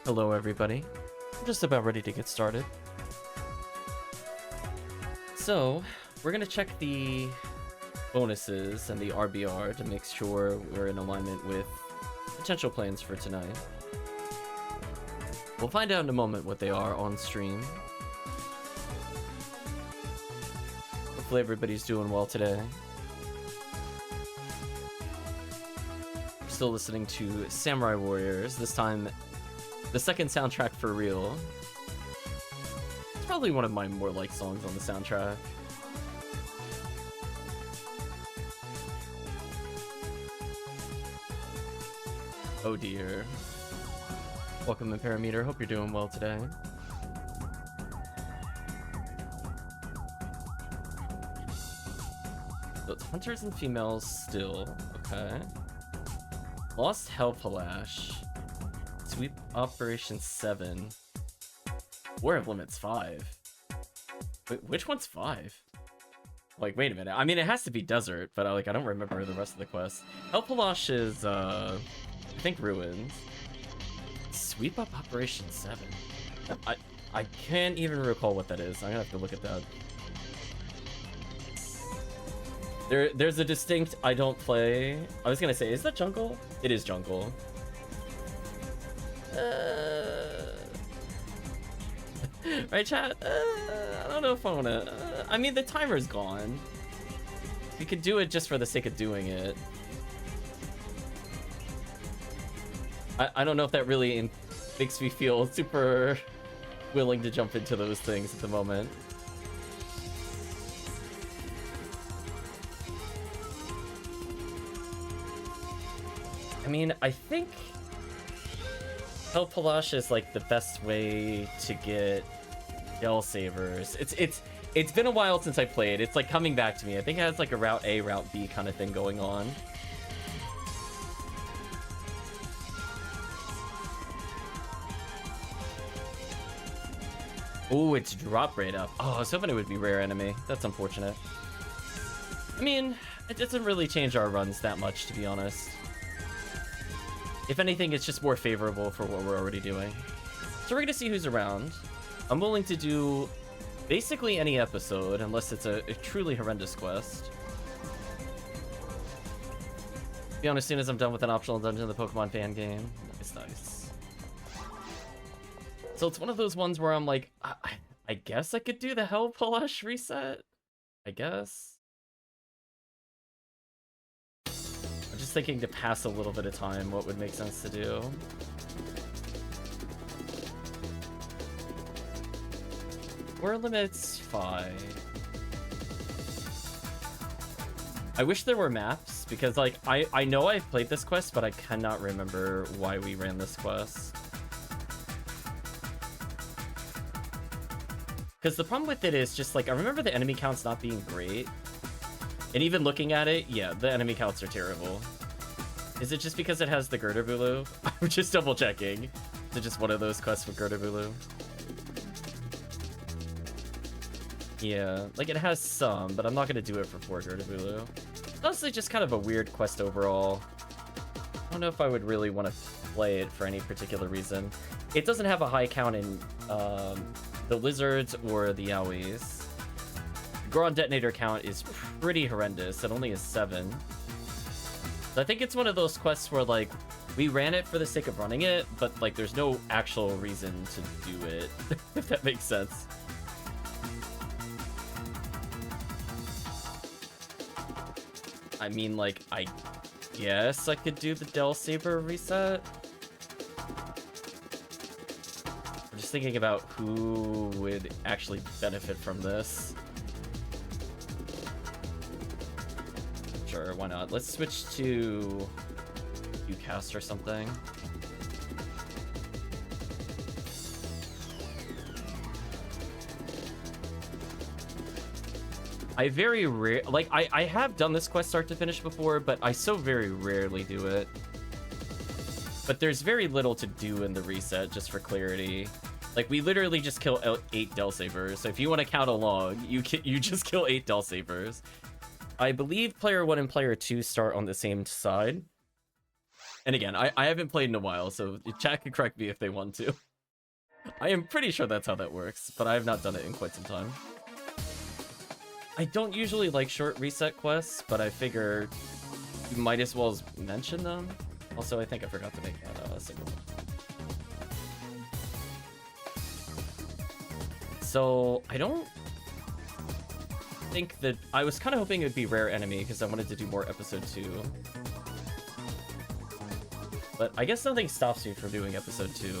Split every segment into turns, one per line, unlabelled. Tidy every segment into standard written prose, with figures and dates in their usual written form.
Hello everybody, I'm just about ready to get started. So, we're gonna check the bonuses and the RBR to make sure we're in alignment with potential plans for tonight. We'll find out in a moment what they are on stream. Hopefully everybody's doing well today. Still listening to Samurai Warriors, this time the second soundtrack for real. It's probably one of my more liked songs on the soundtrack. Oh dear. Welcome to Parameter, hope you're doing well today. So it's hunters and females still, okay. Lost Hellpalash. Sweep Operation 7. War of Limits 5. Wait, which one's 5? Like, wait a minute. I mean, it has to be Desert, but I don't remember the rest of the quest. Hellpalash is, I think Ruins. Sweep Up Operation 7. I can't even recall what that is. I'm gonna have to look at that. There's a distinct I don't play. I was gonna say, is that jungle? It is jungle. Right, chat? I don't know if I wanna... I mean, the timer's gone. We could do it just for the sake of doing it. I don't know if that really makes me feel super willing to jump into those things at the moment. I mean, I think Hellpalash is like the best way to get Del Savers. It's been a while since I played. It's like coming back to me. I think it has like a Route A, Route B kind of thing going on. Oh, it's drop rate up. Oh, I was hoping it would be rare enemy. That's unfortunate. I mean, it doesn't really change our runs that much, to be honest. If anything, it's just more favorable for what we're already doing. So we're gonna see who's around. I'm willing to do basically any episode, unless it's a truly horrendous quest. Be honest, as soon as I'm done with an optional dungeon in the Pokemon fan game. Nice. So it's one of those ones where I'm like, I guess I could do the Hellpalash reset? I guess. I'm just thinking to pass a little bit of time, what would make sense to do. War Limits 5. I wish there were maps, because like, I know I've played this quest, but I cannot remember why we ran this quest. Because the problem with it is just like, I remember the enemy counts not being great. And even looking at it, yeah, the enemy counts are terrible. Is it just because it has the Girderbulu? I'm just double checking. Is it just one of those quests with Girderbulu? Yeah, like it has some, but I'm not going to do it for 4 Girderbulu. Honestly, just kind of a weird quest overall. I don't know if I would really want to play it for any particular reason. It doesn't have a high count in the lizards or the owies. The Goron detonator count is pretty horrendous. It only is 7. So I think it's one of those quests where like we ran it for the sake of running it, but like there's no actual reason to do it. If that makes sense. I mean, like, I guess I could do the Del Saber reset. I'm just thinking about who would actually benefit from this. Sure, why not? Let's switch to UCast or something. I very rare, like, I have done this quest start to finish before, but I so very rarely do it. But there's very little to do in the reset, just for clarity. Like, we literally just kill 8 Del Sabers. So if you want to count along, you just kill 8 Del Sabers. I believe player 1 and player 2 start on the same side. And again, I haven't played in a while, so chat can correct me if they want to. I am pretty sure that's how that works, but I have not done it in quite some time. I don't usually like short reset quests, but I figure you might as well mention them. Also, I think I forgot to make that single. So, I don't think that... I was kind of hoping it would be rare enemy, because I wanted to do more episode 2. But I guess nothing stops me from doing episode 2.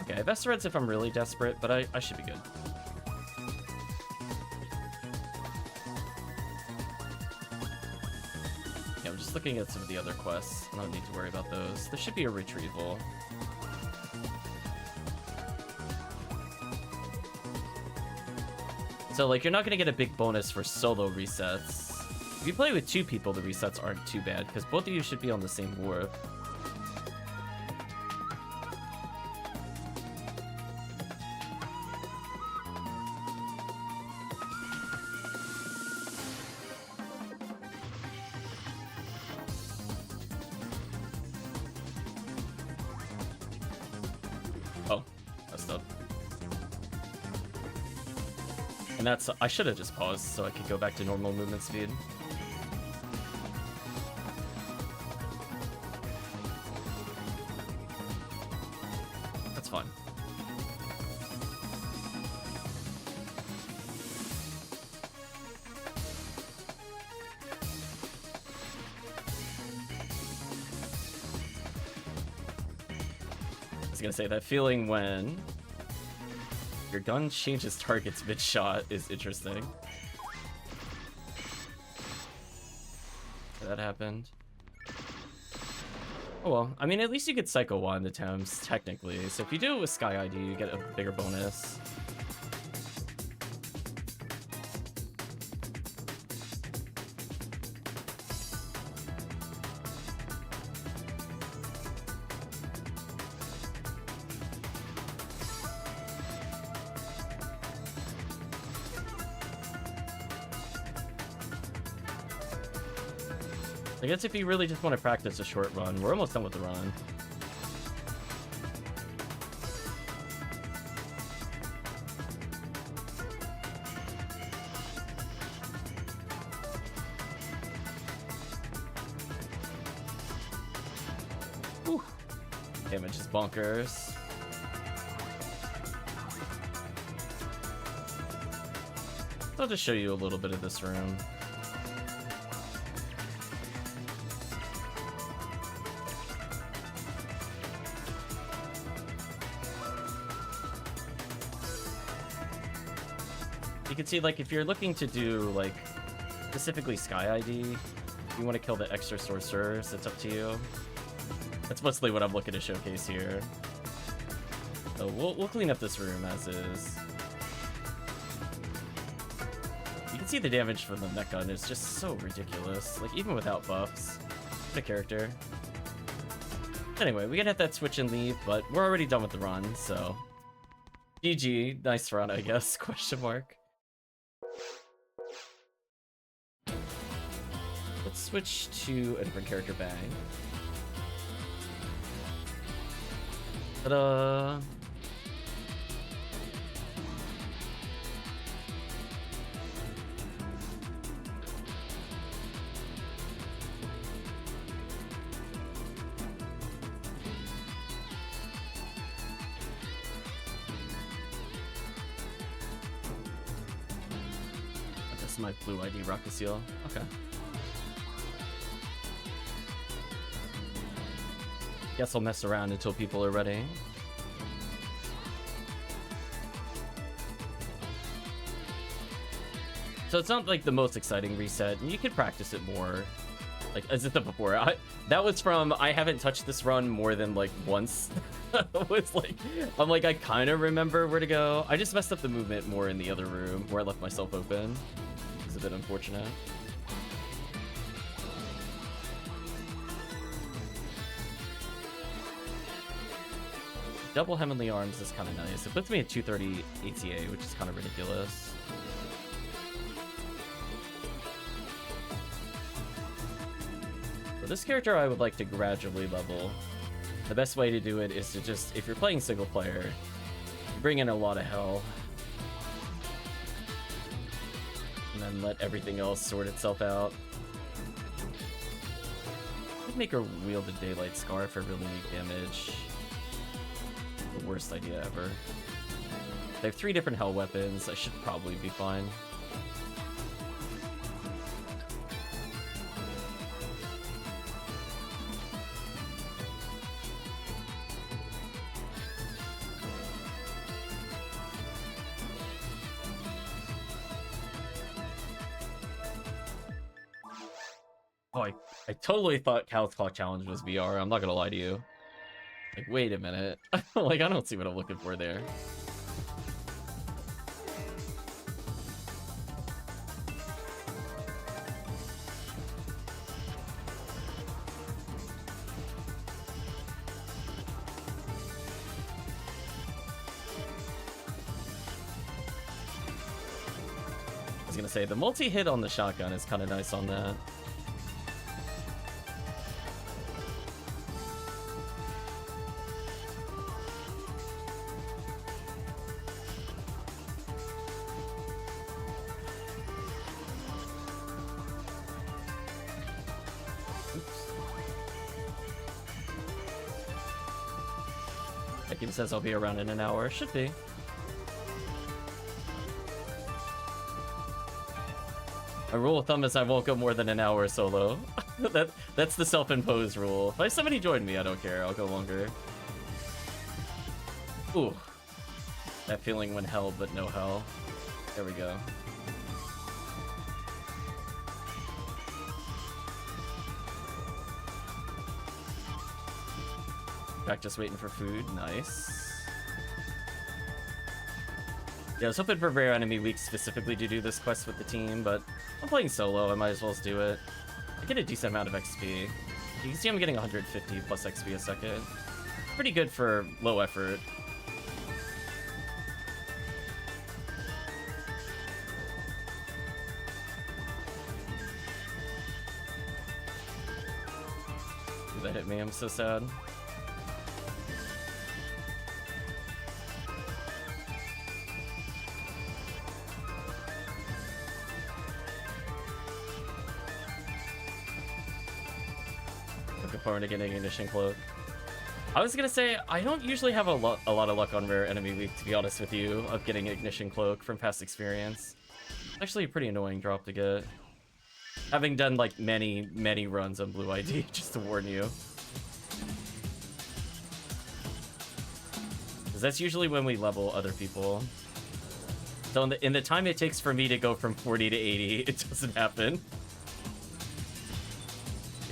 Okay, best threads if I'm really desperate, but I should be good. Yeah, I'm just looking at some of the other quests. I don't need to worry about those. There should be a retrieval. So, like, you're not gonna get a big bonus for solo resets. If you play with 2 people, the resets aren't too bad, because both of you should be on the same wharf. Oh, messed up. And that's... I should have just paused so I could go back to normal movement speed. That's fine. I was gonna say, that feeling when your gun changes targets mid-shot is interesting. That happened. Oh well, I mean, at least you get Psycho Wand attempts, technically. So if you do it with Sky ID, you get a bigger bonus. I guess if you really just want to practice a short run, we're almost done with the run. Whew. Damage is bonkers. I'll just show you a little bit of this room. You can see, like, if you're looking to do, like, specifically Sky ID, if you want to kill the extra sorcerers, it's up to you. That's mostly what I'm looking to showcase here. So we'll clean up this room as is. You can see the damage from the mech gun is just so ridiculous. Like, even without buffs. What a character. Anyway, we can hit that switch and leave, but we're already done with the run, so... GG. Nice run, I guess, question mark. Let's switch to a different character bang. Ta-da! That's my blue ID RaCaseal. Okay. Guess I'll mess around until people are ready. So it's not like the most exciting reset, and you could practice it more. Like, as I said before, that was from, I haven't touched this run more than like once. It's like, I'm like, I kind of remember where to go. I just messed up the movement more in the other room where I left myself open. It's a bit unfortunate. Double Heavenly Arms is kind of nice. It puts me at 230 ATA, which is kind of ridiculous. But this character I would like to gradually level. The best way to do it is to just, if you're playing single player, bring in a lot of hell. And then let everything else sort itself out. I'd make her wield a Daylight Scar if I really need damage. The worst idea ever. They have 3 different hell weapons. I should probably be fine. Oh, I totally thought Cow's Claw Challenge was VR. I'm not gonna lie to you. Like, wait a minute. Like, I don't see what I'm looking for there. I was gonna say, the multi-hit on the shotgun is kind of nice on that. It says I'll be around in an hour. Should be. My rule of thumb is I won't go more than an hour solo. That's the self-imposed rule. If I have somebody join me, I don't care. I'll go longer. Ooh. That feeling when hell, but no hell. There we go. Back just waiting for food. Nice. Yeah, I was hoping for Rare Enemy Week specifically to do this quest with the team, but I'm playing solo. I might as well do it. I get a decent amount of XP. You can see I'm getting 150 plus XP a second. Pretty good for low effort. That hit me. I'm so sad. Forward to getting Ignition Cloak. I was gonna say, I don't usually have a lot of luck on Rare Enemy Week, to be honest with you, of getting Ignition Cloak from past experience. Actually a pretty annoying drop to get. Having done like many runs on Blue ID, just to warn you. Because that's usually when we level other people. So in the time it takes for me to go from 40 to 80, it doesn't happen.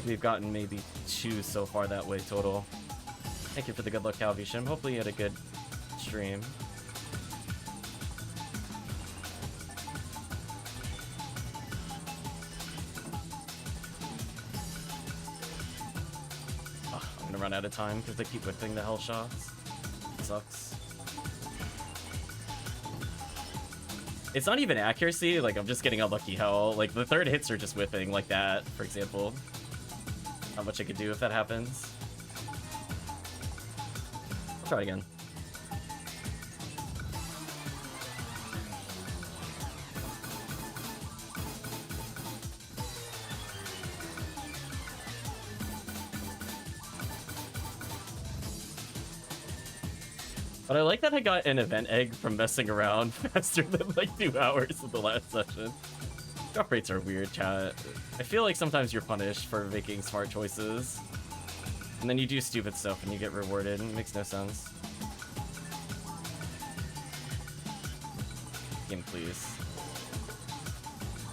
We've gotten maybe 2 so far that way total. Thank you for the good luck, Calvishim. Hopefully you had a good stream. Oh, I'm gonna run out of time because they keep whipping the hell shots. It sucks. It's not even accuracy, like I'm just getting unlucky hell. Like the third hits are just whipping like that, for example. Not much I could do if that happens. I'll try again. But I like that I got an event egg from messing around faster than like 2 hours in the last session. Drop rates are weird, chat. I feel like sometimes you're punished for making smart choices. And then you do stupid stuff and you get rewarded. It makes no sense. Game, please.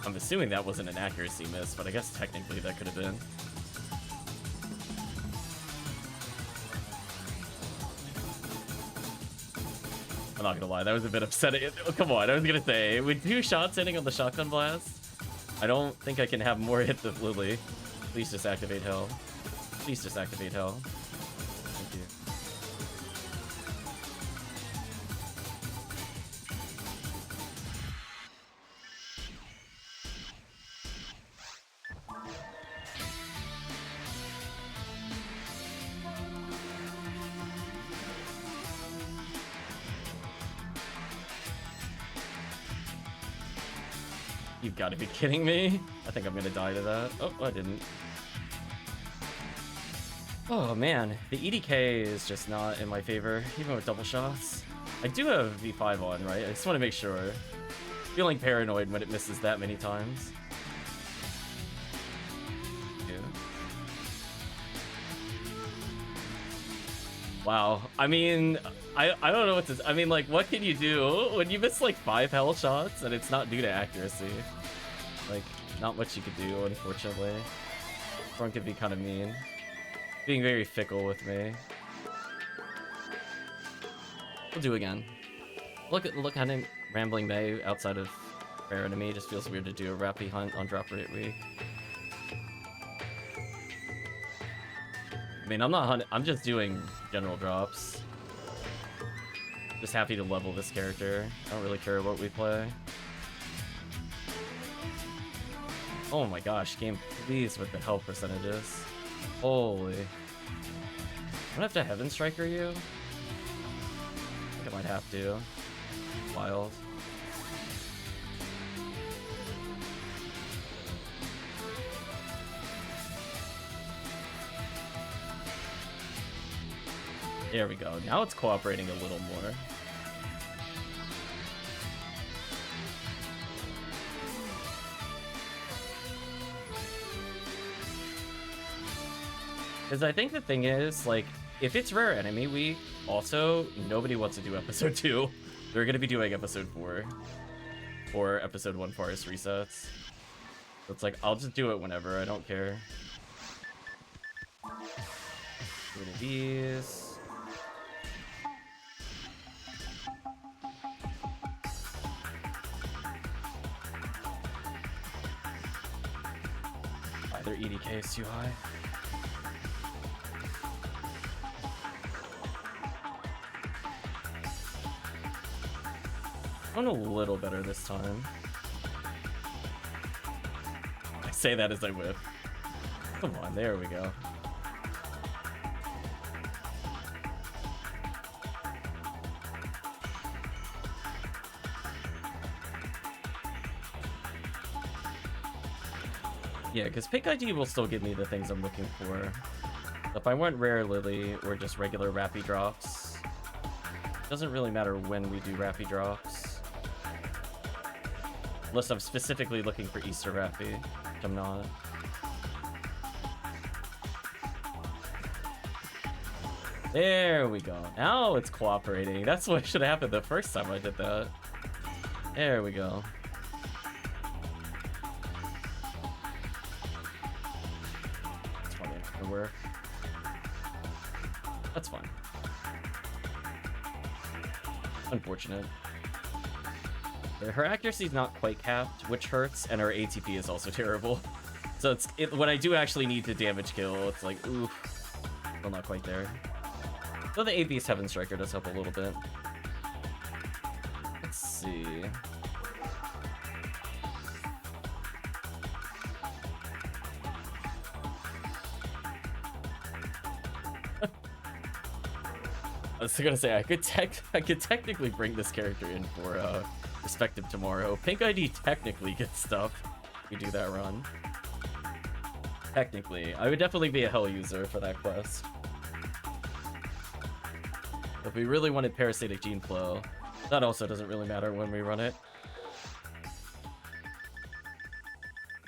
I'm assuming that wasn't an accuracy miss, but I guess technically that could have been. I'm not gonna lie, that was a bit upsetting. Oh, come on, I was gonna say, with 2 shots hitting on the shotgun blast, I don't think I can have more hit than Lily. Please just activate hell. Please just activate hell. Thank you. You've got to be kidding me. I think I'm gonna die to that. Oh, I didn't. Oh man, the EDK is just not in my favor, even with double shots. I do have V5 on, right? I just want to make sure. Feeling paranoid when it misses that many times. Yeah. Wow. I mean, I don't know what to... I mean, like, what can you do when you miss, like, 5 hell shots and it's not due to accuracy? Like, not much you could do, unfortunately. Front could be kind of mean. Being very fickle with me. We'll do again. Look at him rambling May outside of rare enemy. Just feels weird to do a Rappy hunt on drop rate week. I mean, I'm not hunting. I'm just doing general drops. Just happy to level this character. I don't really care what we play. Oh my gosh, game, please with the health percentages. Holy. I'm gonna have to Heaven Striker you? I think I might have to. Wild. There we go. Now it's cooperating a little more. Because I think the thing is, like, if it's rare enemy week, also, nobody wants to do episode 2. They're going to be doing episode 4. Or episode 1 forest resets. So it's like, I'll just do it whenever, I don't care. Get rid of these. Their EDK is too high. I'm a little better this time. I say that as I whip. Come on, there we go. Yeah, because Pink ID will still give me the things I'm looking for. If I want Rare Lily or just regular Rappy drops, it doesn't really matter when we do Rappy drops. Unless I'm specifically looking for Easter Rappy, which I'm not. There we go. Now it's cooperating. That's what should have happened the first time I did that. There we go. That's probably not gonna work. That's fine. Unfortunate. Her accuracy is not quite capped, which hurts, and her ATP is also terrible. So when I do actually need to damage kill, it's like, oof, still not quite there. Though the AB's Heaven Striker does help a little bit. Let's see. I was gonna say I could technically bring this character in for Perspective tomorrow. Pink ID technically gets stuff. We do that run. Technically, I would definitely be a hell user for that quest. If we really wanted Parasitic Gene Flow, that also doesn't really matter when we run it.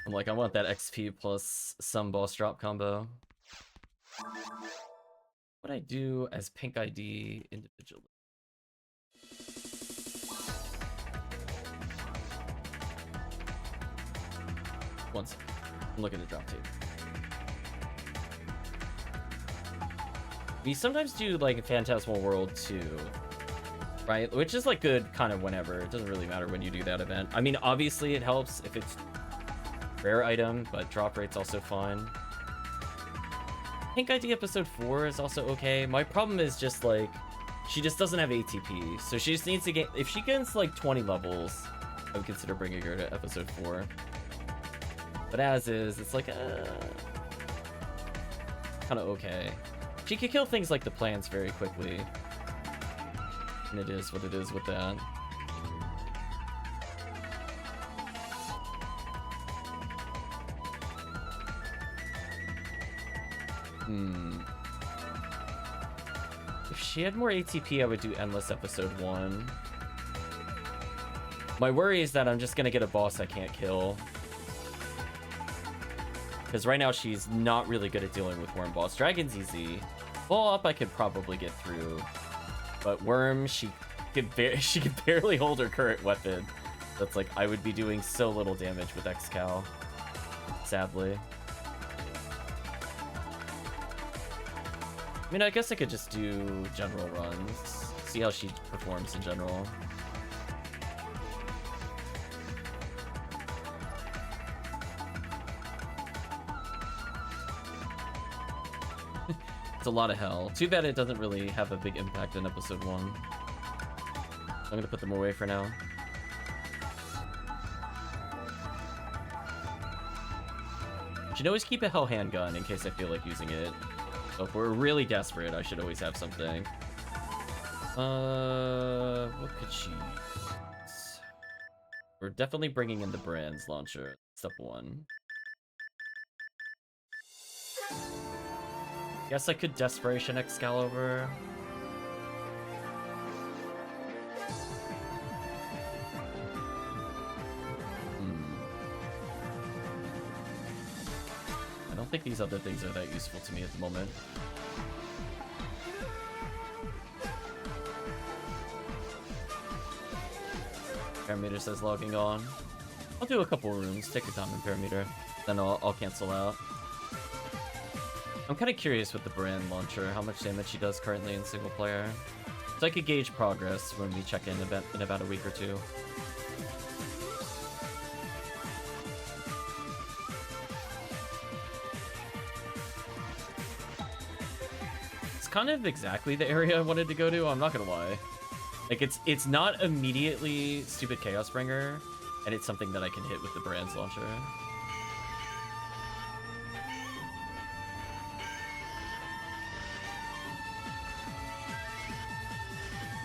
I'm like, I want that XP plus some boss drop combo. What I do as Pink ID individually? One second. I'm looking at drop tape. We sometimes do like a Phantasmal World 2, right? Which is like good kind of whenever. It doesn't really matter when you do that event. I mean, obviously it helps if it's rare item, but drop rate's also fine. Pink ID episode 4 is also okay. My problem is just like, she just doesn't have ATP. So she just needs to get, if she gets like 20 levels, I would consider bringing her to episode 4. But as is, it's like, kind of okay. She can kill things like the plants very quickly. And it is what it is with that. If she had more ATP, I would do Endless Episode 1. My worry is that I'm just gonna get a boss I can't kill. Because right now she's not really good at dealing with Worm boss. Dragon's easy. Ball up I could probably get through. But Worm, she could barely hold her current weapon. That's like, I would be doing so little damage with X-Cal. Sadly. I mean, I guess I could just do general runs. See how she performs in general. It's a lot of hell. Too bad it doesn't really have a big impact in episode 1. I'm gonna put them away for now. Should always keep a hell handgun in case I feel like using it. So if we're really desperate, I should always have something. What could she use? We're definitely bringing in the Brands launcher. Step 1. Guess I could Desperation Excalibur. I don't think these other things are that useful to me at the moment. Parameter says logging on. I'll do a couple rooms, take your time in Parameter, then I'll cancel out. I'm kind of curious with the Brand launcher, how much damage she does currently in single player. So I could gauge progress when we check in about a week or two. It's kind of exactly the area I wanted to go to, I'm not gonna lie. Like, it's not immediately Stupid Chaos Bringer, and it's something that I can hit with the Brands launcher.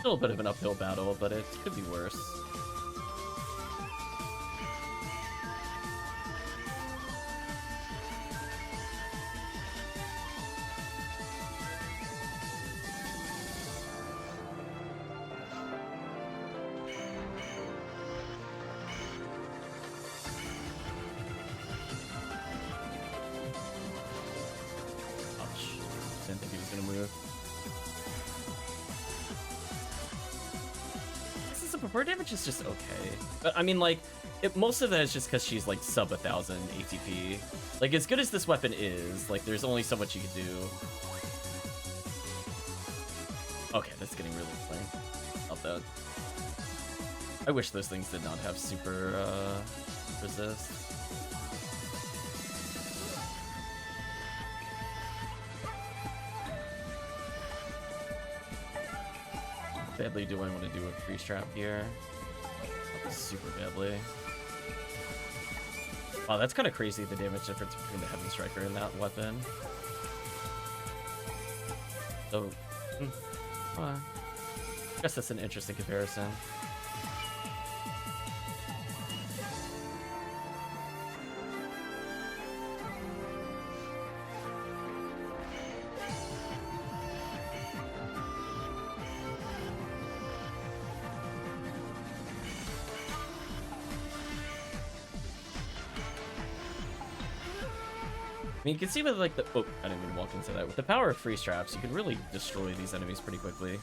Still a bit of an uphill battle, but it could be worse. Her damage is just okay, but I mean, like, most of that is just because she's like sub 1000 ATP. Like, as good as this weapon is, like, there's only so much you can do. Okay, that's getting really lame. Not that. I wish those things did not have super resist. Badly do I want to do a freeze trap here? Super badly. Wow, that's kind of crazy, the damage difference between the Heaven Striker and that weapon. So, well, I guess that's an interesting comparison. I mean, you can see with, like, the... Oh, I didn't even walk into that. With the power of freeze traps, you can really destroy these enemies pretty quickly.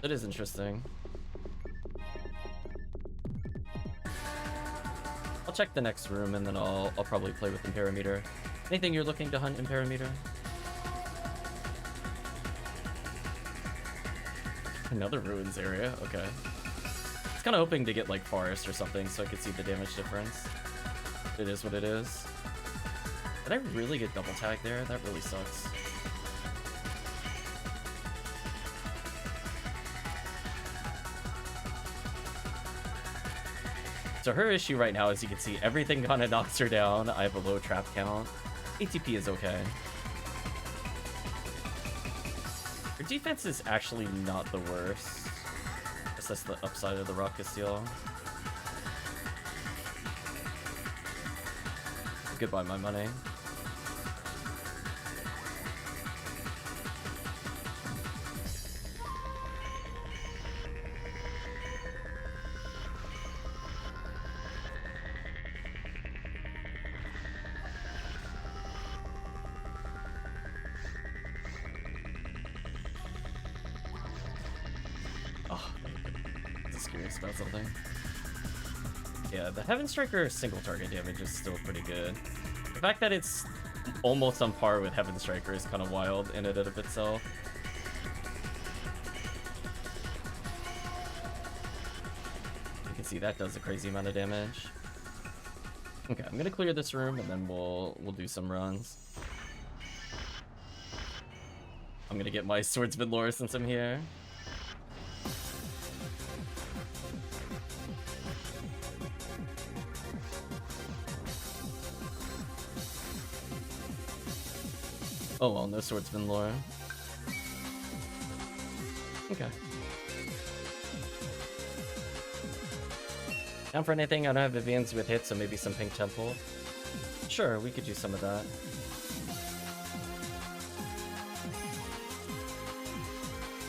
That is interesting. I'll check the next room, and then I'll probably play with Imperameter. Anything you're looking to hunt, Imperameter? Another ruins area? Okay. Kind of hoping to get like forest or something so I could see the damage difference. It is what it is. Did I really get double tag there? That really sucks. So her issue right now, as you can see, everything kind of knocks her down. I have a low trap count. ATP is okay. Her defense is actually not the worst. That's the upside of the RaCaseal. Goodbye, my money. Oh, I was curious about something. Yeah, the Heaven Striker single target damage is still pretty good. The fact that it's almost on par with Heaven Striker is kind of wild in and of itself. You can see that does a crazy amount of damage. Okay, I'm gonna clear this room and then we'll do some runs. I'm gonna get my Swordsman lore since I'm here. Oh well, no Swordsman lore. Okay. Down for anything? I don't have Vivian's with hits, so maybe some Pink Temple. Sure, we could do some of that.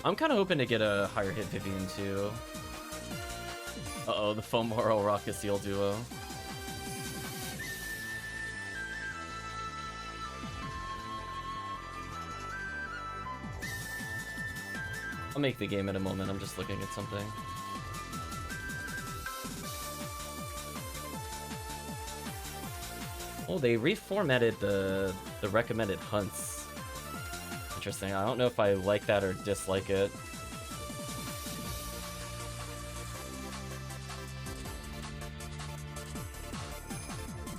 I'm kind of hoping to get a higher hit Vivian too. Uh-oh, the Fomoral RaCaseal duo. I'll make the game in a moment, I'm just looking at something. Oh, they reformatted the recommended hunts. Interesting, I don't know if I like that or dislike it.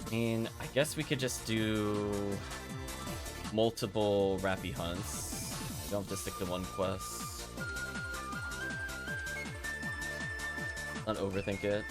I mean, I guess we could just do multiple Rappy hunts. We don't have to stick to one quest. Not overthink it.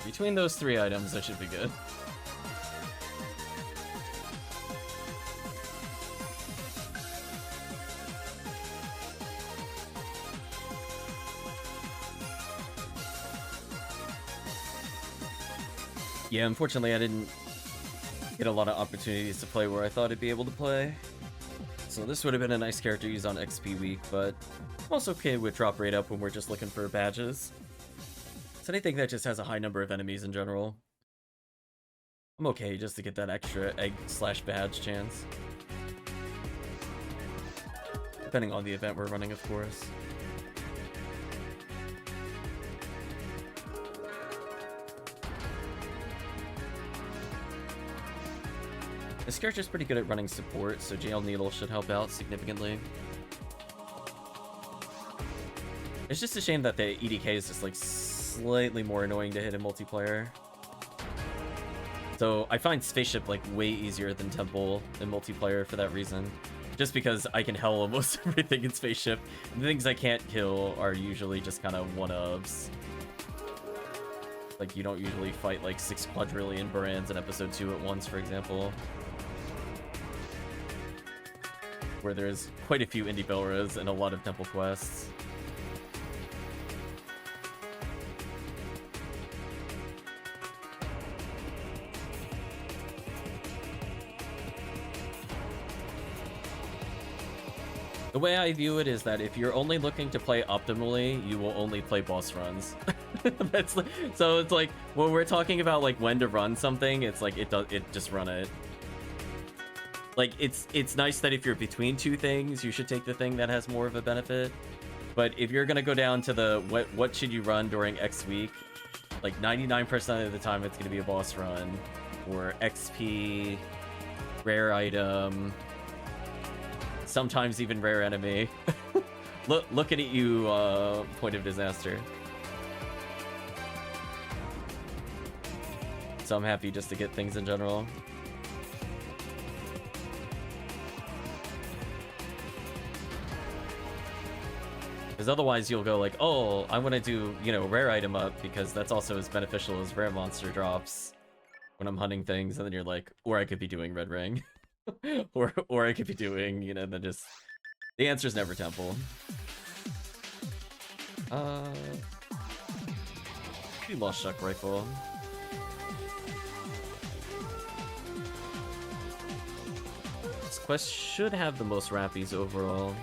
Between those three items, that should be good. Yeah, unfortunately I didn't get a lot of opportunities to play where I thought I'd be able to play. So this would have been a nice character to use on XP week, but I'm also okay with drop rate up when we're just looking for badges. So anything that just has a high number of enemies in general, I'm okay just to get that extra egg/badge chance. Depending on the event we're running, of course. This character's pretty good at running support, so Jail Needle should help out significantly. It's just a shame that the EDK is just like slightly more annoying to hit in multiplayer. So I find Spaceship like way easier than Temple in multiplayer for that reason. Just because I can hell almost everything in Spaceship. The things I can't kill are usually just kind of one-ofs. Like you don't usually fight like 6 quadrillion Barans in episode 2 at once, for example. Where there's quite a few indie Belras and a lot of Temple quests. The way I view it is that if you're only looking to play optimally, you will only play boss runs. So it's like when we're talking about like when to run something, it's like it just run it. Like it's nice that if you're between two things, you should take the thing that has more of a benefit. But if you're gonna go down to the what should you run during X week, like 99% of the time it's gonna be a boss run or XP, rare item. Sometimes even rare enemy. Looking at you, Point of Disaster. So I'm happy just to get things in general. Because otherwise you'll go like, oh, I want to do, you know, rare item up because that's also as beneficial as rare monster drops when I'm hunting things, and then you're like, or I could be doing red ring. or I could be doing, you know, then just... The answer's never temple. Maybe lost shuck rifle. This quest should have the most rappies overall.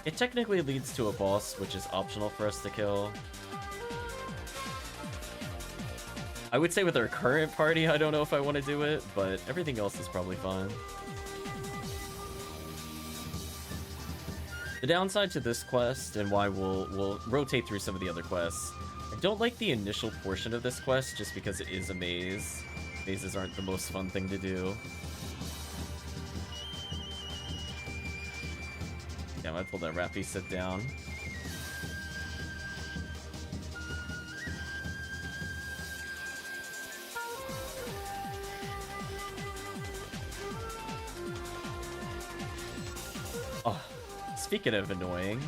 It technically leads to a boss, which is optional for us to kill. I would say with our current party, I don't know if I want to do it, but everything else is probably fine. The downside to this quest, and why we'll rotate through some of the other quests, I don't like the initial portion of this quest just because it is a maze. Mazes aren't the most fun thing to do. Damn, I pulled that rappy sit down. Oh, speaking of annoying,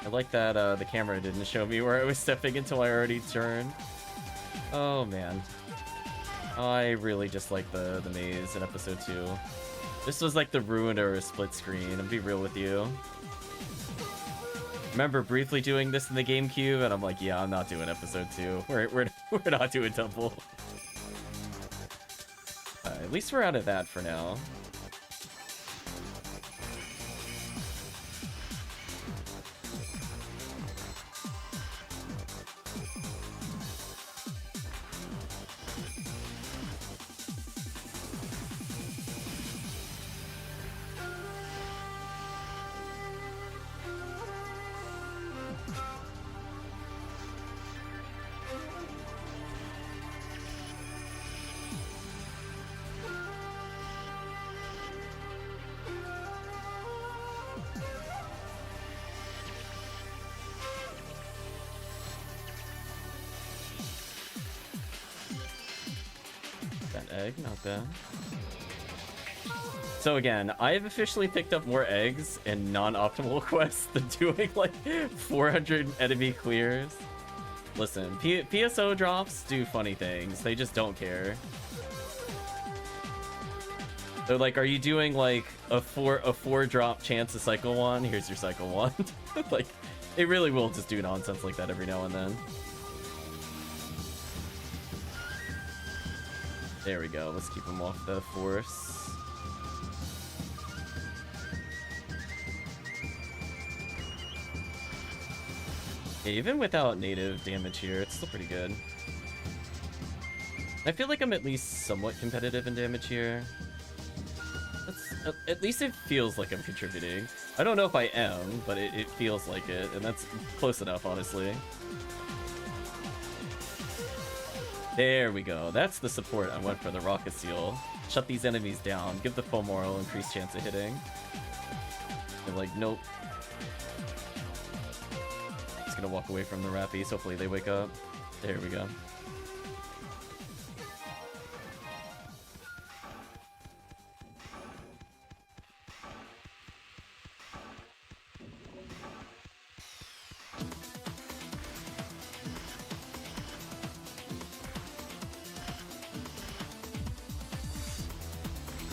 I like that the camera didn't show me where I was stepping until I already turned. Oh man. I really just like the maze in episode 2. This was like the ruin or a split screen, I'll be real with you. Remember briefly doing this in the GameCube, and I'm like, yeah, I'm not doing episode 2. We're not doing Temple. At least we're out of that for now. Not bad. So again, I've officially picked up more eggs in non-optimal quests than doing like 400 enemy clears. Listen, PSO drops do funny things. They just don't care. They're like, are you doing like a four drop chance to cycle one? Here's your cycle one. Like, it really will just do nonsense like that every now and then. There we go. Let's keep him off the force. Yeah, even without native damage here, it's still pretty good. I feel like I'm at least somewhat competitive in damage here. At least it feels like I'm contributing. I don't know if I am, but it feels like it, and that's close enough, honestly. There we go. That's the support I went for the RaCaseal. Shut these enemies down. Give the foam oral increased chance of hitting. They're like, nope. Just gonna walk away from the rappies. Hopefully they wake up. There we go.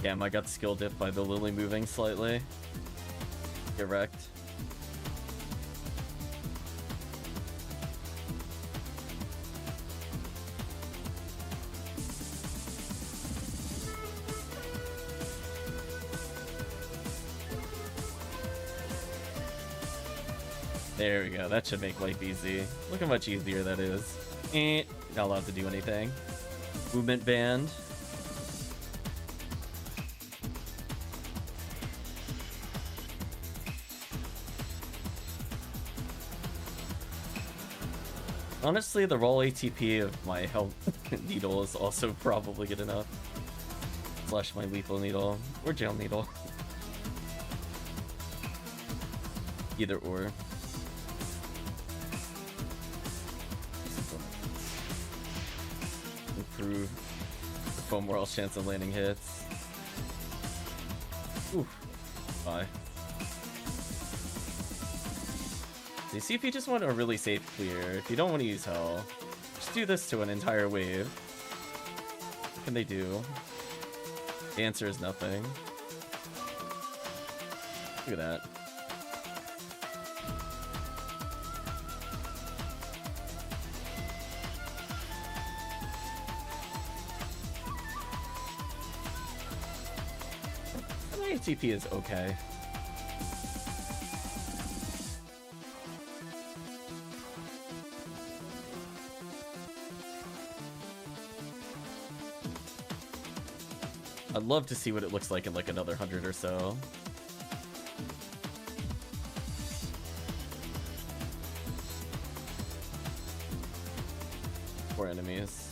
Damn, I got skill dipped by the Lily moving slightly. Get wrecked. There we go, that should make life easy. Look how much easier that is. Not allowed to do anything. Movement band. Honestly, the raw ATP of my health needle is also probably good enough. Slash my lethal needle. Or gel needle. Either or. Improve the foam world's chance of landing hits. Oof. Bye. So you see, if you just want a really safe clear, if you don't want to use hell, just do this to an entire wave. What can they do? The answer is nothing. Look at that. My ATP is okay. I'd love to see what it looks like in like another 100 or so. Poor enemies.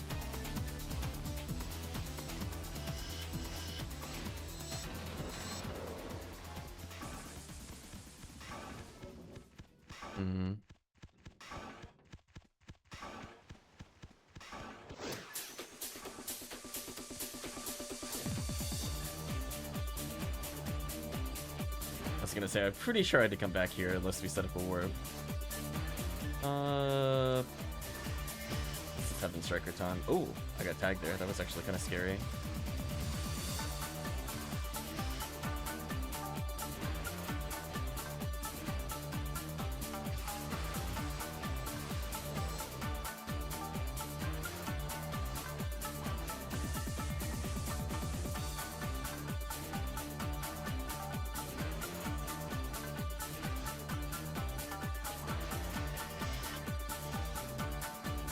Mm-hmm. I was gonna say, I'm pretty sure I had to come back here unless we set up a warp. This is 7 striker time. Oh, I got tagged there. That was actually kind of scary.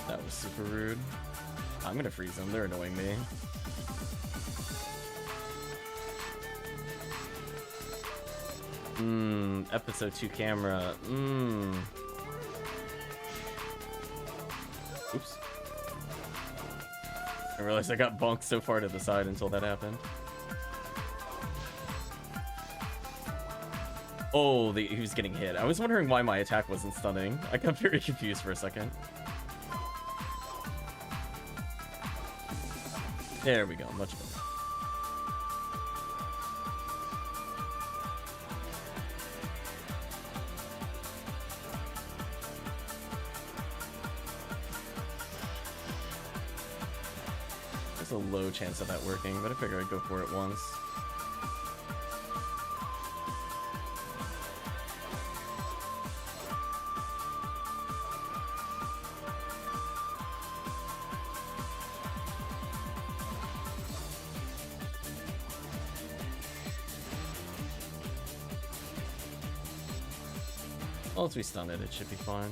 That was super rude. I'm gonna freeze them. They're annoying me. Episode 2 camera. Oops. I realized I got bonked so far to the side until that happened. Oh, he was getting hit. I was wondering why my attack wasn't stunning. I got very confused for a second. There we go, much better. There's a low chance of that working, but I figured I'd go for it once. Once we stun it, it should be fine.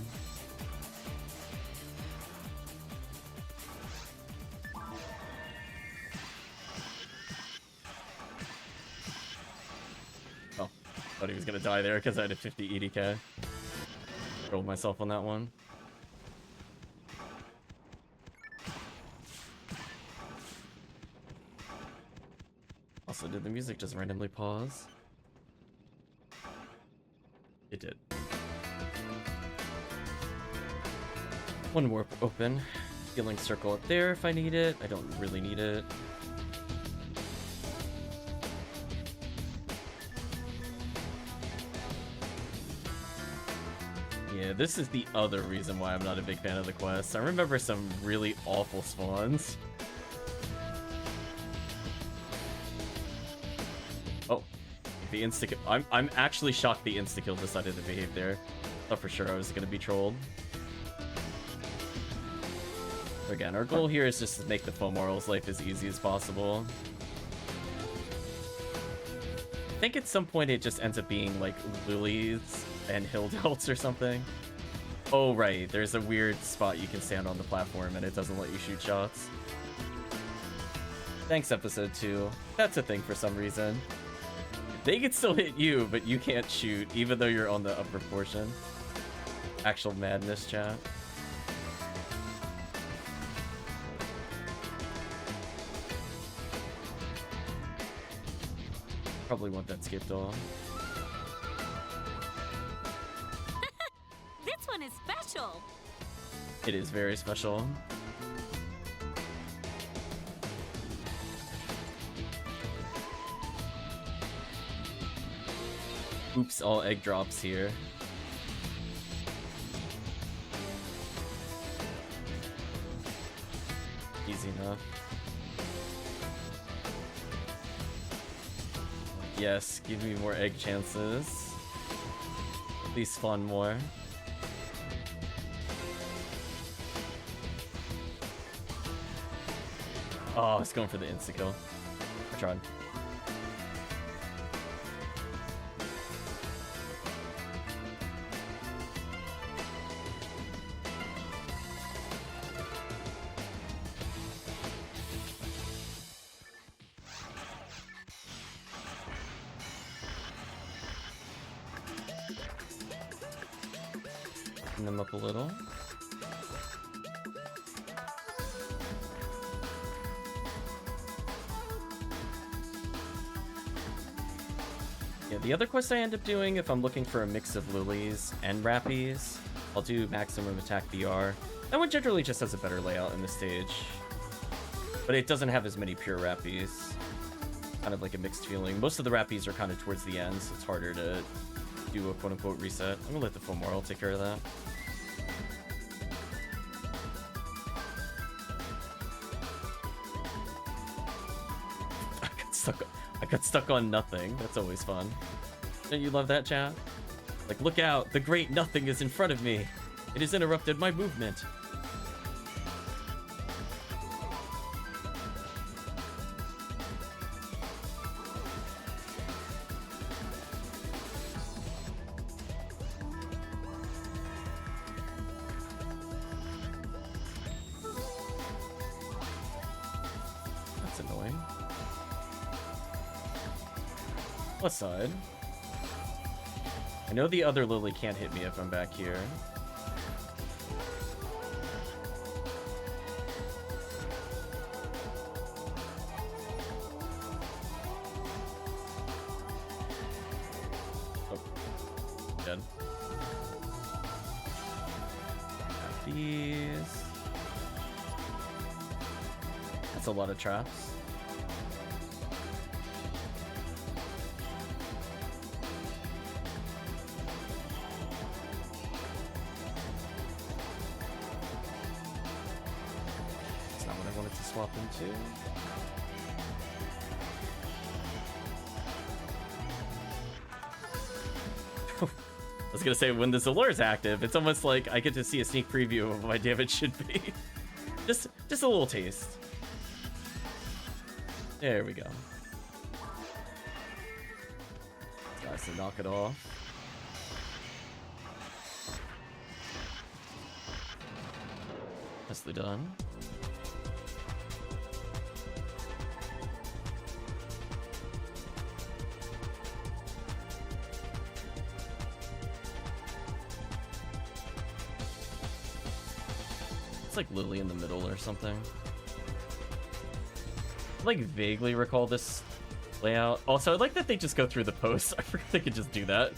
Oh, thought he was gonna die there because I had a 50 EDK. Rolled myself on that one. Also, did the music just randomly pause? It did. One warp open. Healing circle up there if I need it. I don't really need it. Yeah, this is the other reason why I'm not a big fan of the quest. I remember some really awful spawns. Oh, the insta-kill. I'm actually shocked the insta-kill decided to behave there. Thought for sure I was gonna be trolled. Again, our goal here is just to make the Fomoral's life as easy as possible. I think at some point it just ends up being like lilies and hill delts or something. Oh right, there's a weird spot you can stand on the platform and it doesn't let you shoot shots. Thanks, episode 2. That's a thing for some reason. They can still hit you, but you can't shoot even though you're on the upper portion. Actual madness, chat. Probably want that skipped off.
This one is special.
It is very special. Oops, all egg drops here. Easy enough. Yes, give me more egg chances. At least spawn more. Oh, I was going for the insta-kill. I tried. Them up a little. Yeah, the other quest I end up doing, if I'm looking for a mix of lilies and rappies, I'll do maximum attack BR. That one generally just has a better layout in the stage, but it doesn't have as many pure rappies. Kind of like a mixed feeling. Most of the rappies are kind of towards the end, so it's harder to do a quote-unquote reset. I'm gonna let the full moral take care of that. I got stuck on nothing. That's always fun. Don't you love that, chat? Like, look out! The great nothing is in front of me! It has interrupted my movement! That's annoying. Plus side. I know the other lily can't hit me if I'm back here. Oh. Dead. Got these. That's a lot of traps. Swap into. I was gonna say, when the Zalure is active, it's almost like I get to see a sneak preview of what my damage should be. just a little taste. There we go. Guys, to knock it off. Nicely done. Like Lily in the middle or something. I like vaguely recall this layout. Also, I like that they just go through the posts. I forgot they could just do that.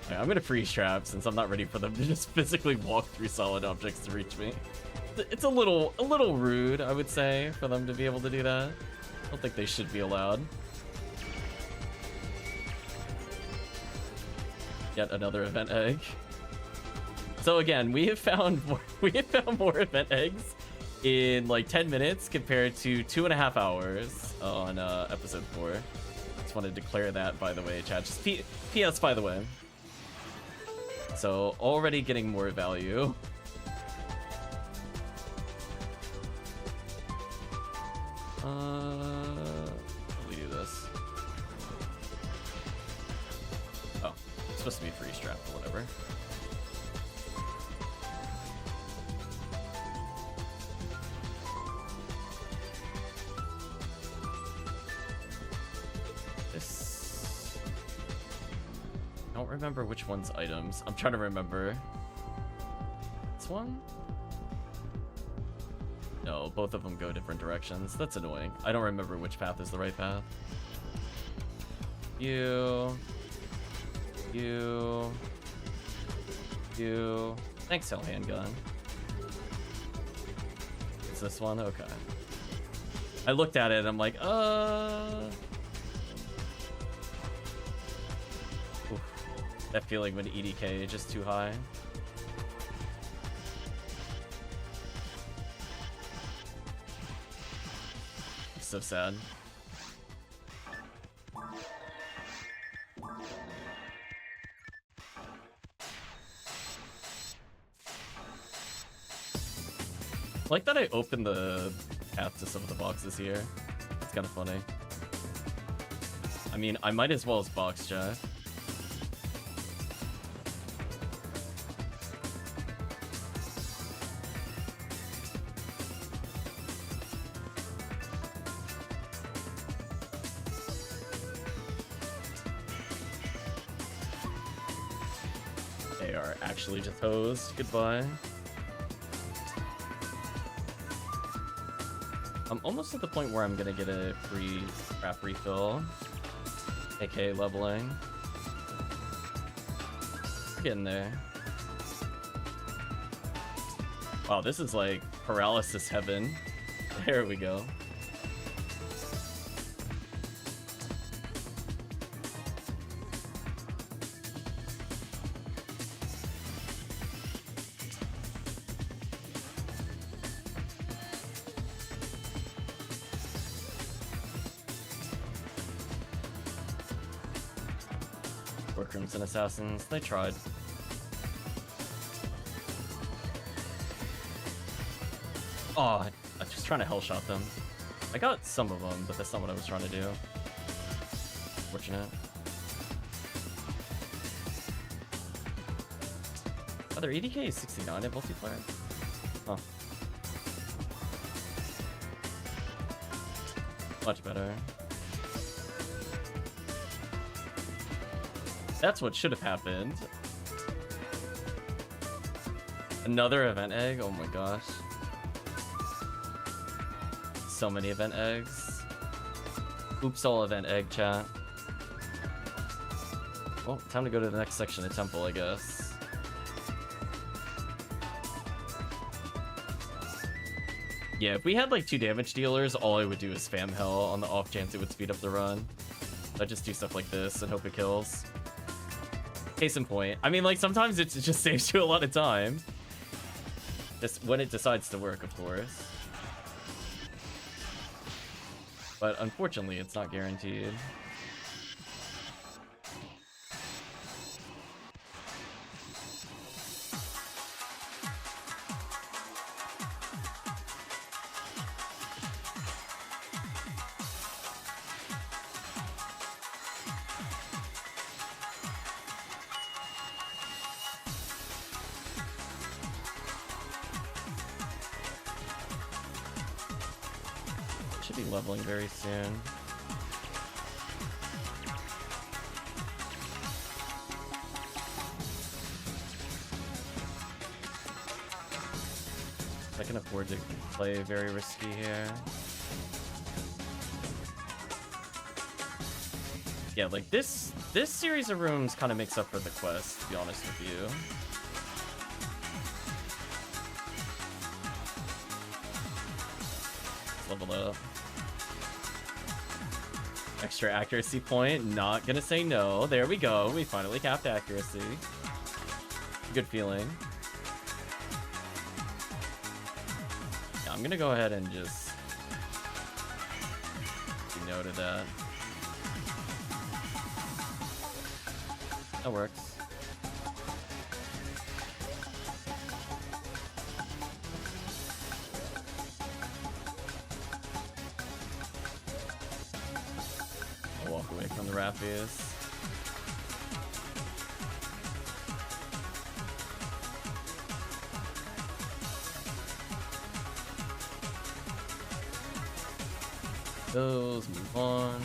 Right, I'm gonna freeze trap since I'm not ready for them to just physically walk through solid objects to reach me. It's a little rude, I would say, for them to be able to do that. I don't think they should be allowed. Yet another event egg. So again, we have found more event eggs in like 10 minutes compared to 2.5 hours on episode 4. Just want to declare that, by the way, chat. Just PS, by the way. So already getting more value. Let me do this. Oh, it's supposed to be freeze trap or whatever. I don't remember which one's items. I'm trying to remember. This one? No, both of them go different directions. That's annoying. I don't remember which path is the right path. You. Thanks, Hell Handgun. Is this one? Okay. I looked at it and I'm like, That feeling when EDK is just too high. so sad. I like that I opened the path to some of the boxes here. It's kind of funny. I mean, I might as well as box check. They are actually just hosed. Goodbye. I'm almost at the point where I'm gonna get a free crap refill, aka leveling. We're getting there. Wow, this is like paralysis heaven. There we go. Crimson Assassins, they tried. Oh, I'm just trying to hellshot them. I got some of them, but that's not what I was trying to do. Fortunate. Oh, their EDK is 69 at multiplayer? Huh. Much better. That's what should have happened. Another event egg? Oh my gosh. So many event eggs. Oops, all event egg, chat. Well, time to go to the next section of temple, I guess. Yeah, if we had like 2 damage dealers, all I would do is spam hell on the off chance it would speed up the run. I'd just do stuff like this and hope it kills. Case in point. I mean, like, sometimes it just saves you a lot of time. Just when it decides to work, of course. But unfortunately, it's not guaranteed. Leveling very soon. I can afford to play very risky here. Yeah, like this series of rooms kind of makes up for the quest, to be honest with you. Level up. Extra accuracy point, not gonna say no. There we go, we finally capped accuracy. Good feeling. Yeah, I'm gonna go ahead and just say no to that. That works. Away from the Rappies. Those move on.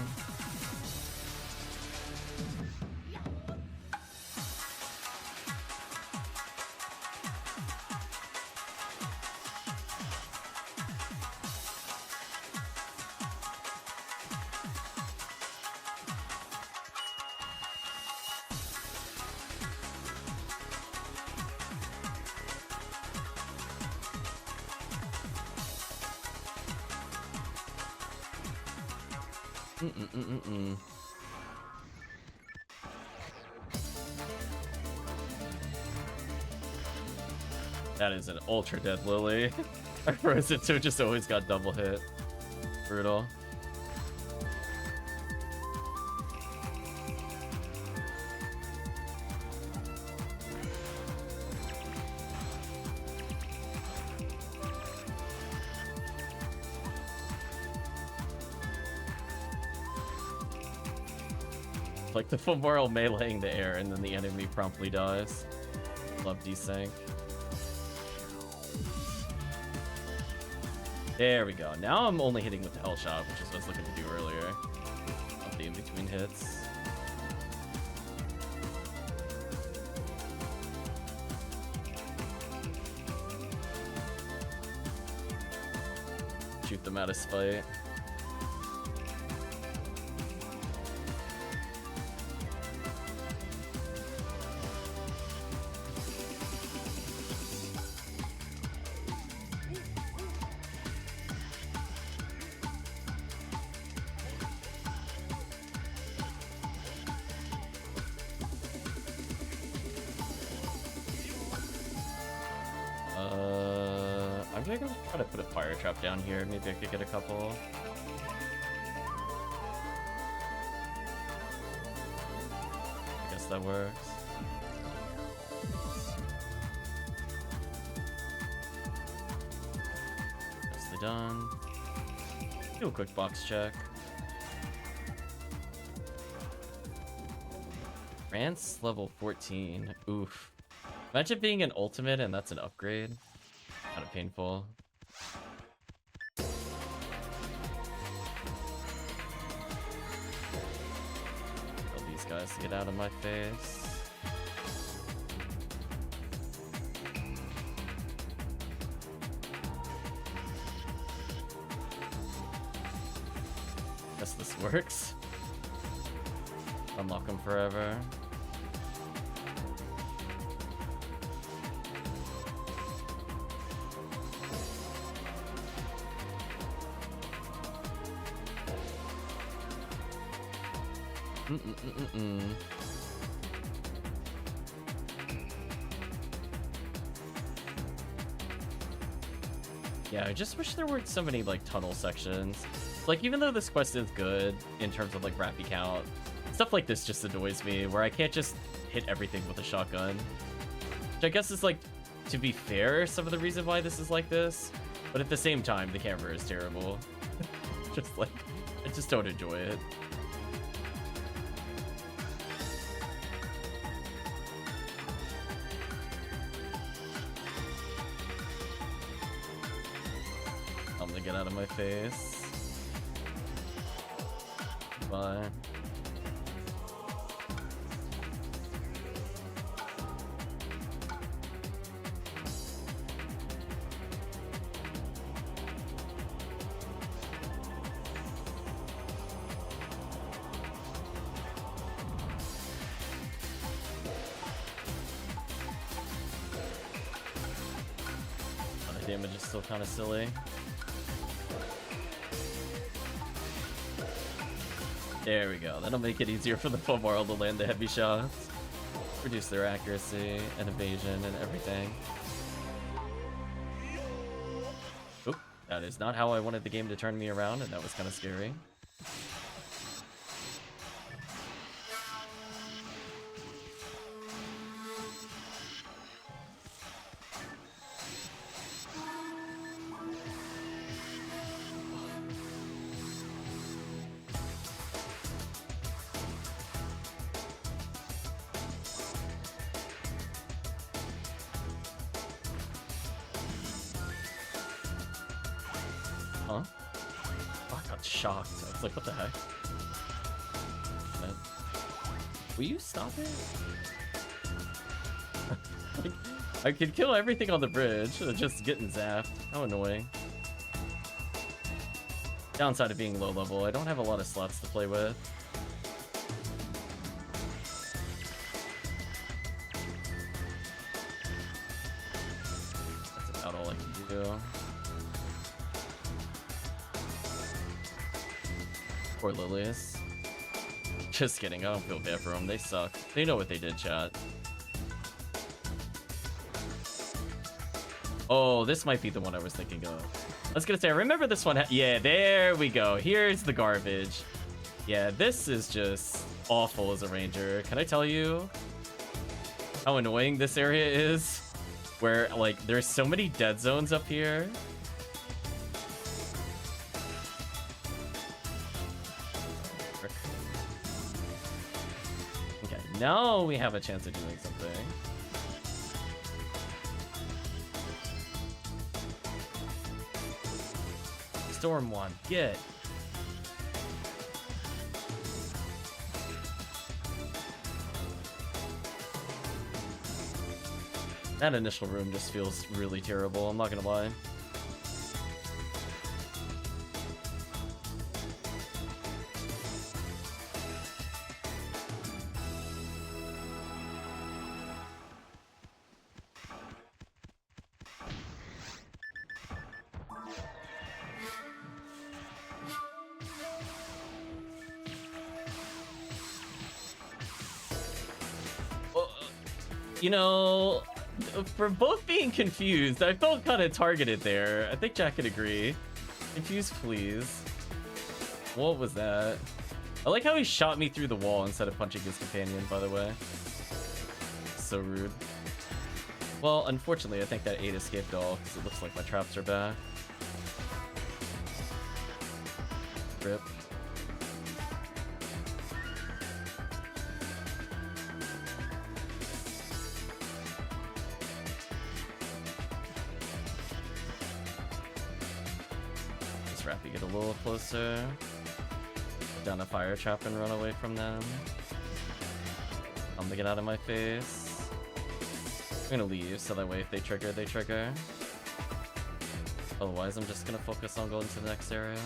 That is an ultra dead Lily. I froze it, so it just always got double hit. Brutal. like the femoral meleeing the air and then the enemy promptly dies. Love desync. There we go. Now I'm only hitting with the hell shot, which is what I was looking to do earlier. Love the in-between hits. Shoot them out of spite. I'm gonna try to put a fire trap down here. Maybe I could get a couple. I guess that works. Nicely done. Do a quick box check. Rance level 14. Oof. Imagine being an ultimate and that's an upgrade. Kind of painful. Tell these guys to get out of my face. Guess this works. Unlock them forever. Yeah, I just wish there weren't so many like tunnel sections. Like, even though this quest is good in terms of like rappy count, stuff like this just annoys me, where I can't just hit everything with a shotgun. Which I guess is like, to be fair, some of the reason why this is like this, but at the same time, the camera is terrible. Just like, I just don't enjoy it. I'm gonna get out of my face. Bye. Damage is still kind of silly. There we go. That'll make it easier for the femoral to land the heavy shots. Reduce their accuracy and evasion and everything. Oop, that is not how I wanted the game to turn me around, and that was kind of scary. Huh? Oh, I got shocked. I was like, what the heck? Will you stop it? Like, I could kill everything on the bridge, just getting zapped. How annoying. Downside of being low level, I don't have a lot of slots to play with. That's about all I can do. Poor Lilius. Just kidding, I don't feel bad for them. They suck. They know what they did, chat. Oh, this might be the one I was thinking of. I was gonna say, I remember this one. Yeah, there we go. Here's the garbage. Yeah, this is just awful as a ranger. Can I tell you how annoying this area is? Where, like, there's so many dead zones up here. Now we have a chance of doing something. Storm one, get. That initial room just feels really terrible, I'm not gonna lie. You know, for both being confused, I felt kind of targeted there. I think Jack could agree. Confused, please. What was that? I like how he shot me through the wall instead of punching his companion, by the way. So rude. Well, unfortunately, I think that 8 escaped all, because it looks like my traps are back. Rip. Rappy get a little closer. Put down a fire trap and run away from them. I'm gonna get out of my face. I'm gonna leave so that way if they trigger, they trigger. Otherwise, I'm just gonna focus on going to the next area.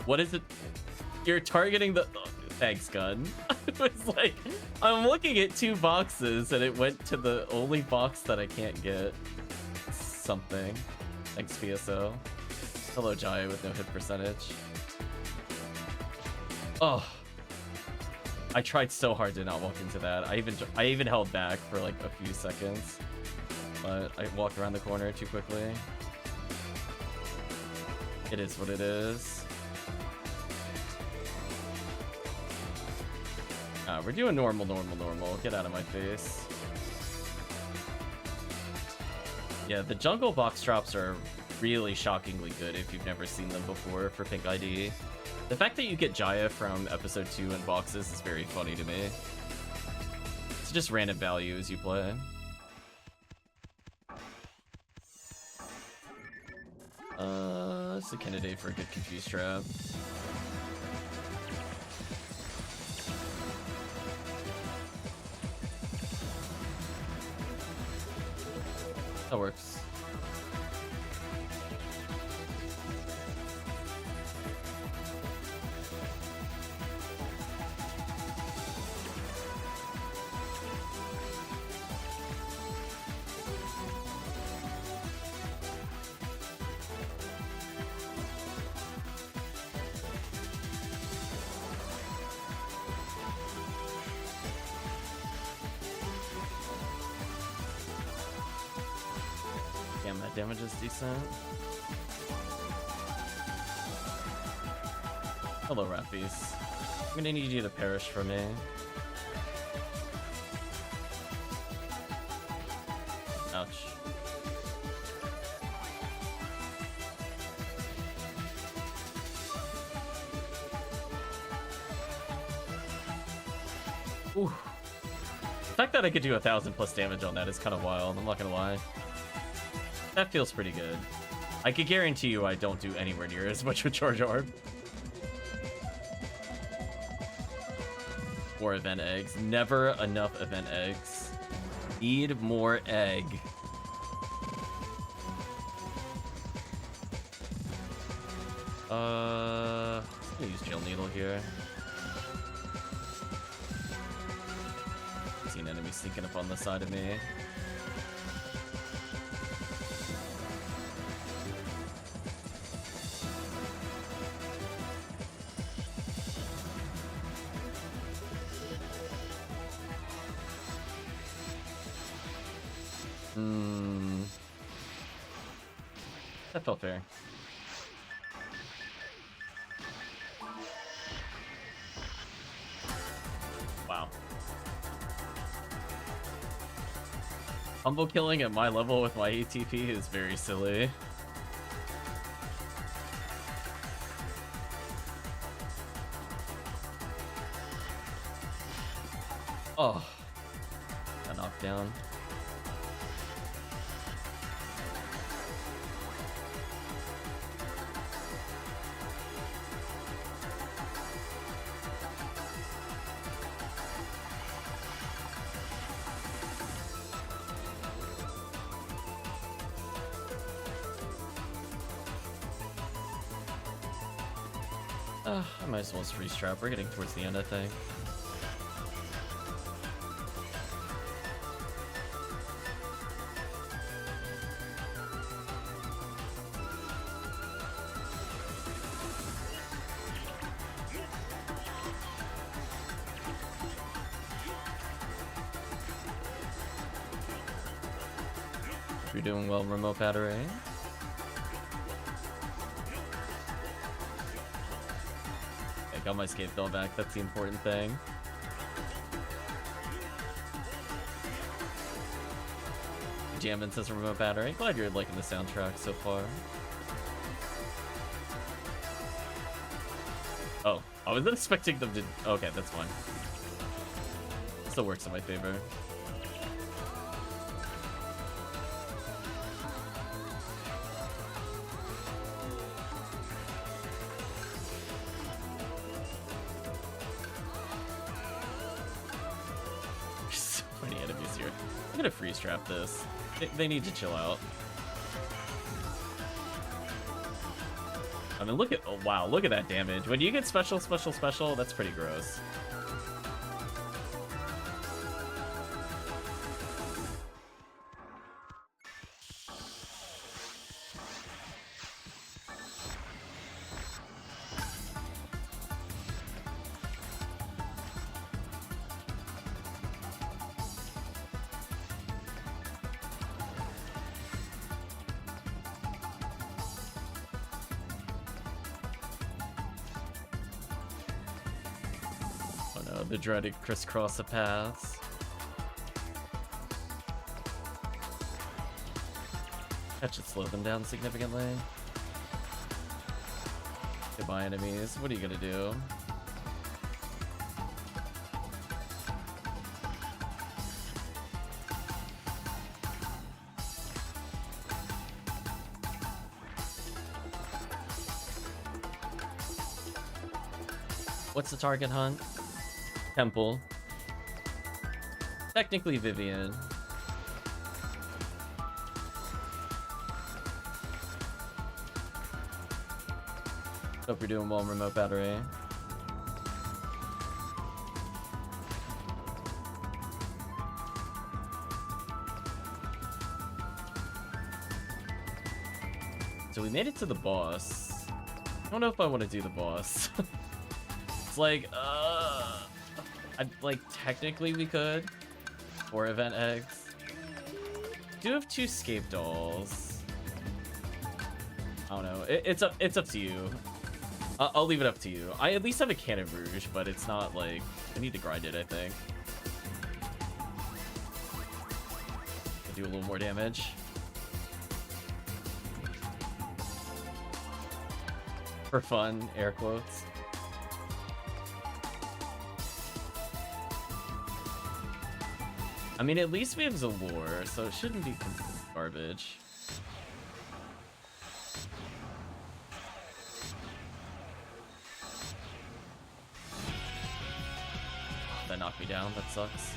What is it? You're targeting the... Oh, thanks, gun. It was like, I'm looking at 2 boxes and it went to the only box that I can't get. Something. Thanks, PSO. Hello, Jaya with no hit percentage. Oh. I tried so hard to not walk into that. I even held back for like a few seconds. But I walked around the corner too quickly. It is what it is. We're doing normal. Get out of my face. Yeah, the jungle box drops are really shockingly good if you've never seen them before for Pink ID. The fact that you get Jaya from episode 2 in boxes is very funny to me. It's just random value as you play. It's a candidate for a good confused trap. That works. Damn, that damage is decent. Hello, Rappies. I'm gonna need you to perish for me. Ouch. Ooh. The fact that I could do 1,000+ damage on that is kind of wild, I'm not gonna lie. That feels pretty good. I could guarantee you I don't do anywhere near as much with Charge Orb. Or event eggs. Never enough event eggs. Need more egg. I'm gonna use Chill Needle here. See an enemy sneaking up on the side of me. That felt fair. Wow. Combo killing at my level with my ATP is very silly. Oh, got knocked down. I might as well freeze trap. We're getting towards the end, I think. You're doing well, remote battery. Got my scapegoat back, that's the important thing. Jamming says remote battery. Glad you're liking the soundtrack so far. Oh, I wasn't expecting them to... Okay, that's fine. Still works in my favor. I'm gonna freeze trap this. They need to chill out. I mean, look at... Oh, wow, look at that damage. When you get special, that's pretty gross. The dreaded crisscross of paths. That should slow them down significantly. Goodbye, enemies. What are you gonna do? What's the target hunt? Temple. Technically Vivian. Hope you're doing well, remote battery. So we made it to the boss. I don't know if I want to do the boss. It's like, technically we could. 4 event eggs. Do have 2 scape dolls. I don't know. It's up to you. I'll leave it up to you. I at least have a Cannon Rouge, but it's not like... I need to grind it, I think. Do a little more damage. For fun, air quotes. I mean, at least we have Zalor, so it shouldn't be garbage. That knocked me down, that sucks.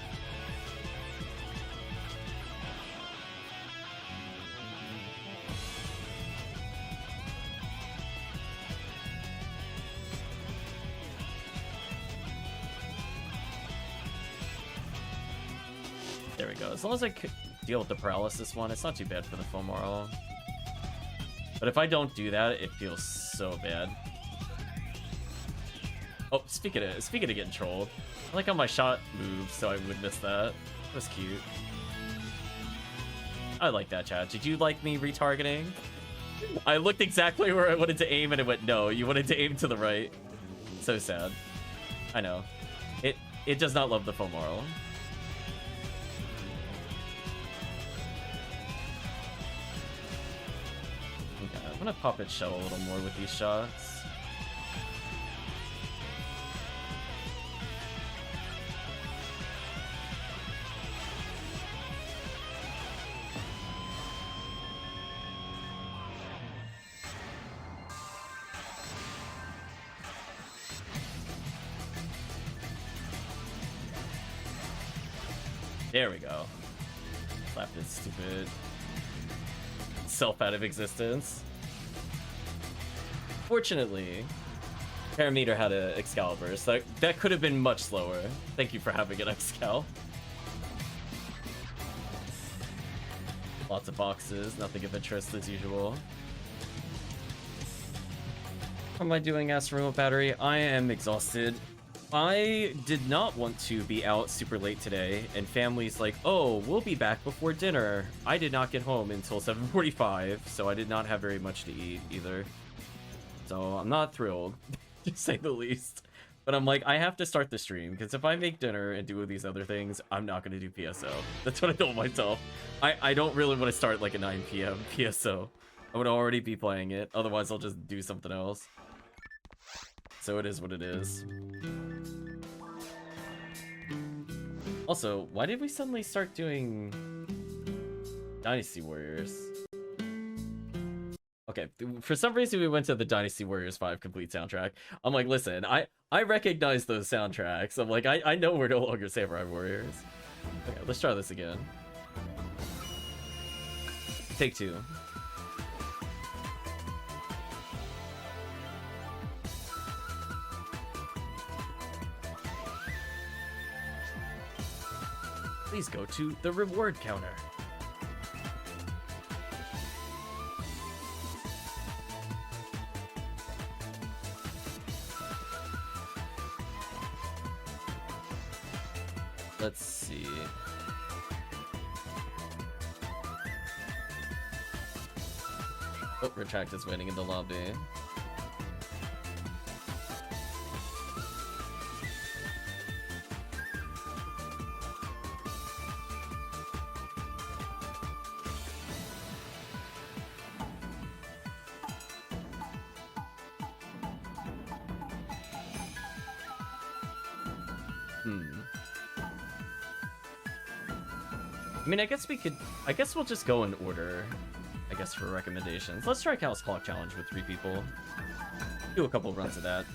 There we go. As long as I could deal with the paralysis one, it's not too bad for the Fomoral. But if I don't do that, it feels so bad. Oh, speaking of getting trolled, I like how my shot moved, so I would miss that. That was cute. I like that, chat. Did you like me retargeting? I looked exactly where I wanted to aim, and it went, no, you wanted to aim to the right. So sad. I know. It does not love the Fomoral. I'm gonna pop its shell a little more with these shots. There we go. Slap this stupid self out of existence. Fortunately, Parameter had an Excalibur, so that could have been much slower. Thank you for having an Excal. Lots of boxes, nothing of interest as usual. How am I doing, Astro Battery? I am exhausted. I did not want to be out super late today, and family's like, oh, we'll be back before dinner. I did not get home until 7:45, so I did not have very much to eat either. So I'm not thrilled, to say the least. But I'm like, I have to start the stream, because if I make dinner and do these other things, I'm not going to do PSO. That's what I told myself. I don't really want to start like a 9 p.m. PSO. I would already be playing it, otherwise I'll just do something else. So it is what it is. Also, why did we suddenly start doing Dynasty Warriors? Okay, for some reason we went to the Dynasty Warriors 5 complete soundtrack. I'm like, listen, I recognize those soundtracks. I'm like, I know we're no longer Samurai Warriors. Okay, let's try this again. Take two. Please go to the reward counter. Let's see. Oh, Retract is waiting in the lobby. I mean, I guess we'll just go in order, I guess, for recommendations. Let's try Cal's Clock Challenge with 3 people. Do a couple runs of that.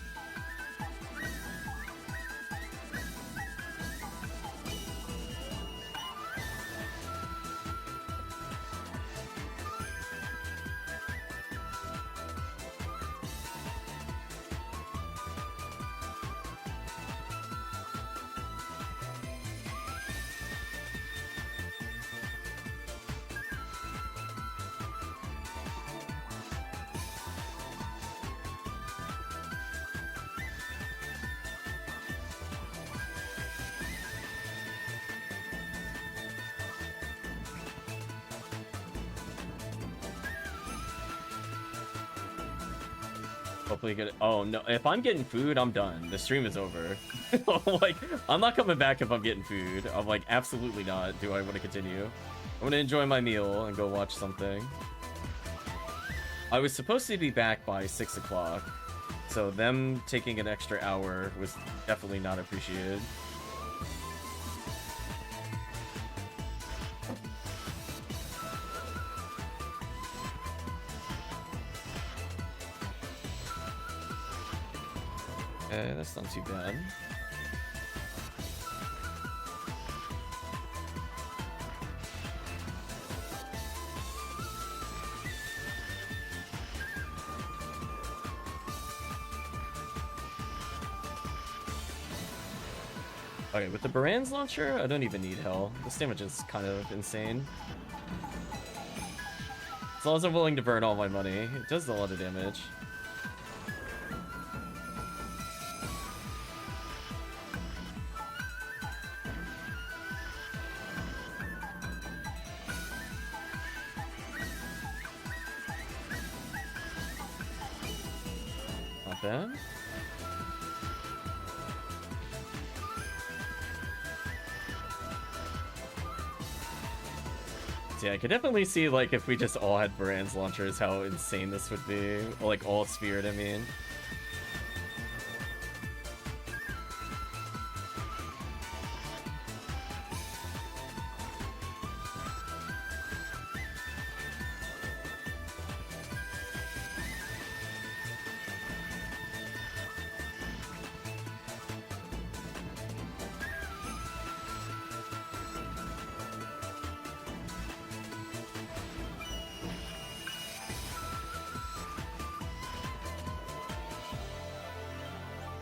Hopefully get. Oh no! If I'm getting food, I'm done. The stream is over. Like, I'm not coming back if I'm getting food. I'm like, absolutely not. Do I want to continue? I'm gonna enjoy my meal and go watch something. I was supposed to be back by 6 o'clock, so them taking an extra hour was definitely not appreciated. Okay, that's not too bad. Okay, with the Baran's launcher, I don't even need hell. This damage is kind of insane. As long as I'm willing to burn all my money, it does a lot of damage. Not bad. Yeah, I could definitely see, like, if we just all had Baran's launchers, how insane this would be. Or, like, all Spirit, I mean.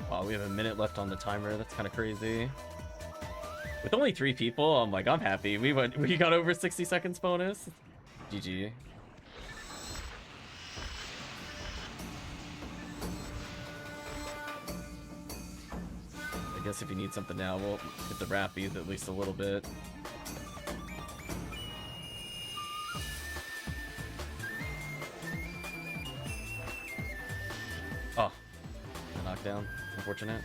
Wow, we have a minute left on the timer. That's kind of crazy. With only 3 people, I'm like, I'm happy. We got over 60 seconds bonus. GG. I guess if you need something now, we'll hit the rappies at least a little bit. Oh, a knockdown. Unfortunate.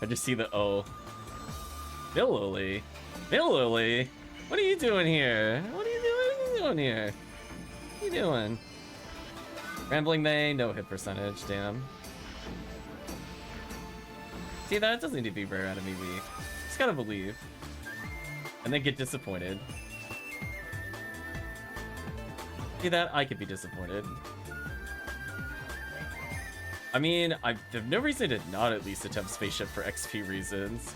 I just see the O. Bill Lily? Bill Lily? What are you doing here? What are you doing here? What are you doing? Rambling May, no hit percentage, damn. See, that doesn't need to be rare out of me weak. Just gotta believe. And then get disappointed. See that? I could be disappointed. I mean, I have no reason to not at least attempt Spaceship for XP reasons.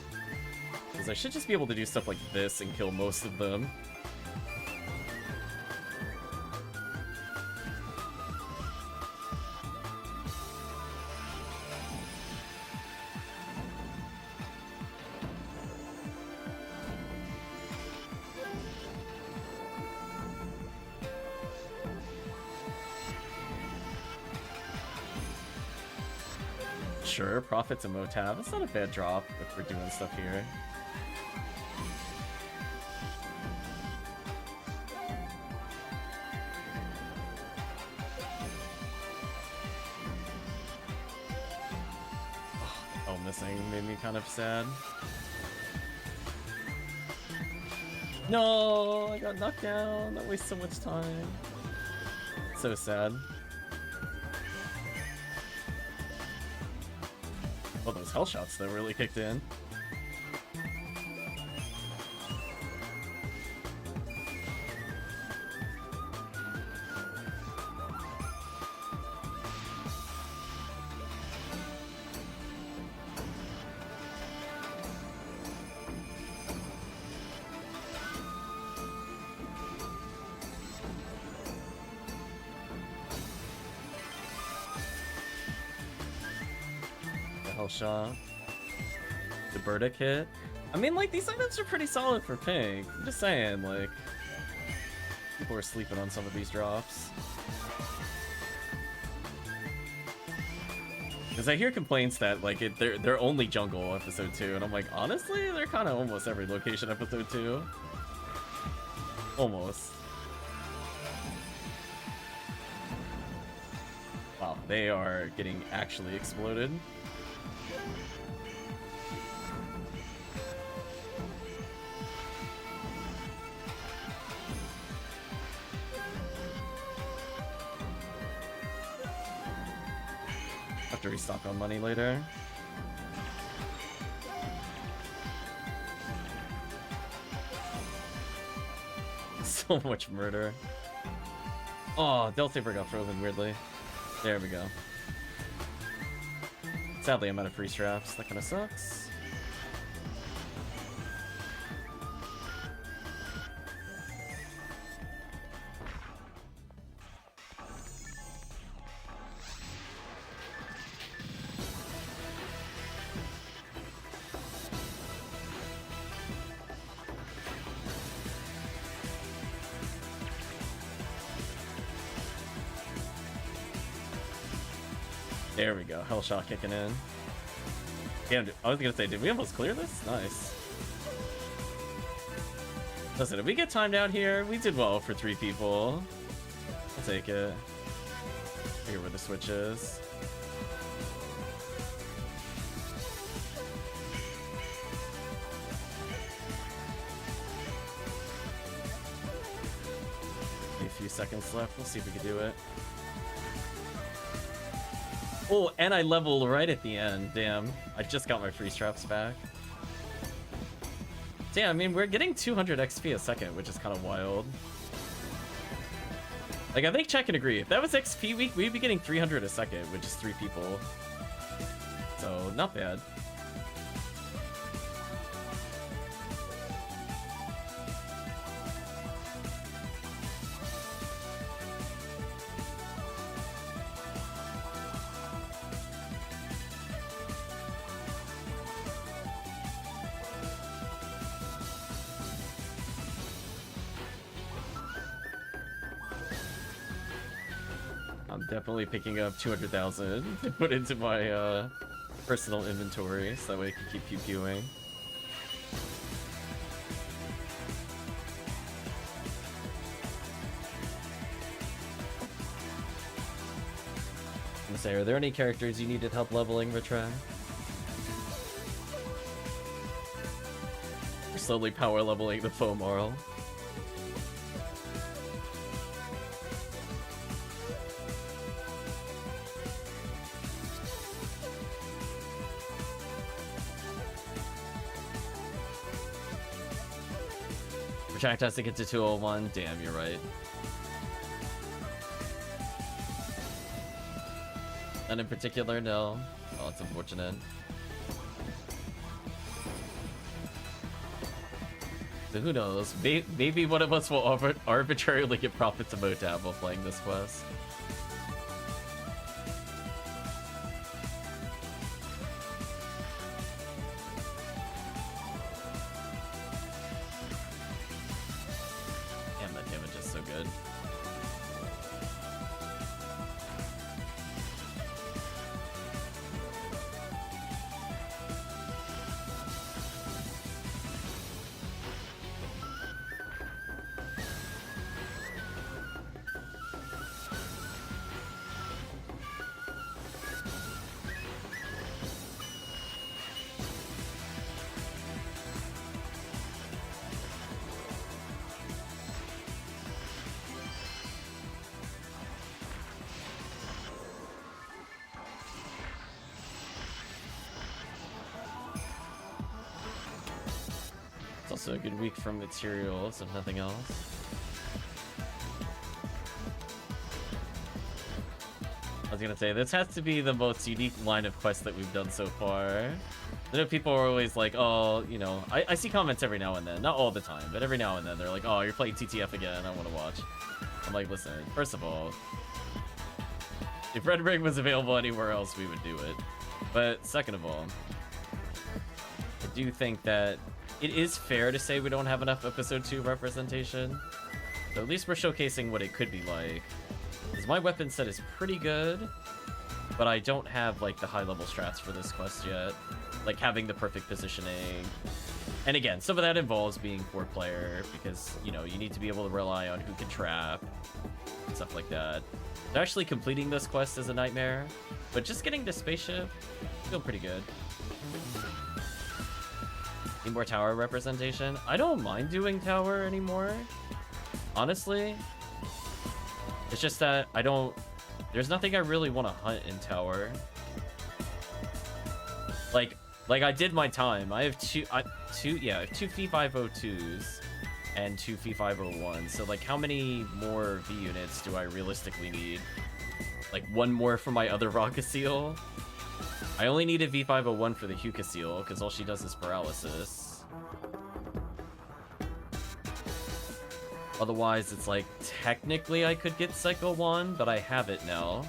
Because I should just be able to do stuff like this and kill most of them. Sure, Profits and Motab. That's not a bad drop if we're doing stuff here. Oh, missing made me kind of sad. No, I got knocked down. That wastes so much time. So sad. Oh, those hell shots though really kicked in. Shot. The Burdick hit. I mean, like, these items are pretty solid for pink. I'm just saying, like, people are sleeping on some of these drops. Because I hear complaints that, like, they're only jungle episode 2, and I'm like, honestly, they're kind of almost every location episode 2. Almost. Wow, they are getting actually exploded. Have to restock on money later. So much murder. Oh, Del Saber got frozen weirdly. There we go. Sadly, I'm out of free straps. That kind of sucks. There we go. Hell shot kicking in. Damn, I was gonna say, did we almost clear this? Nice. Listen, if we get timed out here, we did well for 3 people. I'll take it. Here where the switch is. A few seconds left. We'll see if we can do it. Oh, and I level right at the end. Damn. I just got my free straps back. Damn, I mean, we're getting 200 XP a second, which is kind of wild. Like, I think Check can agree. If that was XP week, we'd be getting 300 a second with just 3 people. So, not bad. Definitely picking up 200,000 to put into my personal inventory so that way I can keep pew-pewing. I'm gonna say, are there any characters you needed help leveling, Retry? We're slowly power leveling the foe Marl. Retract has to get to 201. Damn, you're right. None in particular, no. Oh, it's unfortunate. So who knows? Maybe one of us will arbitrarily get profits of Motab while playing this quest. Also a good week from materials, if nothing else. I was gonna say, this has to be the most unique line of quests that we've done so far. I know people are always like, oh, you know, I see comments every now and then, not all the time, but every now and then they're like, oh, you're playing TTF again, I want to watch. I'm like, listen, first of all, if Red Ring was available anywhere else, we would do it. But second of all, I do think that it is fair to say we don't have enough episode 2 representation. So at least we're showcasing what it could be like. Because my weapon set is pretty good, but I don't have like the high level strats for this quest yet. Like having the perfect positioning. And again, some of that involves being 4-player because, you know, you need to be able to rely on who can trap and stuff like that. So actually completing this quest is a nightmare, but just getting the spaceship, I feel pretty good. Need more tower representation. I don't mind doing tower anymore, honestly. It's just that I don't... There's nothing I really want to hunt in tower. Like I did my time. I have two Fee 502s and 2 Fee 501s. So like, how many more V units do I realistically need? Like one more for my other RaCaseal. I only need a V501 for the RaCaseal because all she does is paralysis. Otherwise, it's like, technically I could get Cycle 1, but I have it now.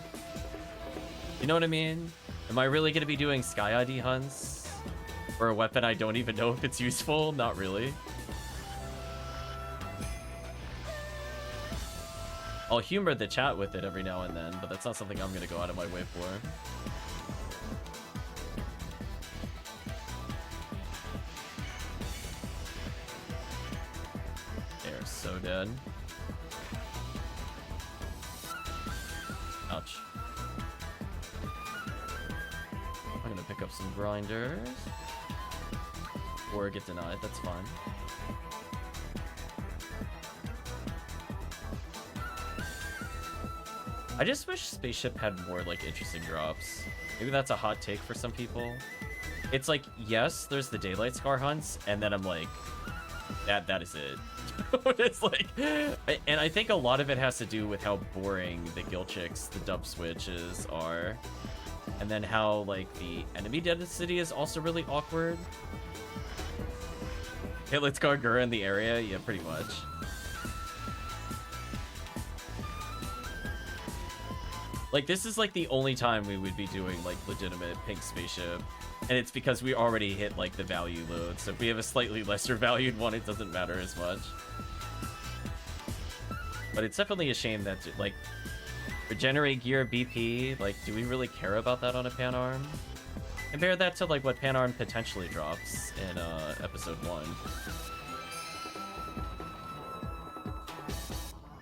You know what I mean? Am I really going to be doing Sky ID hunts for a weapon I don't even know if it's useful? Not really. I'll humor the chat with it every now and then, but that's not something I'm going to go out of my way for. bad. Ouch. I'm gonna pick up some grinders. Or get denied, that's fine. I just wish Spaceship had more, like, interesting drops. Maybe that's a hot take for some people. It's like, yes, there's the Daylight Scar hunts, and then I'm like, that is it. It's like, and I think a lot of it has to do with how boring the Guild Chicks, the dub switches are. And then how, like, the enemy density is also really awkward. Hey, let's go Gura in the area? Yeah, pretty much. Like, this is, like, the only time we would be doing, like, legitimate pink Spaceship. And it's because we already hit, like, the value load. So if we have a slightly lesser valued one, it doesn't matter as much. But it's definitely a shame that, like, regenerate gear BP, like, do we really care about that on a Panarm? Compare that to, like, what Panarm potentially drops in episode 1.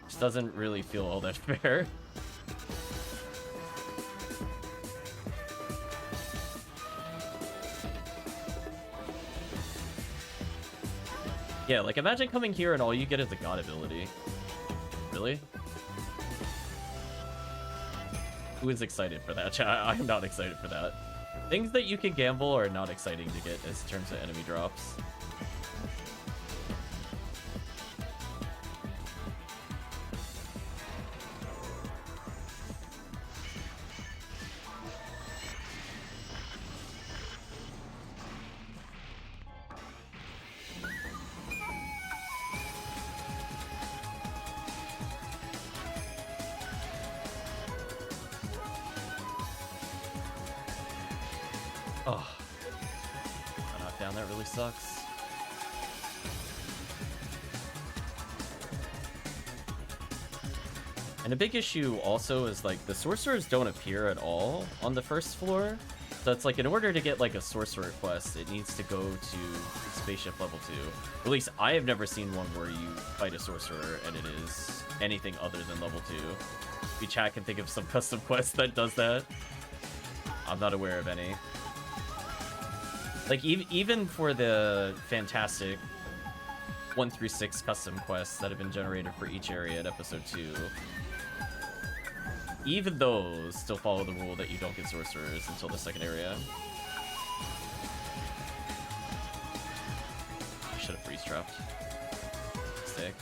Just doesn't really feel all that fair. Yeah, like, imagine coming here and all you get is a god ability. Really? Who is excited for that? I am not excited for that. Things that you can gamble are not exciting to get in terms of enemy drops. Oh, a knockdown, that really sucks. And a big issue also is, like, the sorcerers don't appear at all on the first floor. So it's like, in order to get, like, a sorcerer quest, it needs to go to Spaceship level 2. At least I have never seen one where you fight a sorcerer and it is anything other than level 2. If you chat can think of some custom quest that does that. I'm not aware of any. Like, even for the fantastic 1 through 6 custom quests that have been generated for each area in episode 2, even those still follow the rule that you don't get sorcerers until the second area. I should have freeze trapped. Mistake.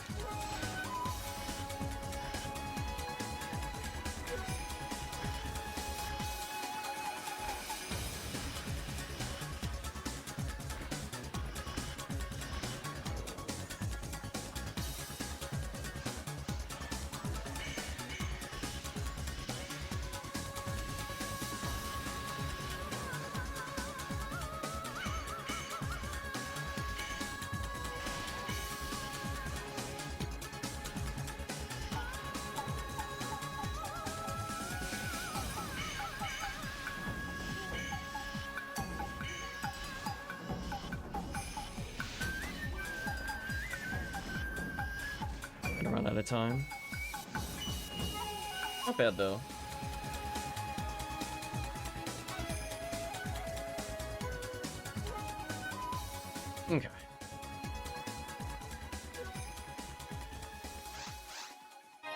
Run out of time. Not bad though. Okay.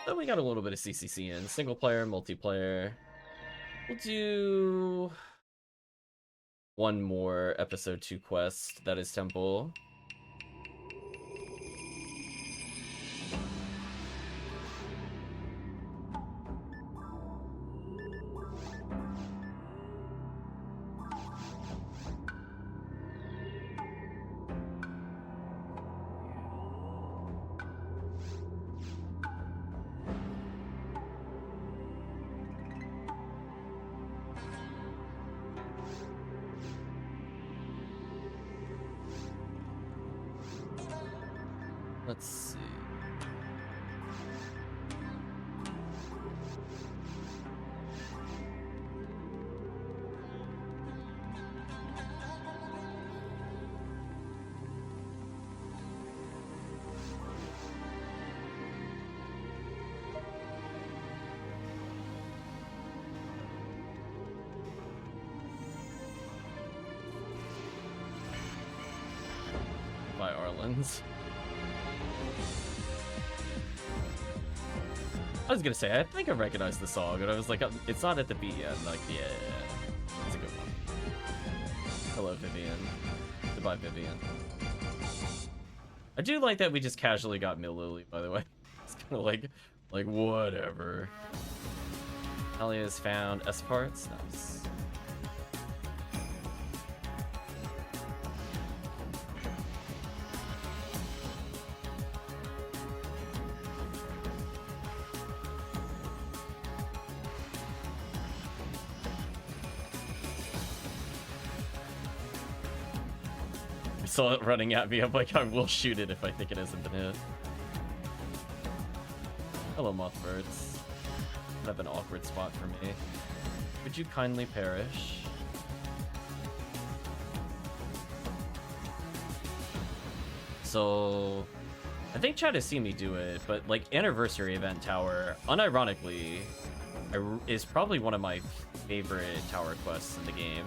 So we got a little bit of CCC in single player, multiplayer. We'll do one more episode 2 quest, that is Temple. Let's see. Orleans. I was gonna say, I think I recognized the song, but I was like, it's not at the beat yet. I'm like, yeah, it's a good one. Hello, Vivian. Goodbye, Vivian. I do like that we just casually got Mill Lily, by the way. It's kind of like whatever. Alia's found S parts. Nice. Saw it running at me. I'm like, I will shoot it if I think it hasn't been hit. Hello, Mothbirds. Kind of an awkward spot for me. Would you kindly perish? So, I think Chad has seen me do it, but like Anniversary Event Tower, unironically, is probably one of my favorite tower quests in the game.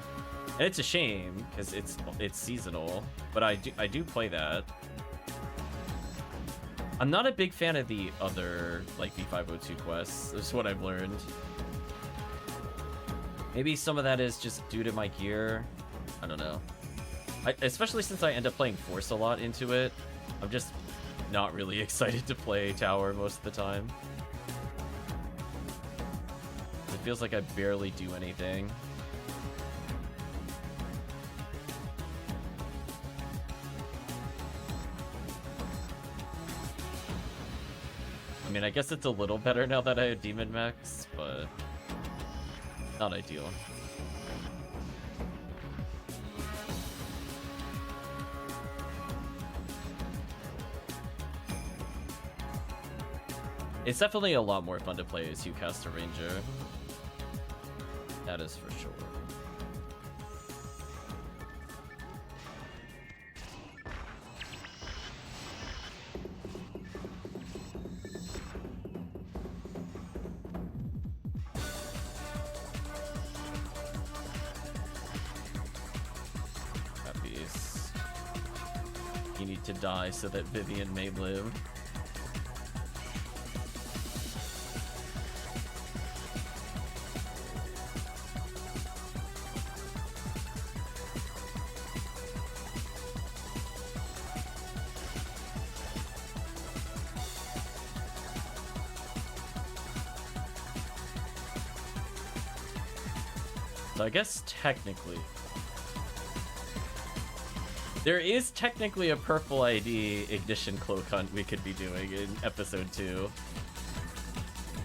And it's a shame because it's seasonal, but I do play that. I'm not a big fan of the other like B502 quests. That's what I've learned. Maybe some of that is just due to my gear. I don't know. Especially since I end up playing Force a lot into it, I'm just not really excited to play tower most of the time. It feels like I barely do anything. I mean, I guess it's a little better now that I have Demon Mechs, but not ideal. It's definitely a lot more fun to play as Hucaster Ranger. That is for sure. You need to die so that Vivian may live. So I guess technically there is technically a purple ID ignition cloak hunt we could be doing in episode 2.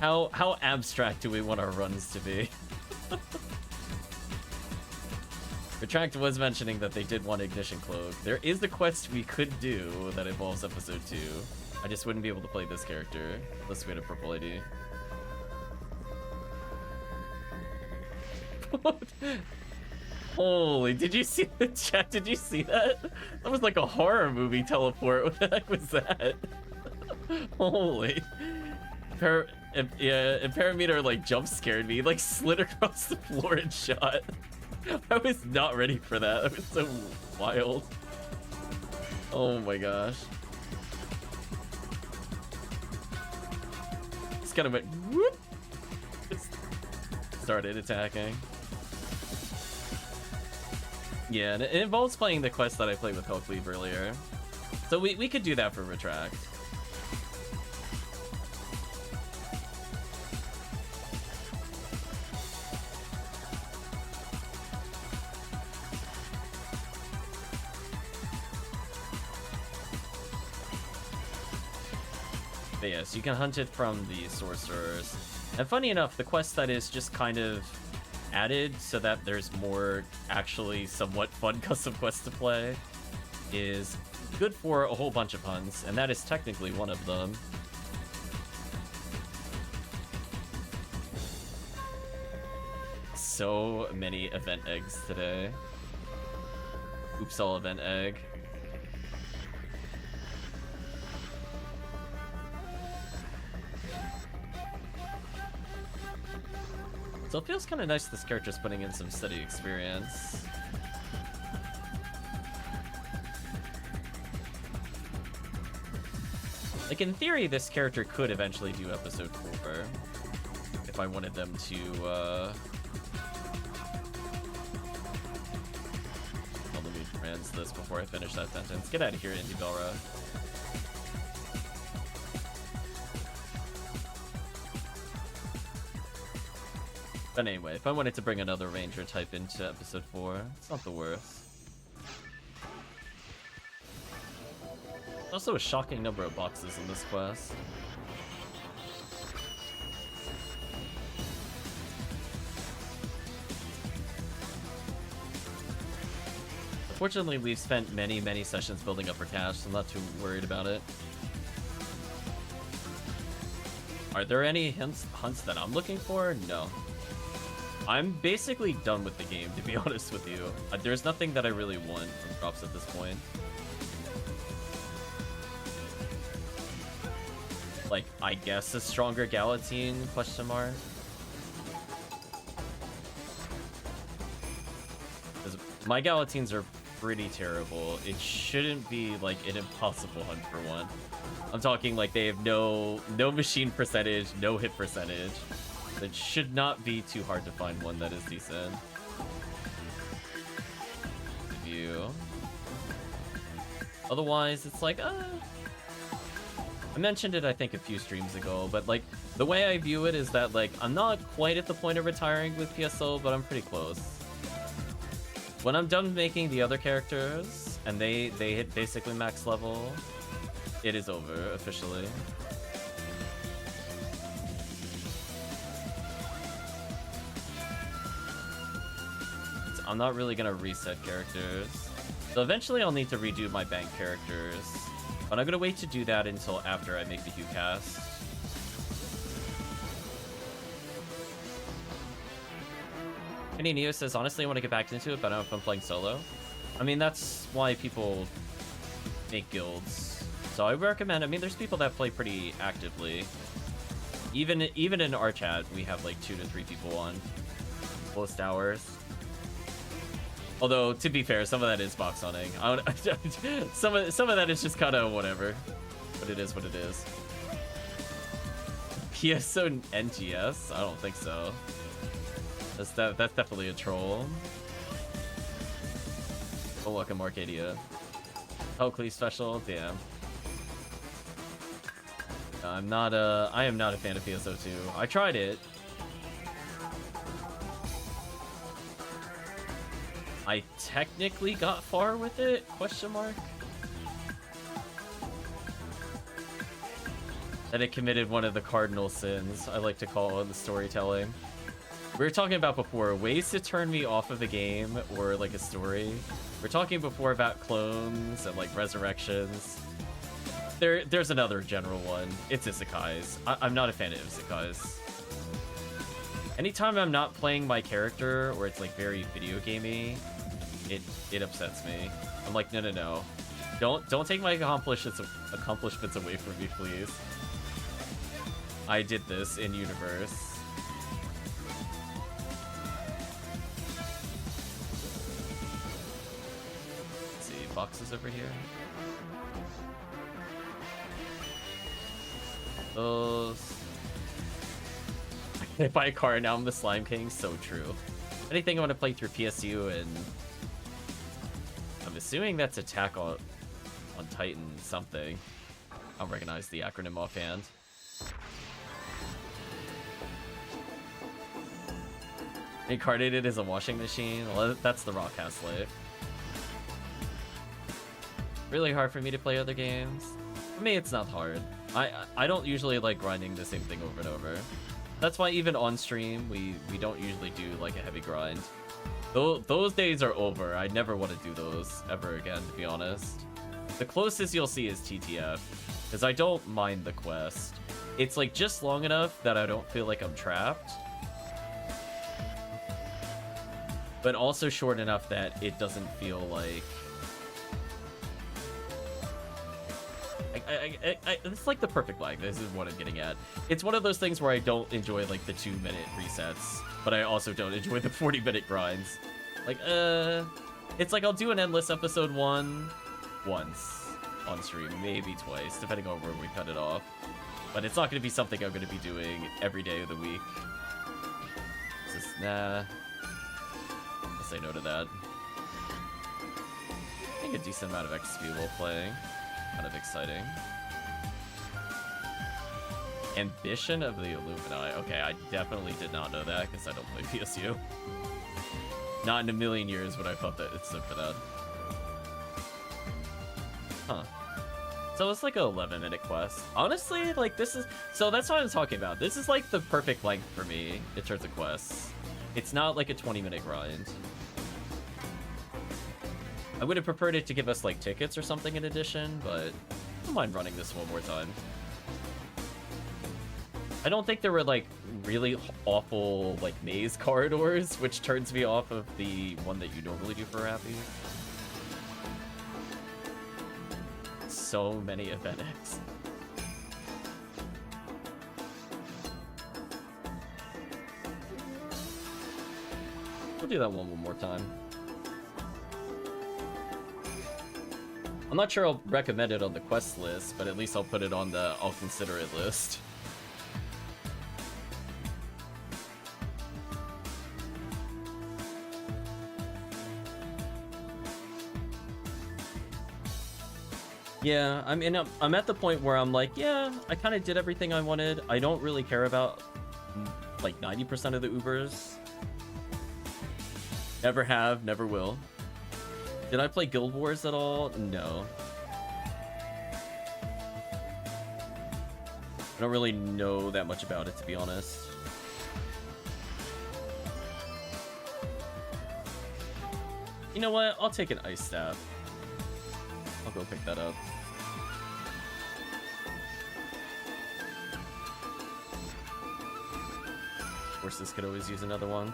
How abstract do we want our runs to be? Retract was mentioning that they did want ignition cloak. There is a quest we could do that involves episode 2. I just wouldn't be able to play this character unless we had a purple ID. Holy, did you see the chat? Did you see that? That was like a horror movie teleport. What the heck was that? Holy. Parameter like jump scared me. Like slid across the floor and shot. I was not ready for that. That was so wild. Oh my gosh. Just kind of went whoop. Just started attacking. Yeah, and it involves playing the quest that I played with Hellcleave earlier. So we could do that for Retract. But yeah, so you can hunt it from the sorcerers. And funny enough, the quest that is just kind of added so that there's more actually somewhat fun custom quests to play is good for a whole bunch of hunts, and that is technically one of them. So many event eggs today. Oops, all event egg. So it feels kind of nice this character's putting in some steady experience. Like, in theory, this character could eventually do episode 4 if I wanted them to, Oh, let me trans this before I finish that sentence. Get out of here, Indy Belra. But anyway, if I wanted to bring another Ranger type into episode 4, it's not the worst. Also a shocking number of boxes in this quest. Fortunately, we've spent many sessions building up our cash, so I'm not too worried about it. Are there any hunts that I'm looking for? No. I'm basically done with the game, to be honest with you. There's nothing that I really want from drops at this point. Like, I guess a stronger Galatine, question mark? Because my Galatines are pretty terrible. It shouldn't be, like, an impossible hunt for one. I'm talking, like, they have no machine percentage, no hit percentage. It should not be too hard to find one that is decent. View. Otherwise, it's like, I mentioned it, I think, a few streams ago, but, like, the way I view it is that, like, I'm not quite at the point of retiring with PSO, but I'm pretty close. When I'm done making the other characters, and they hit basically max level, it is over, officially. So I'm not really gonna reset characters. So eventually I'll need to redo my bank characters. But I'm gonna wait to do that until after I make the Hue cast. Penny Neo says, honestly, I want to get back into it, but I don't know if I'm playing solo. I mean, that's why people make guilds. So I recommend, I mean, there's people that play pretty actively. Even in our chat, we have like 2 to 3 people on most hours. Although, to be fair, some of that is box hunting. Some of that is just kind of whatever. But it is what it is. PSO NGS? I don't think so. That's definitely a troll. Oh, welcome, Arcadia. Oakley special? Damn. I am not a fan of PSO2. I tried it. I technically got far with it? Question mark. That it committed one of the cardinal sins, I like to call in the storytelling. We were talking about before, ways to turn me off of a game or like a story. We were talking before about clones and like resurrections. There's another general one. It's isekais. I'm not a fan of isekais. Anytime I'm not playing my character or it's like very video gamey, it upsets me. I'm like, no. Don't take my accomplishments away from me, please. I did this in universe. Let's see, boxes over here. Those. I can't buy a car, now I'm the Slime King. So true. Anything I want to play through PSU, and I'm assuming that's Attack on Titan something. I don't recognize the acronym offhand. Incarnated as a washing machine? Well, that's the RaCaseal slave. Really hard for me to play other games. For me, it's not hard. I don't usually like grinding the same thing over and over. That's why even on stream, we don't usually do like a heavy grind. Those days are over. I never want to do those ever again, to be honest. The closest you'll see is TTF, because I don't mind the quest. It's like just long enough that I don't feel like I'm trapped, but also short enough that it doesn't feel like... it's like the perfect lag. This is what I'm getting at. It's one of those things where I don't enjoy like the 2-minute resets, but I also don't enjoy the 40-minute grinds. Like, it's like I'll do an endless episode 1 once, on stream, maybe twice, depending on where we cut it off. But it's not going to be something I'm going to be doing every day of the week. Nah. I'll say no to that. I think a decent amount of XP while playing. Kind of exciting. Ambition of the Illuminati. Okay, I definitely did not know that because I don't play PSU. Not in a million years would I thought that it stood for that. Huh. So it's like an 11-minute quest. Honestly, like this is... So that's what I'm talking about. This is like the perfect length for me in terms of quests. It's not like a 20-minute grind. I would have preferred it to give us like tickets or something in addition, but I don't mind running this one more time. I don't think there were like really awful like maze corridors, which turns me off of the one that you normally do for Rappy. So many event X. We'll do that one more time. I'm not sure I'll recommend it on the quest list, but at least I'll put it on the I'll consider it list. Yeah, I mean, I'm at the point where I'm like, yeah, I kind of did everything I wanted. I don't really care about like 90% of the Ubers. Never have, never will. Did I play Guild Wars at all? No. I don't really know that much about it, to be honest. You know what? I'll take an ice staff. I'll go pick that up. Horses could always use another one.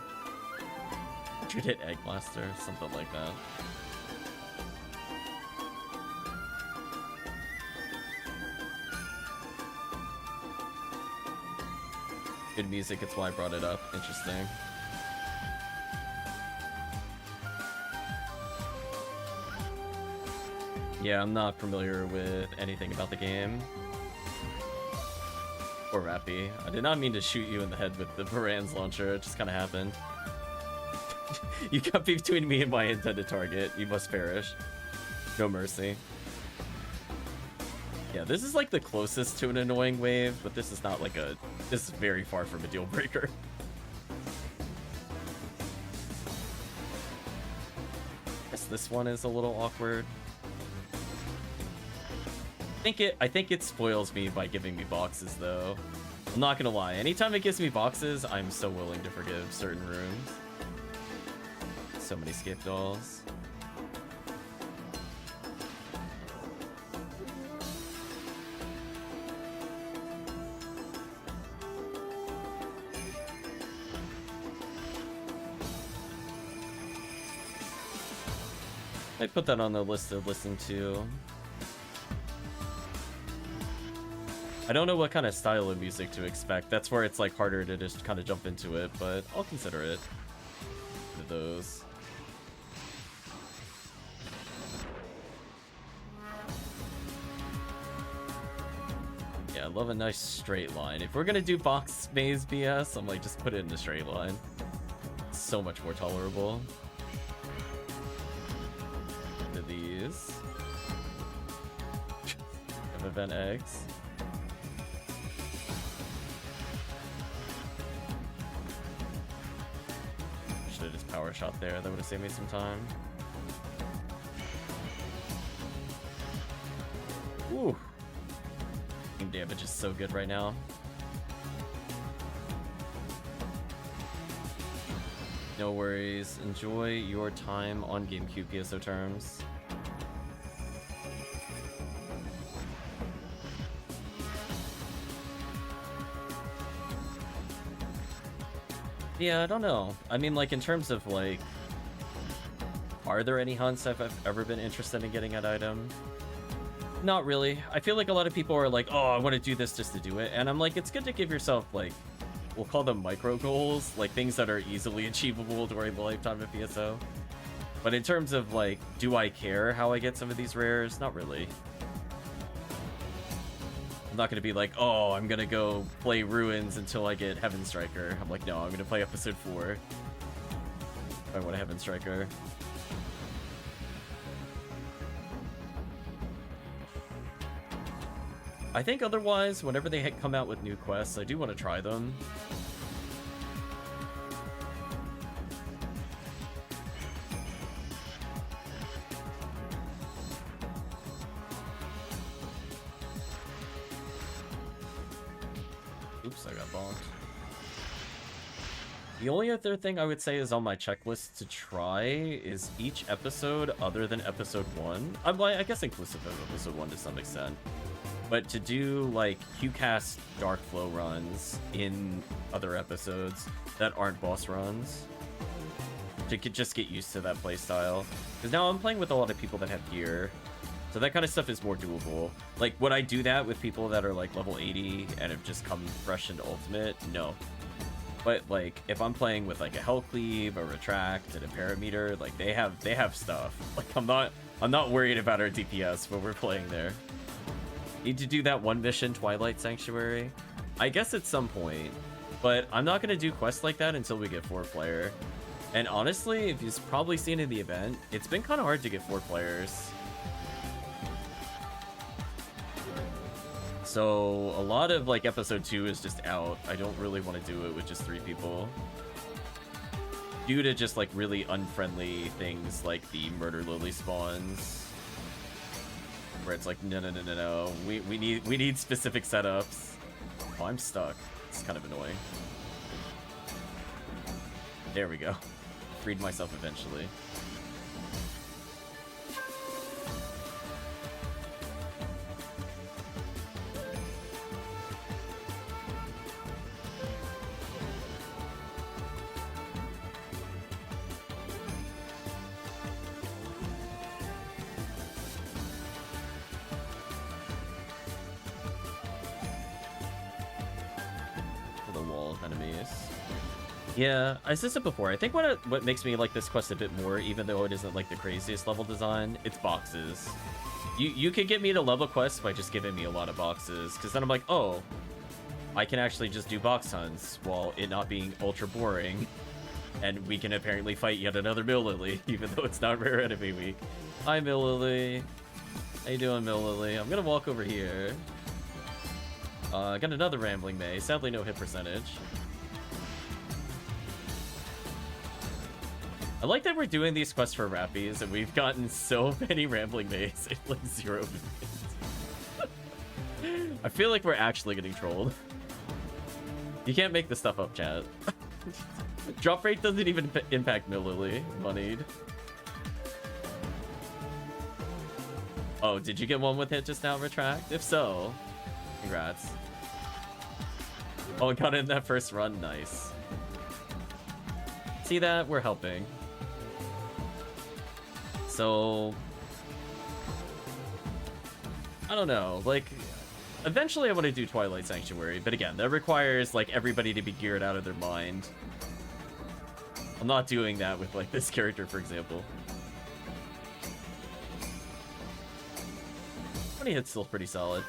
Treat it Egg Blaster, something like that. Good music, it's why I brought it up. Interesting. Yeah, I'm not familiar with anything about the game. Or Rappy. I did not mean to shoot you in the head with the Varan's launcher, it just kind of happened. You got between me and my intended target. You must perish. No mercy. Yeah, this is like the closest to an annoying wave, but this is not like a... This is very far from a deal breaker. Guess this one is a little awkward. I think it spoils me by giving me boxes, though. I'm not gonna lie. Anytime it gives me boxes, I'm so willing to forgive certain rooms. So many skip dolls. I put that on the list to listen to. I don't know what kind of style of music to expect. That's where it's like harder to just kind of jump into it, but I'll consider it. For those. Yeah, I love a nice straight line. If we're gonna do box maze BS, I'm like, just put it in a straight line. It's so much more tolerable. To these. Have event eggs. Should've just power shot there. That would've saved me some time. Ooh. Damage is so good right now. No worries. Enjoy your time on GameCube PSO terms. Yeah, I don't know. I mean, like, in terms of, like, are there any hunts I've ever been interested in getting an item? Not really. I feel like a lot of people are like, oh, I want to do this just to do it. And I'm like, it's good to give yourself, like, we'll call them micro goals, like things that are easily achievable during the lifetime of PSO. But in terms of, like, do I care how I get some of these rares? Not really. I'm not gonna be like, oh, I'm gonna go play Ruins until I get Heaven Striker. I'm like, no, I'm gonna play episode 4 if I want a Heaven Striker. I think otherwise, whenever they come out with new quests, I do want to try them. Oops, I got bonked. The only other thing I would say is on my checklist to try is each episode other than episode 1. I guess inclusive of episode 1 to some extent. But to do, like, QCast Dark Flow runs in other episodes that aren't boss runs. To just get used to that playstyle. Because now I'm playing with a lot of people that have gear. So that kind of stuff is more doable. Like, would I do that with people that are, like, level 80 and have just come fresh into Ultimate? No. But, like, if I'm playing with, like, a Hell Cleave, a Retract, and a Parameter, like, they have stuff. Like, I'm not worried about our DPS when we're playing there. Need to do that one mission, Twilight Sanctuary? I guess at some point, but I'm not going to do quests like that until we get 4-player. And honestly, if you've probably seen in the event, it's been kind of hard to get 4 players. So a lot of, like, episode 2 is just out. I don't really want to do it with just 3 people. Due to just, like, really unfriendly things like the Murder Lily spawns. Where it's like, no. We need specific setups. Oh, I'm stuck. It's kind of annoying. There we go. Freed myself eventually. Yeah, I said it before. I think what makes me like this quest a bit more, even though it isn't like the craziest level design, it's boxes. You could get me to level quests by just giving me a lot of boxes, because then I'm like, oh, I can actually just do box hunts while it not being ultra boring, and we can apparently fight yet another Mill Lily, even though it's not rare enemy week. Hi, Mill Lily. How you doing, Mill Lily? I'm gonna walk over here. I got another Rambling May. Sadly, no hit percentage. I like that we're doing these quests for Rappies, and we've gotten so many Rambling Mays in like 0 minutes. I feel like we're actually getting trolled. You can't make this stuff up, chat. Drop rate doesn't even impact Mill Lily. Moneyed. Oh, did you get one with hit just now, Retract? If so, congrats. Oh, I got in that first run. Nice. See that? We're helping. So, I don't know, like, eventually I want to do Twilight Sanctuary, but again, that requires, like, everybody to be geared out of their mind. I'm not doing that with, like, this character, for example. 20 hits still pretty solid.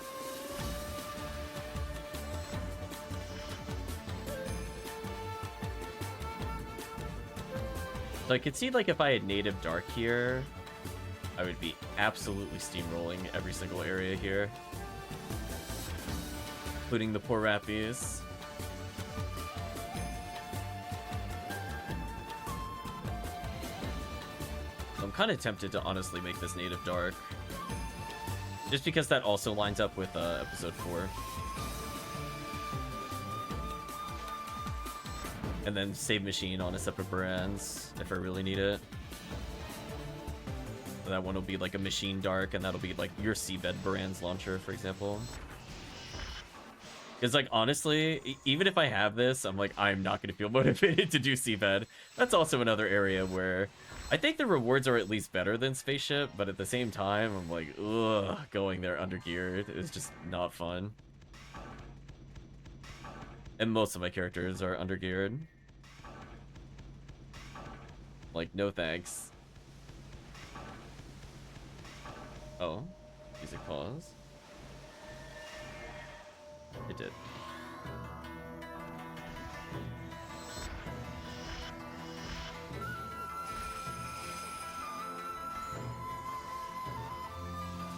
So I could see, like, if I had native Dark here, I would be absolutely steamrolling every single area here. Including the poor Rappies. I'm kind of tempted to honestly make this native Dark. Just because that also lines up with episode 4. And then save machine on a separate brands if I really need it. That one will be like a machine dark, and that'll be like your seabed brands launcher, for example. Because, like, honestly, even if I have this, I'm like, I'm not going to feel motivated to do seabed. That's also another area where I think the rewards are at least better than spaceship, but at the same time, I'm like, ugh, going there undergeared is just not fun. And most of my characters are undergeared. Like, no thanks. Oh, music pause. It did.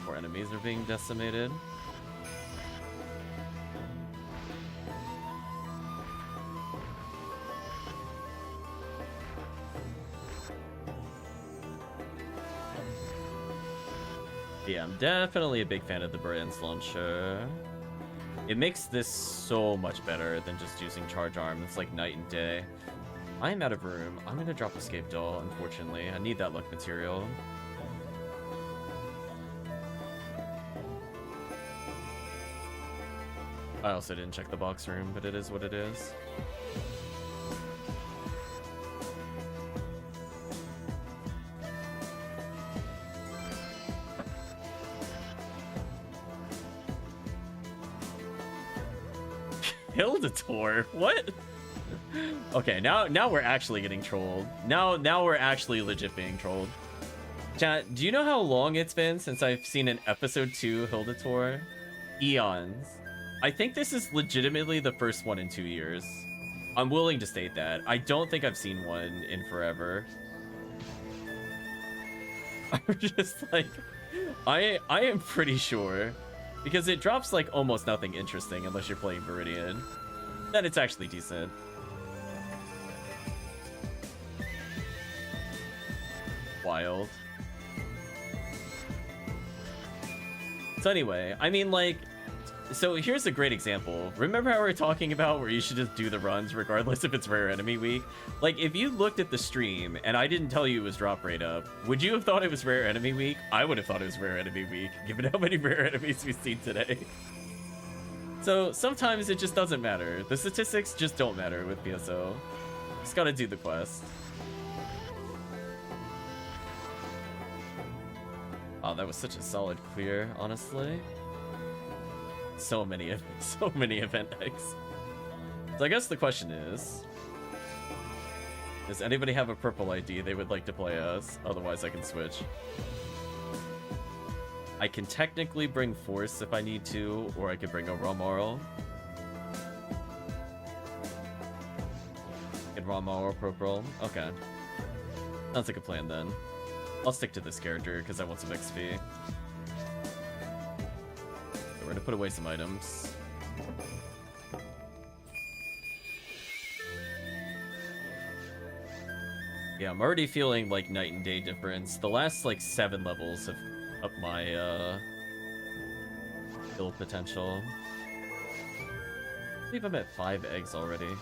More enemies are being decimated. Yeah, I'm definitely a big fan of the Brand's Launcher. It makes this so much better than just using Charge Arm. It's like night and day. I am out of room. I'm gonna drop Escape Doll, unfortunately. I need that luck material. I also didn't check the box room, but it is what it is. Hildator? What? Okay, now we're actually getting trolled. Now we're actually legit being trolled. Chat, do you know how long it's been since I've seen an episode 2 Hildator? Eons. I think this is legitimately the first one in 2 years. I'm willing to state that. I don't think I've seen one in forever. I'm just like, I am pretty sure. Because it drops like almost nothing interesting unless you're playing Viridian. Then it's actually decent. Wild. So anyway, I mean like, so here's a great example. Remember how we were talking about where you should just do the runs regardless if it's rare enemy week? Like if you looked at the stream and I didn't tell you it was drop rate up, would you have thought it was rare enemy week? I would have thought it was rare enemy week, given how many rare enemies we've seen today. So sometimes it just doesn't matter. The statistics just don't matter with PSO. Just gotta do the quest. Oh, that was such a solid clear, honestly. So many event eggs. So I guess the question is, does anybody have a purple ID they would like to play as? Otherwise I can switch. I can technically bring Force if I need to, or I could bring a Romoral. And Romoral purple. Okay. Sounds like a plan then. I'll stick to this character because I want some XP. We're gonna put away some items. Yeah, I'm already feeling like night and day difference. The last like 7 levels have upped my build potential. I believe I'm at 5 eggs already.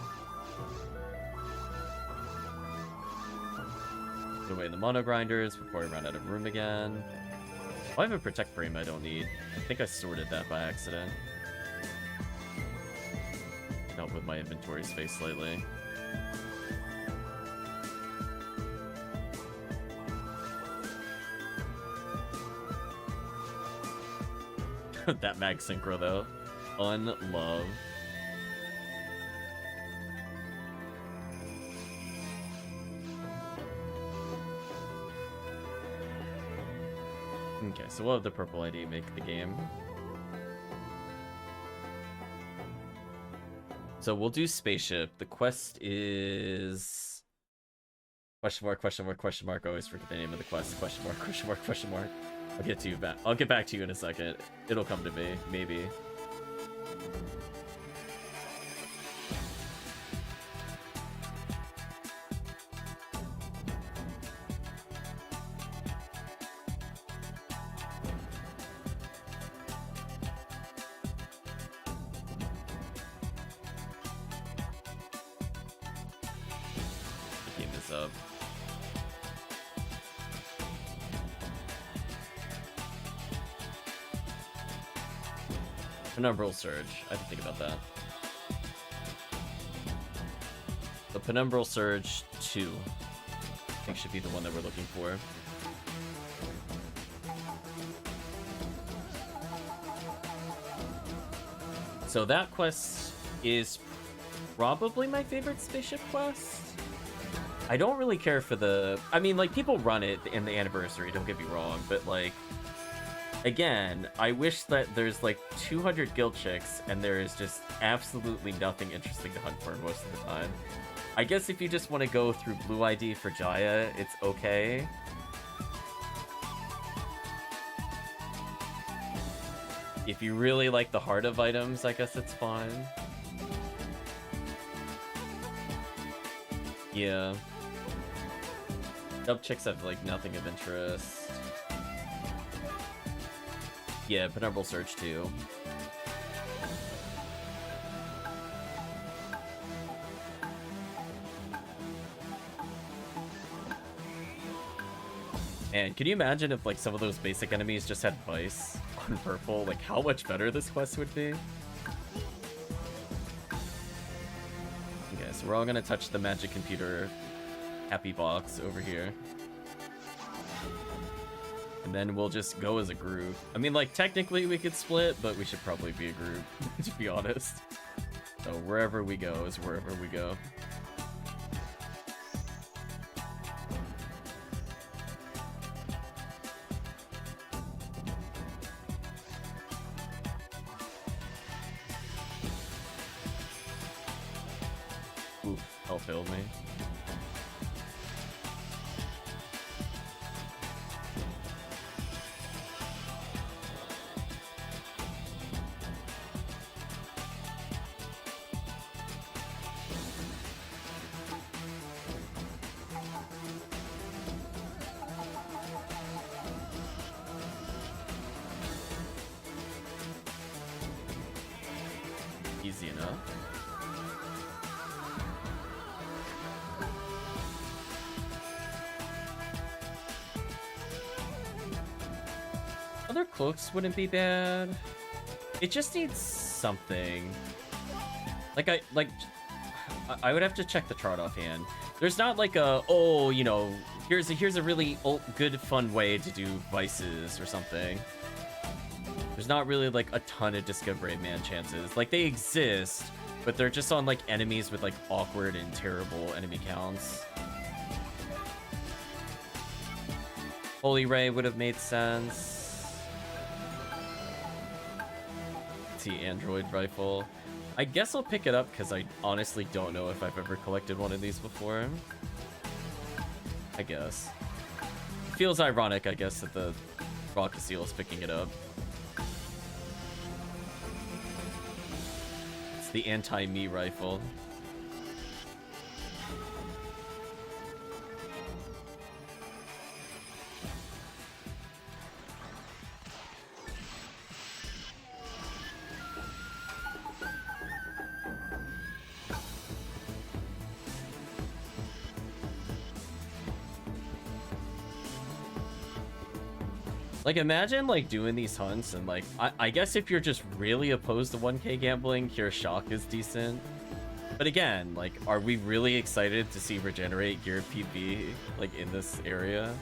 Put away the mono grinders before I run out of room again. I have a protect frame I don't need. I think I sorted that by accident. Help with my inventory space slightly. That mag synchro though. Unlove. Okay, so we'll have the purple ID make the game. So we'll do spaceship. The quest is... Question mark, question mark, question mark. I always forget the name of the quest. Question mark, question mark, question mark. I'll get to you back. I'll get back to you in a second. It'll come to me, maybe. Up. Penumbral Surge. I have to think about that. The Penumbral Surge 2. I think should be the one that we're looking for. So that quest is probably my favorite spaceship quest. I don't really care for the... I mean, like, people run it in the anniversary, don't get me wrong, but, like... Again, I wish that there's like 200 guild chicks and there is just absolutely nothing interesting to hunt for most of the time. I guess if you just want to go through Blue ID for Jaya, it's okay. If you really like the heart of items, I guess it's fine. Yeah. Dub chicks have like nothing of interest. Yeah, Penumbral Search too. Man, can you imagine if like some of those basic enemies just had Vice on purple? Like how much better this quest would be? Okay, so we're all gonna touch the magic computer happy box over here. And then we'll just go as a group. I mean, like, technically we could split, but we should probably be a group, to be honest. So wherever we go is wherever we go. Oof, health failed me. Easy enough. Other cloaks wouldn't be bad. It just needs something. I would have to check the chart offhand. There's not like a, oh, you know, here's a really good fun way to do vices or something. There's not really like a ton of Discovery Man chances. Like they exist, but they're just on like enemies with like awkward and terrible enemy counts. Holy Ray would have made sense. See, Android Rifle. I guess I'll pick it up because I honestly don't know if I've ever collected one of these before. I guess. It feels ironic, I guess, that the RaCaseal is picking it up. It's the anti-me rifle. Like, imagine, like, doing these hunts, and, like, I guess if you're just really opposed to 1K gambling, Cure Shock is decent. But again, like, are we really excited to see Regenerate Gear PP, like, in this area?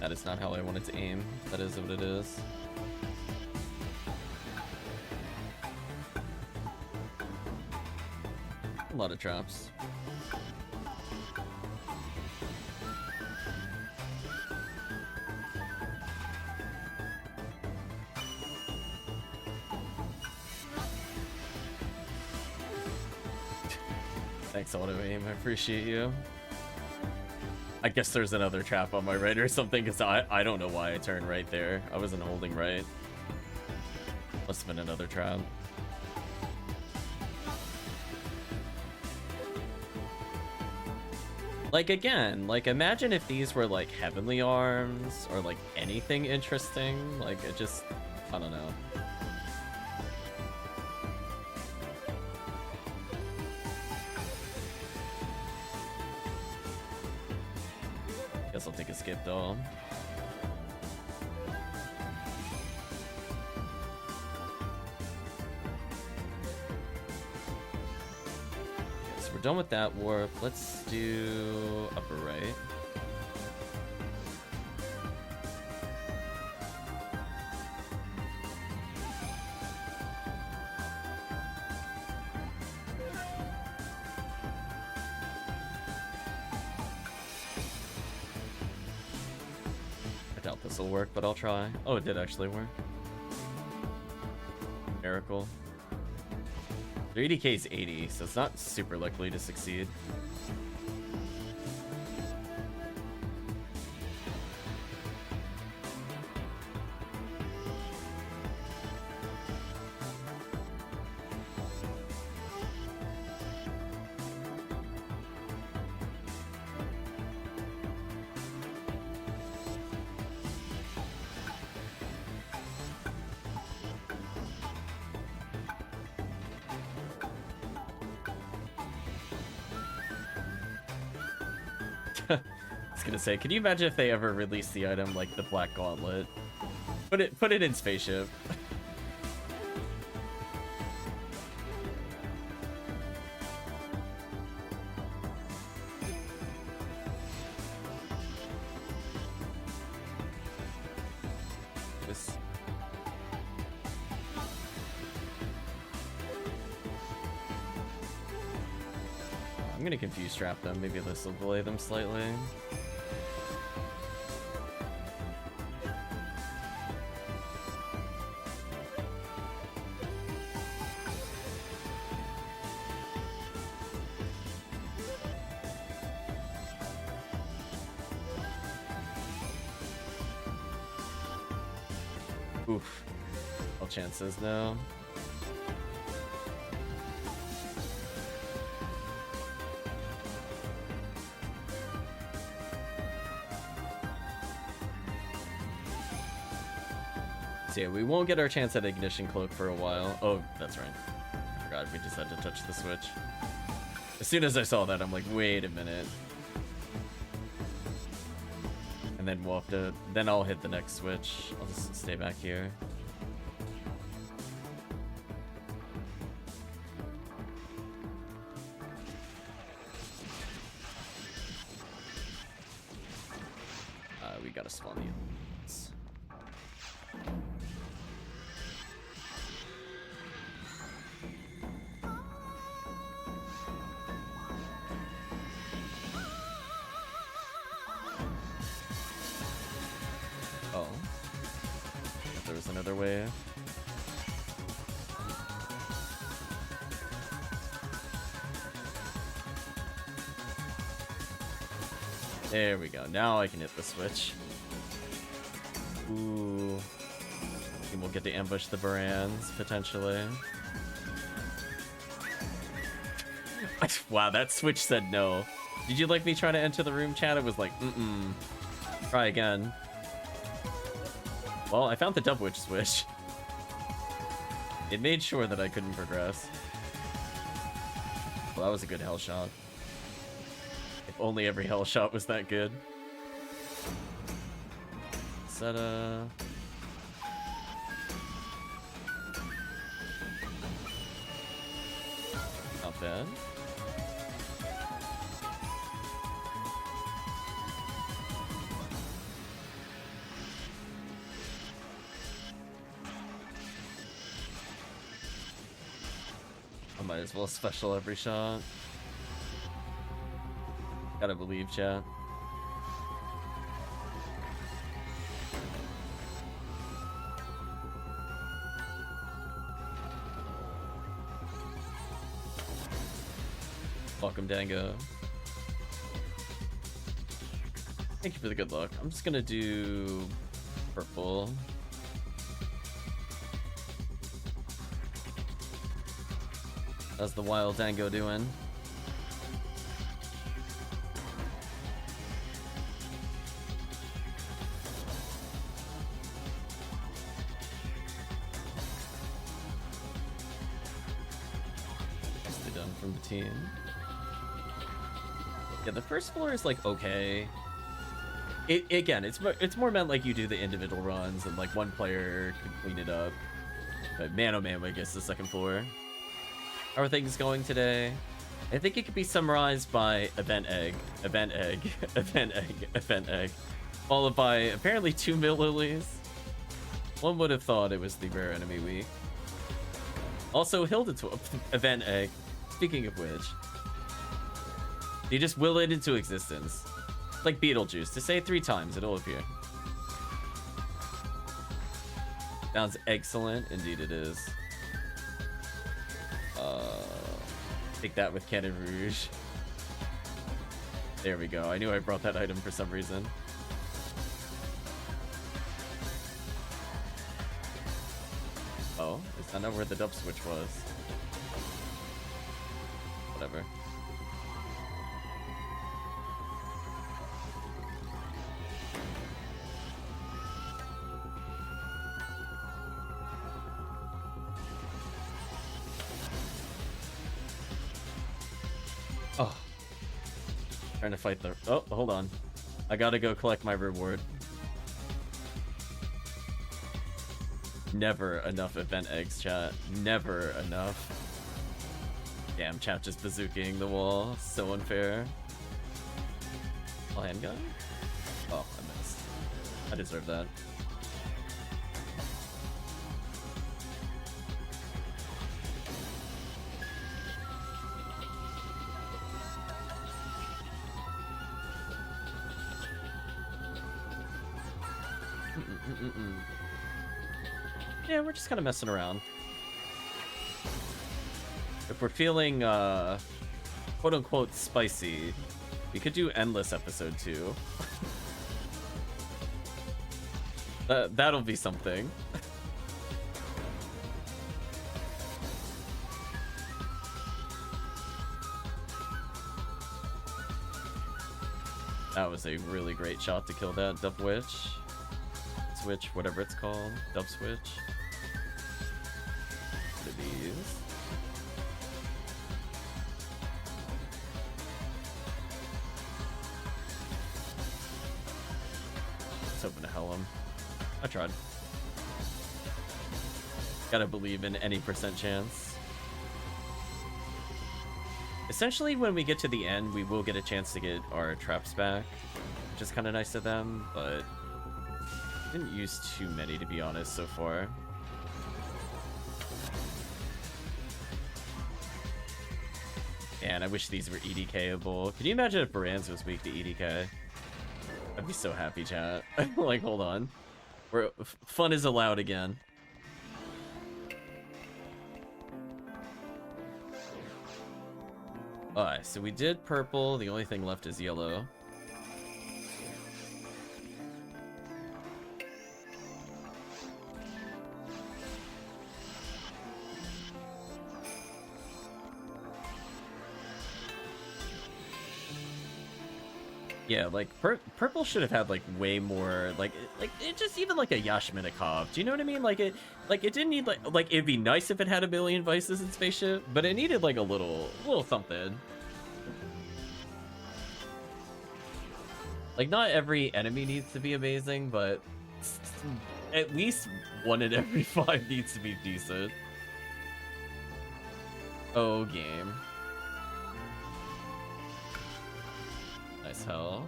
That is not how I wanted to aim. That is what it is. A lot of traps. Thanks, Auto Aim. I appreciate you. I guess there's another trap on my right or something, because I don't know why I turned right there. I wasn't holding right. Must have been another trap. Like, again, like, imagine if these were, like, Heavenly Arms, or, like, anything interesting. Like, it just, I don't know. Guess I'll take a skip, though. We're done with that warp. Let's do upper right. this will work, but I'll try. Oh, it did actually work. Miracle. Their EDK is 80, so it's not super likely to succeed. I was gonna say, can you imagine if they ever released the item like the Black Gauntlet? Put it in Spaceship. This. I'm gonna confuse trap them. Maybe this will delay them slightly. Oof. All chances now. So yeah, we won't get our chance at Ignition Cloak for a while. Oh, that's right. I forgot we just had to touch the switch. As soon as I saw that, I'm like, wait a minute. And then we'll have to... Then I'll hit the next switch. I'll just stay back here. We gotta spawn the elements. Oh. If there was another way. There we go. Now I can hit the switch. Ooh. And we'll get to ambush the Barans, potentially. Wow, that switch said no. Did you like me trying to enter the room, chat? It was like, mm-mm. Try again. Well, I found the Dub Witch switch. It made sure that I couldn't progress. Well, that was a good hell shot. If only every hell shot was that good. Seta. Not bad. I might as well special every shot. Gotta believe, chat. Welcome, Dango. Thank you for the good luck. I'm just gonna do purple. How's the wild Dango doing? Nicely done from the team. Yeah, the first floor is like okay. Again, it's more meant like you do the individual runs and like one player can clean it up. But man, oh man, I guess the second floor. How are things going today? I think it could be summarized by event egg, event egg, event egg, event egg, followed by apparently 2 millillies. One would have thought it was the rare enemy week. Also, Hilda event egg. Speaking of which, you just will it into existence. Like Beetlejuice. To say it 3 times, it'll appear. Sounds excellent. Indeed it is. Take that with Cannon Rouge. There we go. I knew I brought that item for some reason. Oh, is that not where the dub switch was? Whatever. Oh. Trying to fight the... Oh, hold on. I gotta go collect my reward. Never enough event eggs, chat. Never enough. Damn, chat just bazooking the wall. So unfair. Oh, handgun? Oh, I missed. I deserve that. Yeah, we're just kind of messing around. If we're feeling, quote-unquote spicy, we could do Endless Episode 2. That'll be something. That was a really great shot to kill that Dub Witch. Switch, whatever it's called. Dub Switch. What are these? Let's open to hell him. I tried. Gotta believe in any % chance. Essentially, when we get to the end, we will get a chance to get our traps back, which is kind of nice of them, but didn't use too many, to be honest, so far. And I wish these were EDK-able. Can you imagine if Baranz was weak to EDK? I'd be so happy, chat. Like, hold on. Fun is allowed again. Alright, so we did purple. The only thing left is yellow. Yeah, like, purple should have had, like, way more, like, it just even, like, a Yashminikov. Do you know what I mean? Like, it didn't need, like, it'd be nice if it had a million vices in Spaceship, but it needed, like, a little something. Like, not every enemy needs to be amazing, but at least one in every 5 needs to be decent. Oh, game. Nice hell.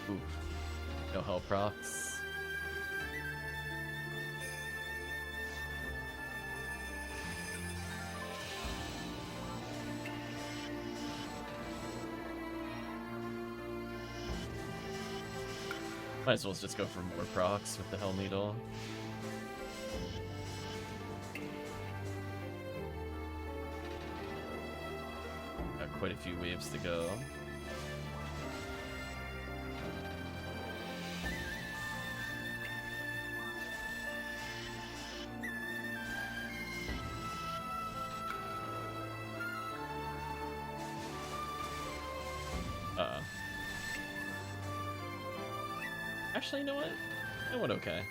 Ooh. No hell procs. Might as well just go for more procs with the Hell Needle. Quite a few waves to go. Actually, you know what? It went okay.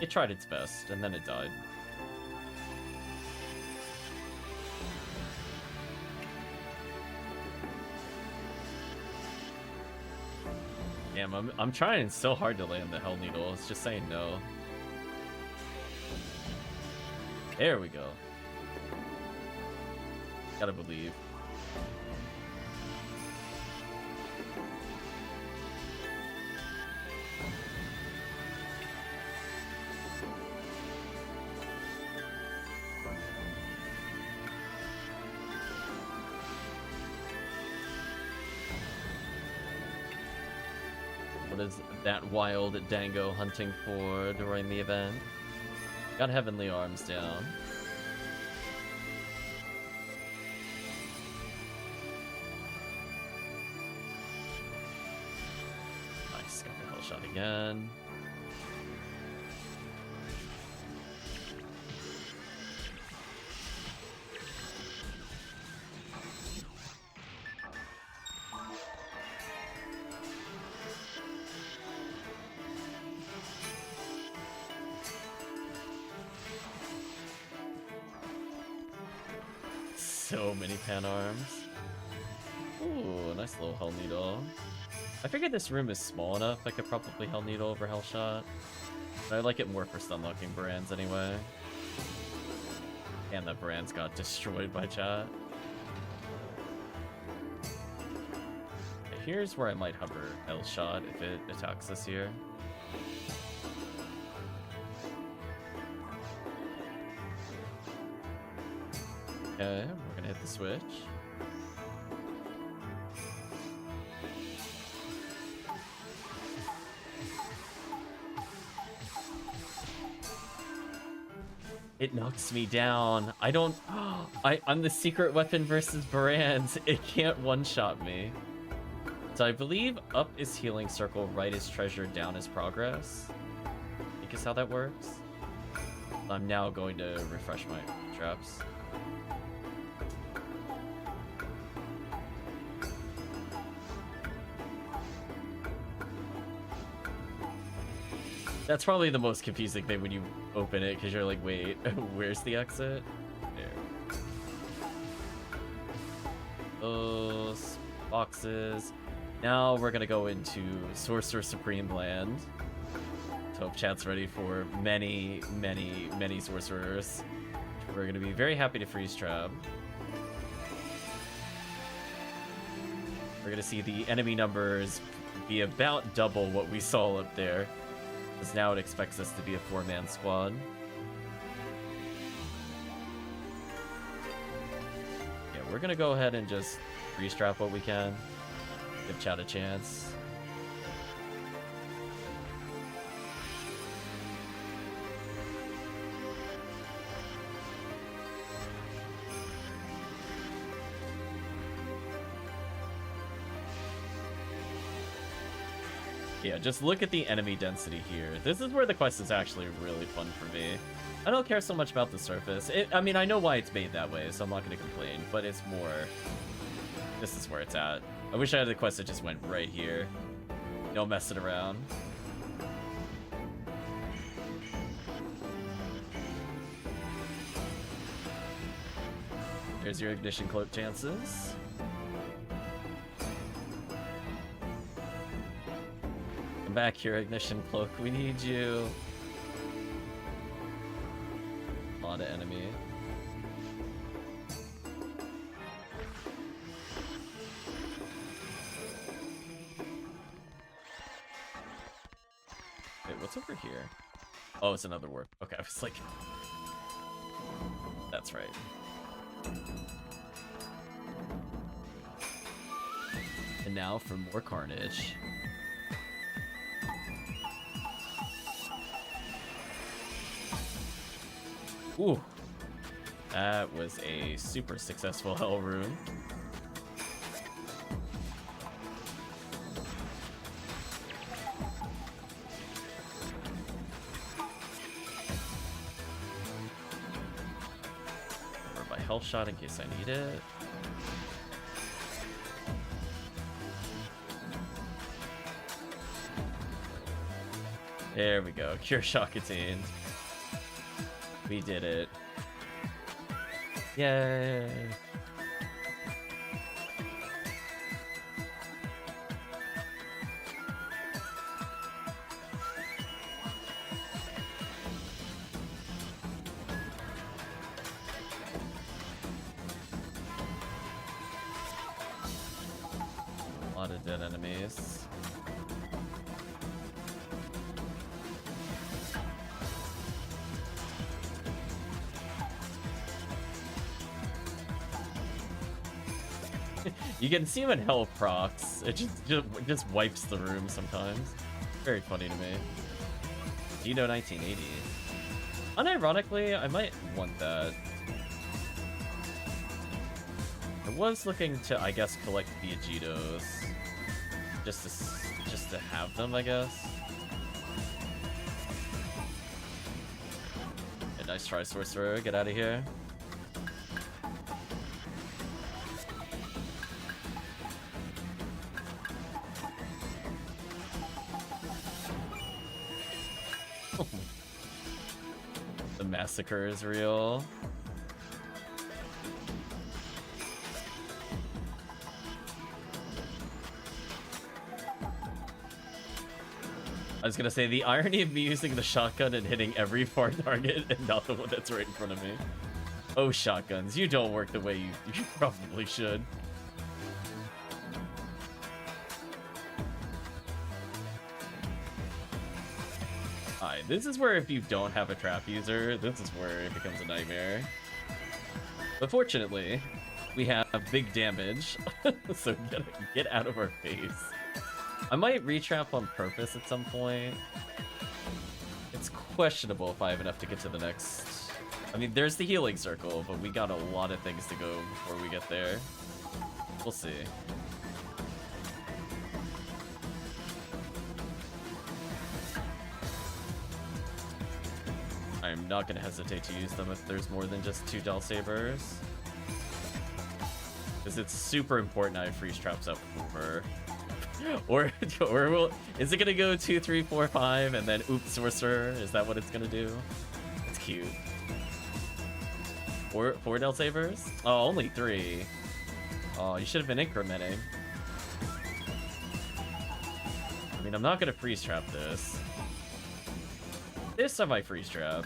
It tried its best, and then it died. Damn, I'm trying so hard to land the Hell Needle. It's just saying no. There we go. Gotta believe. What is that wild dango hunting for during the event? Got Heavenly Arms down. Nice, got the hell shot again. So many pan arms. Ooh, nice little Hell Needle. I figured this room is small enough I could probably Hell Needle over Hell Shot. But I like it more for stun-locking Brands anyway. And that Brands got destroyed by chat. Okay, here's where I might hover Hell Shot if it attacks this here. Okay, we're gonna hit the switch. It knocks me down. I don't... I'm the secret weapon versus Barands. It can't one-shot me. So I believe up is healing circle, right is treasure, down is progress. I think is how that works. I'm now going to refresh my traps. That's probably the most confusing thing when you open it, because you're like, wait, where's the exit? There. Those boxes. Now we're gonna go into Sorcerer Supreme Land. So hope chat's ready for many, many, many sorcerers. We're gonna be very happy to freeze trap. We're gonna see the enemy numbers be about double what we saw up there. Because now it expects us to be a 4-man squad. Yeah, we're gonna go ahead and just freeze-trap what we can. Give chat a chance. Yeah, just look at the enemy density here. This is where the quest is actually really fun for me. I don't care so much about the surface. I mean, I know why it's made that way, so I'm not going to complain, but it's more... This is where it's at. I wish I had the quest that just went right here. No messing around. There's your ignition cloak chances. Back here, ignition cloak. We need you. A lot of enemy. Wait, what's over here? Oh, it's another warp. Okay, I was like, that's right. And now for more carnage. Ooh, that was a super successful Hell Rune. Or by Hell Shot in case I need it. There we go, Cure Shock attained. We did it. Yay! A lot of dead enemies. You can see when hell procs. It just wipes the room sometimes. Very funny to me. Dino 1980. Unironically, I might want that. I was looking to, I guess, collect the Agitos. Just to have them, I guess. Yeah, nice try, Sorcerer. Get out of here. The massacre is real. I was gonna say, the irony of me using the shotgun and hitting every far target and not the one that's right in front of me. Oh, shotguns, you don't work the way you probably should. Alright, this is where if you don't have a trap user, this is where it becomes a nightmare. But fortunately, we have big damage, so get out of our face. I might retrap on purpose at some point. It's questionable if I have enough to get to the next... I mean, there's the healing circle, but we got a lot of things to go before we get there. We'll see. I'm not going to hesitate to use them if there's more than just 2 Del Sabers. Because it's super important I freeze traps up for... Or is it gonna go 2, 3, 4, 5, and then oops, Sorcerer? Is that what it's gonna do? It's cute. Four Del Sabers? Oh, only 3. Oh, you should have been incrementing. I mean, I'm not gonna freeze trap this. This time I freeze trap.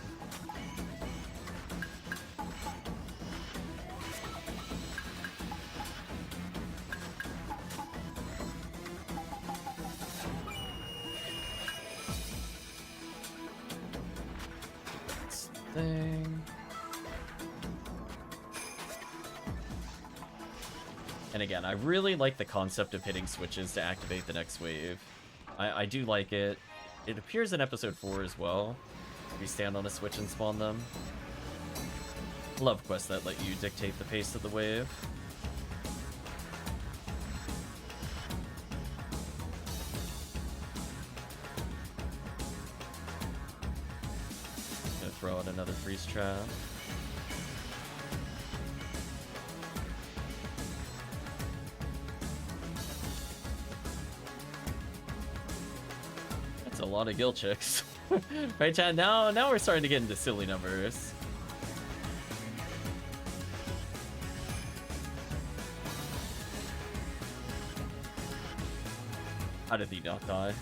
And again, I really like the concept of hitting switches to activate the next wave. I do like it. It appears in episode 4 as well. You stand on a switch and spawn them. Love quests that let you dictate the pace of the wave. Gonna throw out another freeze trap. That's a lot of guild chicks. Right, chat? Now we're starting to get into silly numbers. How did he not die?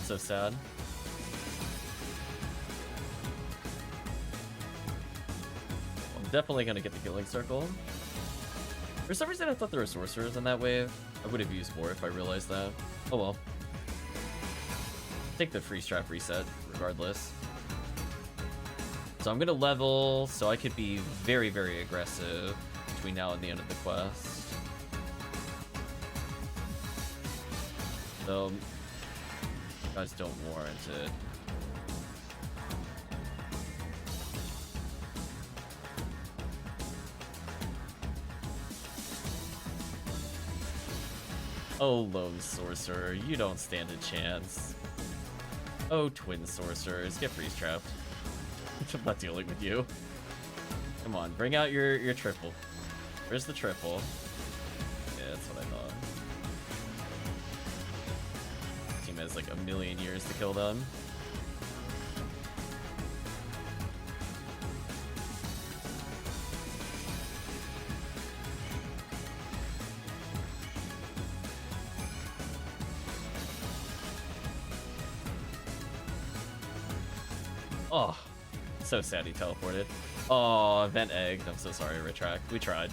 So sad. I'm definitely gonna get the killing circle. For some reason I thought there were sorcerers in that wave. I would have used more if I realized that. Oh well. Take the freeze trap reset regardless. So I'm gonna level so I could be very, very aggressive between now and the end of the quest. So, you guys don't warrant it. Oh, lone sorcerer, you don't stand a chance. Oh, twin sorcerers, get freeze trapped. I'm not dealing with you. Come on, bring out your triple. Where's the triple? Yeah, that's what I thought. Team has like a million years to kill them. Oh, so sad he teleported. Oh, event egged. I'm so sorry, retract. We tried.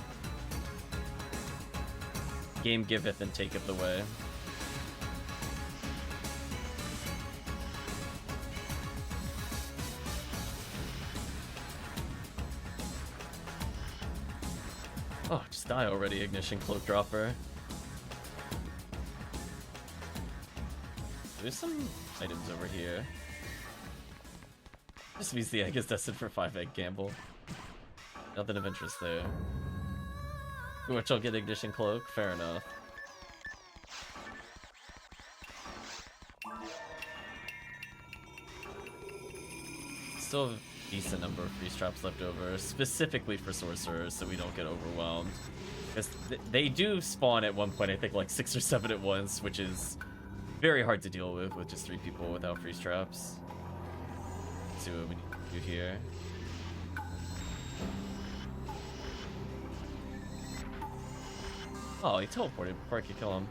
Game giveth and taketh away. Oh, just die already, Ignition Cloak Dropper. There's some items over here. Just means the egg is destined for 5-egg gamble. Nothing of interest there. Which I'll get Ignition Cloak, fair enough. Still have a decent number of freeze traps left over, specifically for sorcerers, so we don't get overwhelmed. Because they do spawn at one point, I think like 6 or 7 at once, which is very hard to deal with just 3 people without freeze traps. Let's see what we need to do here. Oh, he teleported before I could kill him.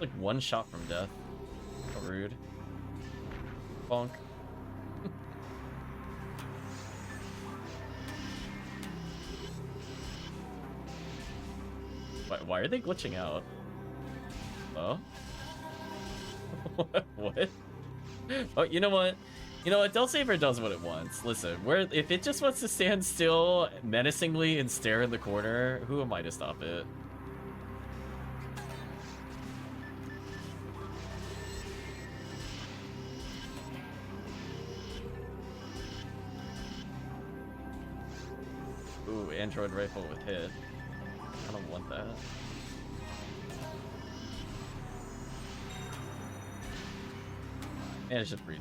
Like 1 shot from death. How rude. Bonk. Why are they glitching out? Oh? What? Oh, you know what? You know what? Delsaver does what it wants. Listen, if it just wants to stand still menacingly and stare in the corner, who am I to stop it? Ooh, Android rifle with hit. I don't want that. And it's just breathe.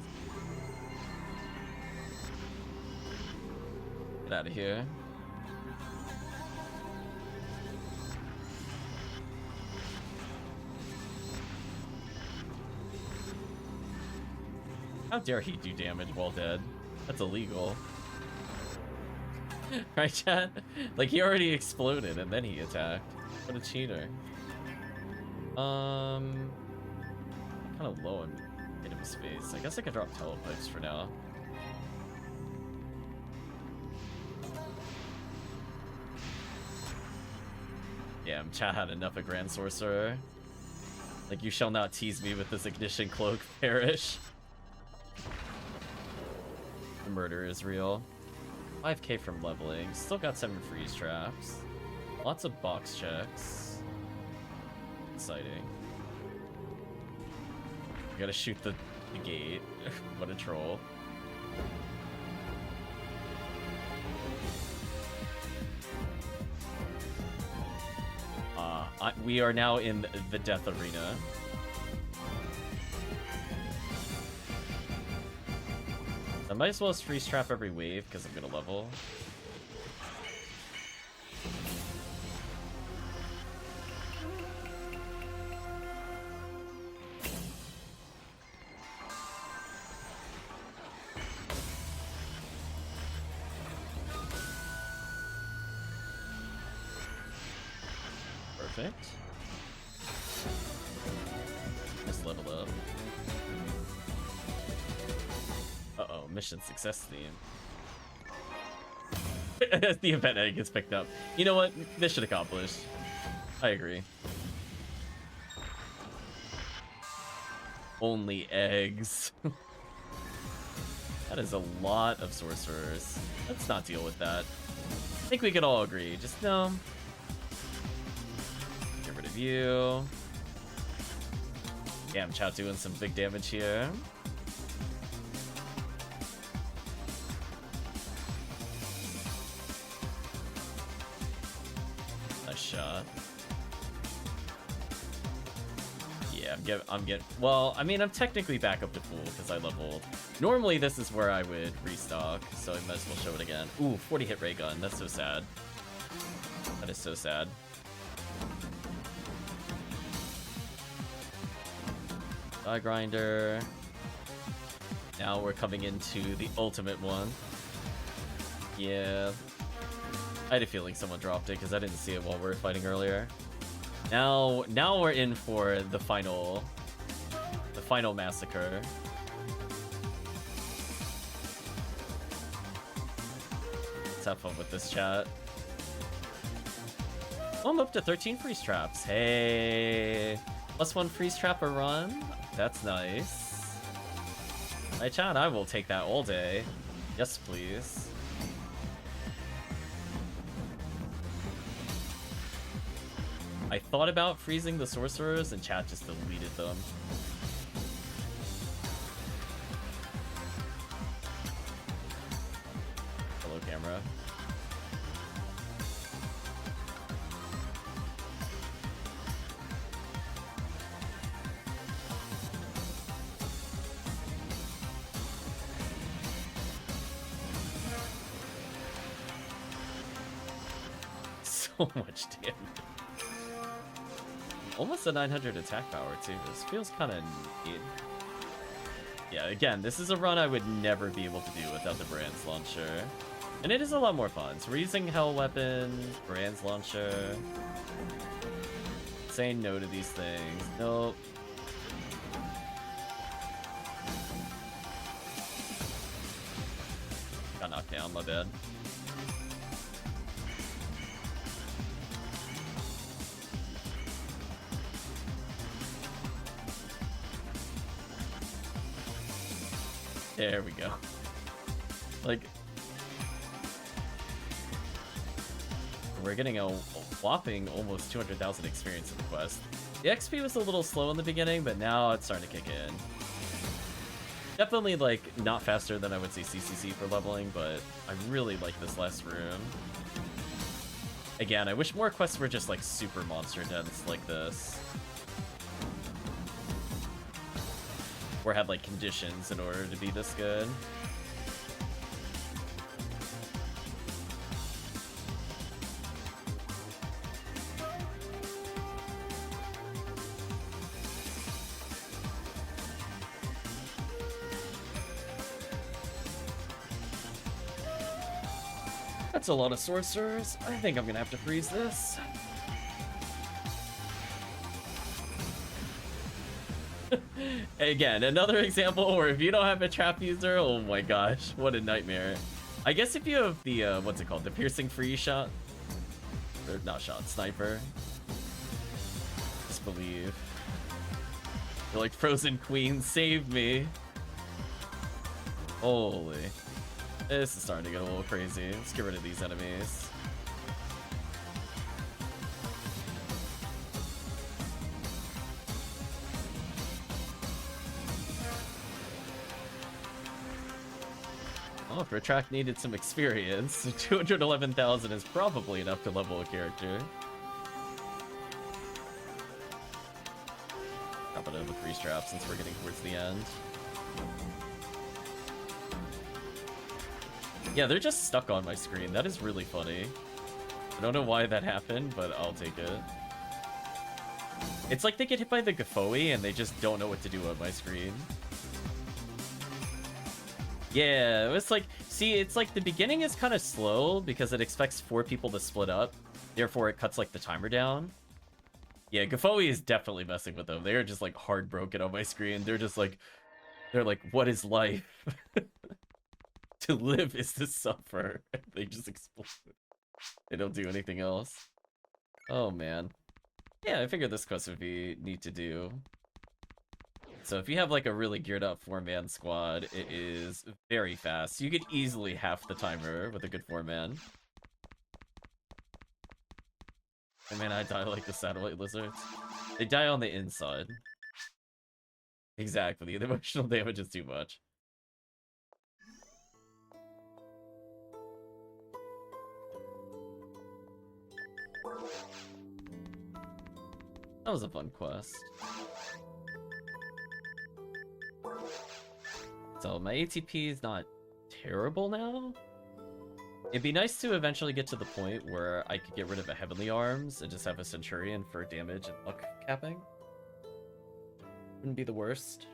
Get out of here. How dare he do damage while dead? That's illegal. Right, chat? Like, he already exploded and then he attacked. What a cheater. Kind of low in item space. I guess I could drop telepipes for now. Yeah, chat had enough of Grand Sorcerer. Like, you shall not tease me with this Ignition Cloak, perish. The murder is real. 5k from leveling. Still got 7 freeze traps. Lots of box checks. Exciting. You gotta shoot the gate. What a troll. We are now in the death arena. I might as well just freeze trap every wave because I'm gonna level. Perfect. Just leveled up. Uh-oh, mission success theme. The event egg gets picked up. You know what? Mission accomplished. I agree. Only eggs. That is a lot of sorcerers. Let's not deal with that. I think we could all agree. Just no. Get rid of you. Damn, Chow doing some big damage here. Nice shot. Yeah, I'm getting. Well, I mean, I'm technically back up to full because I leveled. Normally, this is where I would restock, so I might as well show it again. Ooh, 40 hit ray gun. That's so sad. That is so sad. Die grinder. Now we're coming into the ultimate one. Yeah. I had a feeling someone dropped it because I didn't see it while we were fighting earlier. Now we're in for the final massacre. Let's have fun with this chat. Oh, I'm up to 13 freeze traps. Hey, +1 freeze trap a run. That's nice. Hey, chat, I will take that all day. Yes, please. I thought about freezing the sorcerers and chat just deleted them. low camera. So much damage. Almost a 900 attack power too. This feels kind of neat. Yeah, again, this is a run I would never be able to do without the Brand's Launcher. And it is a lot more fun. So we're using Hell Weapons, Brand's Launcher. Saying no to these things. Nope. Got knocked down, my bad. There we go. Like, we're getting a whopping almost 200,000 experience in the quest. The XP was a little slow in the beginning, but now it's starting to kick in. Definitely, like, not faster than I would say CCC for leveling, but I really like this last room. Again, I wish more quests were just, like, super monster dense like this. Or had like conditions in order to be this good. That's a lot of sorcerers. I think I'm gonna have to freeze this. Again, another example where if you don't have a trap user, oh my gosh, what a nightmare. I guess if you have the, what's it called? The piercing free shot? Or not shot, sniper. Just believe. You're like, Frozen Queen, save me. Holy. This is starting to get a little crazy. Let's get rid of these enemies. Oh, if Retract needed some experience, 211,000 is probably enough to level a character. Drop it over 3 straps since we're getting towards the end. Yeah, they're just stuck on my screen. That is really funny. I don't know why that happened, but I'll take it. It's like they get hit by the Gafoi and they just don't know what to do on my screen. Yeah, it was like, see, it's like the beginning is kind of slow because it expects 4 people to split up. Therefore, it cuts like the timer down. Yeah, Gafoi is definitely messing with them. They're just like heartbroken on my screen. They're just like, what is life? To live is to suffer. They just explode. They don't do anything else. Oh man. Yeah, I figured this quest would be neat to do. So if you have like a really geared up 4-man squad, it is very fast. You could easily half the timer with a good 4-man. Oh man, I die like the satellite lizards. They die on the inside. Exactly, the emotional damage is too much. That was a fun quest. So my ATP is not terrible now. It'd be nice to eventually get to the point where I could get rid of a Heavenly Arms and just have a Centurion for damage and luck capping. Wouldn't be the worst.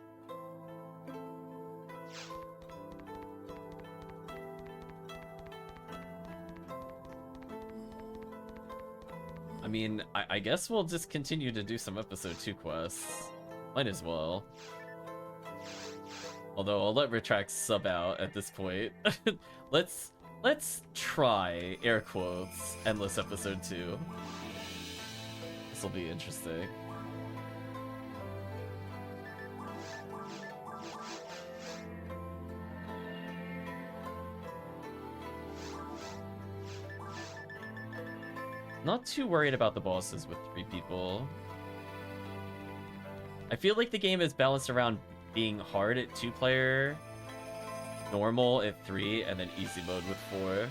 I mean, I guess we'll just continue to do some episode 2 quests. Might as well. Although I'll let Retract sub out at this point. Let's try, air quotes, endless episode 2. This will be interesting. Not too worried about the bosses with 3 people. I feel like the game is balanced around being hard at 2-player Normal at 3, and then easy mode with 4.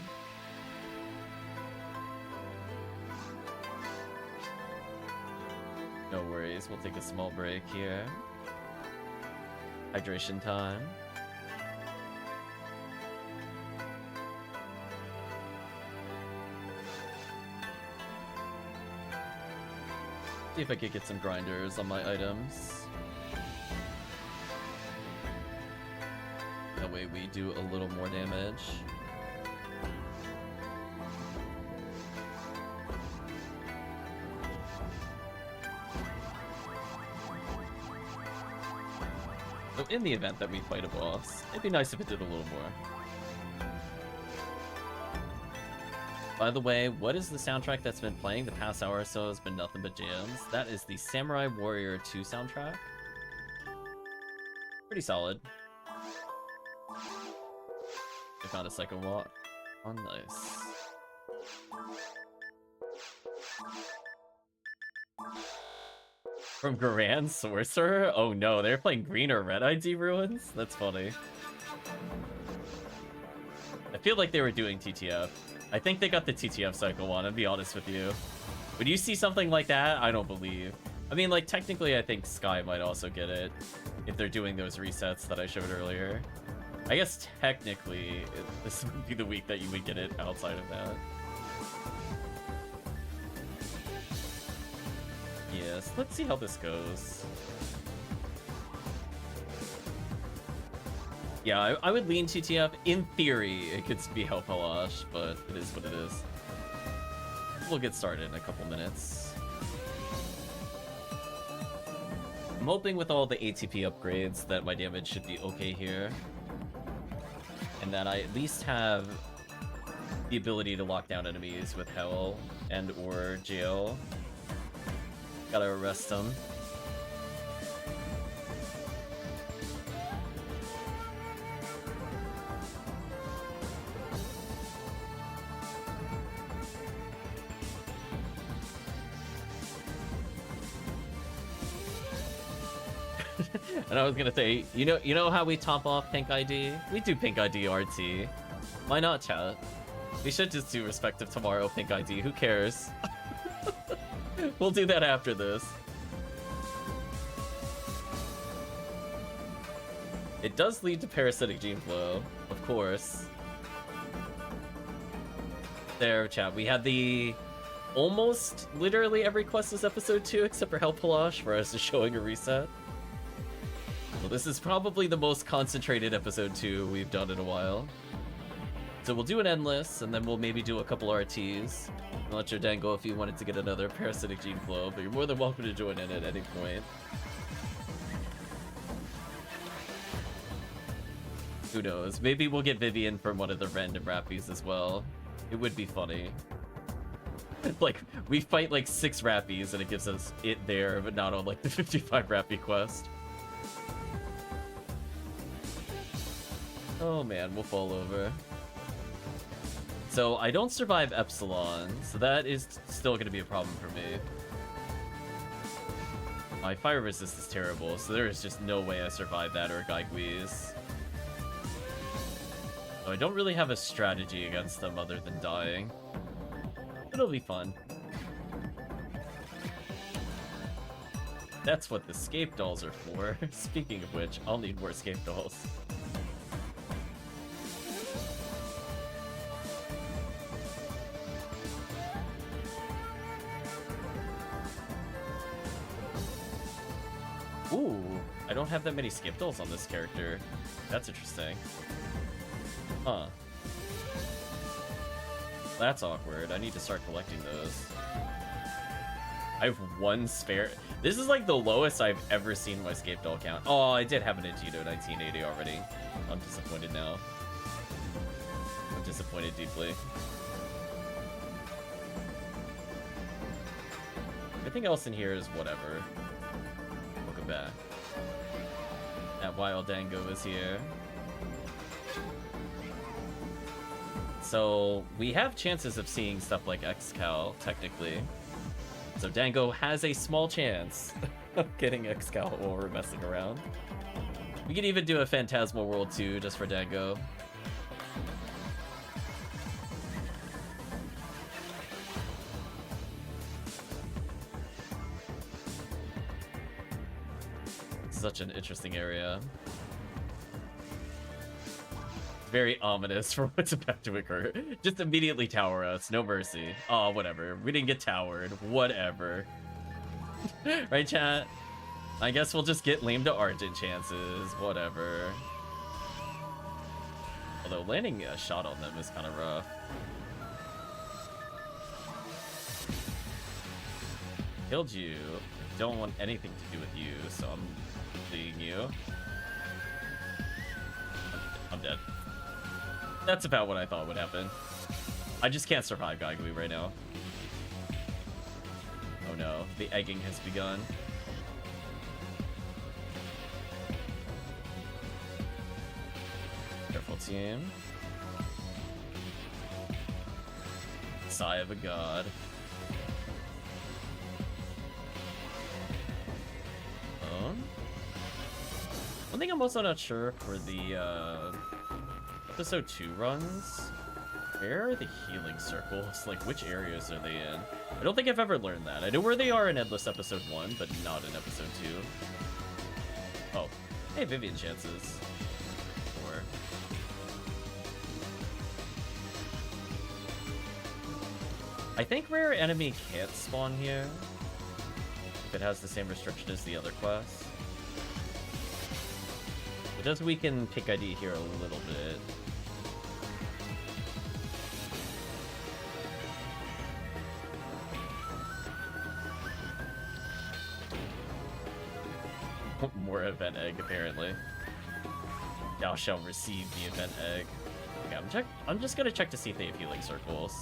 No worries, we'll take a small break here. Hydration time. See if I could get some grinders on my items. That way we do a little more damage. So in the event that we fight a boss, it'd be nice if it did a little more. By the way, what is the soundtrack that's been playing the past hour or so? Has been nothing but jams. That is the Samurai Warrior 2 soundtrack. Pretty solid. I found a second one. Oh, nice. From Garan Sorcerer? Oh no, they're playing green or red ID ruins? That's funny. I feel like they were doing TTF. I think they got the TTF cycle one, I'll be honest with you. When you see something like that, I don't believe. I mean, like, technically I think Sky might also get it if they're doing those resets that I showed earlier. I guess technically, this would be the week that you would get it outside of that. Yes, let's see how this goes. Yeah, I would lean TTF. In theory, it could be Helpalash, but it is what it is. We'll get started in a couple minutes. I'm hoping with all the ATP upgrades that my damage should be okay here. And that I at least have the ability to lock down enemies with Hell and or Jail. Gotta arrest him. And I was gonna say, you know how we top off Pink ID? We do Pink ID RT. Why not, chat? We should just do respective tomorrow Pink ID. Who cares? We'll do that after this. It does lead to parasitic gene flow, of course. There, chat. We had the almost literally every quest is episode 2 except for Helpalash, for us is showing a reset. So this is probably the most concentrated episode 2 we've done in a while. So we'll do an endless, and then we'll maybe do a couple RTs. I'll let your dango if you wanted to get another parasitic gene flow, but you're more than welcome to join in at any point. Who knows? Maybe we'll get Vivian from one of the random rappies as well. It would be funny. Like, we fight like 6 rappies and it gives us it there, but not on like the 55 rappie quest. Oh man, we'll fall over. So I don't survive Epsilon, so that is still going to be a problem for me. My fire resist is terrible, so there is just no way I survive that or Gaigui's. So I don't really have a strategy against them other than dying. It'll be fun. That's what the scape dolls are for. Speaking of which, I'll need more scape dolls. Ooh, I don't have that many skip dolls on this character. That's interesting. Huh. That's awkward. I need to start collecting those. I have 1 spare. This is like the lowest I've ever seen my scape doll count. Oh, I did have an Agito 1980 already. I'm disappointed now. I'm disappointed deeply. Everything else in here is whatever. Welcome back. That wild dango is here. So we have chances of seeing stuff like Xcal, technically. So Dango has a small chance of getting Xcal while we're messing around. We could even do a Phantasmal World 2 just for Dango. Such an interesting area. Very ominous for what's about to occur. Just immediately tower us, no mercy. Oh, whatever. We didn't get towered. Whatever. Right, chat? I guess we'll just get lame to Argent chances. Whatever. Although landing a shot on them is kind of rough. Killed you. Don't want anything to do with you, so I'm fleeing you. I'm dead. That's about what I thought would happen. I just can't survive Gaigui right now. Oh no, the egging has begun. Careful, team. Sigh of a god. One thing I'm also not sure for the episode 2 runs, where are the healing circles? Like, which areas are they in? I don't think I've ever learned that. I know where they are in Endless episode 1, but not in episode 2. Oh, hey, Vivian chances. Or I think rare enemy can't spawn here if it has the same restriction as the other quests. It does weaken Pink ID here a little bit. More event egg, apparently. Thou shalt receive the event egg. Okay, I'm just gonna check to see if they have healing circles.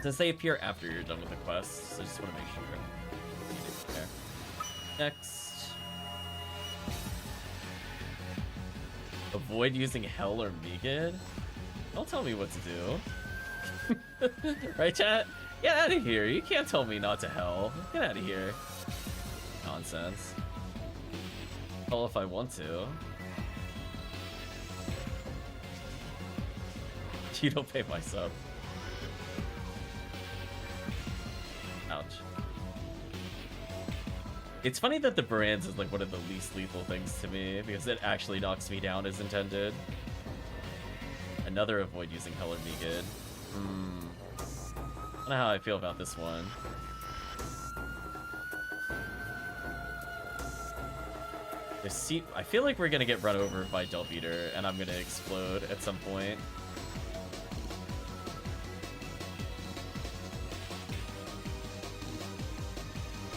Since they appear after you're done with the quest, so I just want to make sure. Okay. Next. Avoid using Hell or Megid? Don't tell me what to do. Right, chat? Get out of here. You can't tell me not to Hell. Get out of here. Nonsense. Hell if I want to. You don't pay my sub. Ouch. It's funny that the Brands is like one of the least lethal things to me, because it actually knocks me down as intended. Another avoid using Hell or Megid. I don't know how I feel about this one. I feel like we're gonna get run over by Delbeater, and I'm gonna explode at some point.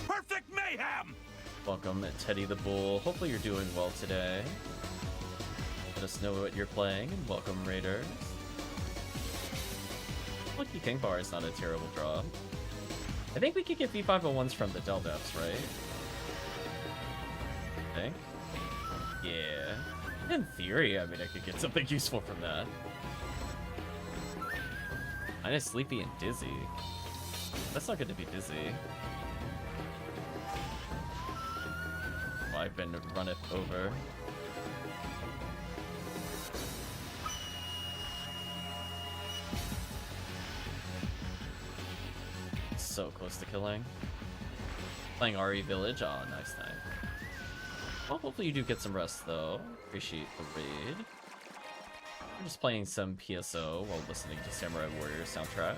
Perfect mayhem!
Welcome, Teddy the Bull. Hopefully you're doing well today. Let us know what you're playing, and welcome, Raiders. Lucky King Bar is not a terrible draw. I think we could get V501s from the Deldeps, right? I think. Yeah. In theory, I mean, I could get something useful from that. Kinda sleepy and dizzy. That's not good to be dizzy. Oh, I've been runneth over. So close to killing. Playing RE Village. Oh, nice night. Well, hopefully you do get some rest, though. Appreciate the raid. I'm just playing some PSO while listening to Samurai Warrior soundtrack.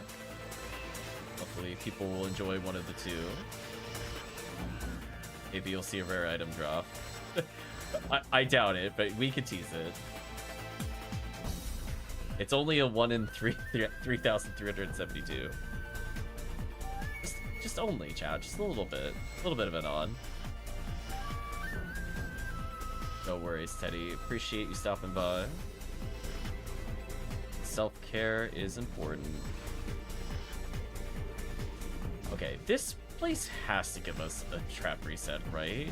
Hopefully people will enjoy one of the two. Maybe you'll see a rare item drop. I doubt it, but we could tease it. It's only a 1 in 3,372. Just only, chat. Just a little bit. A little bit of an on. No worries, Teddy. Appreciate you stopping by. Self-care is important. Okay, this place has to give us a trap reset, right?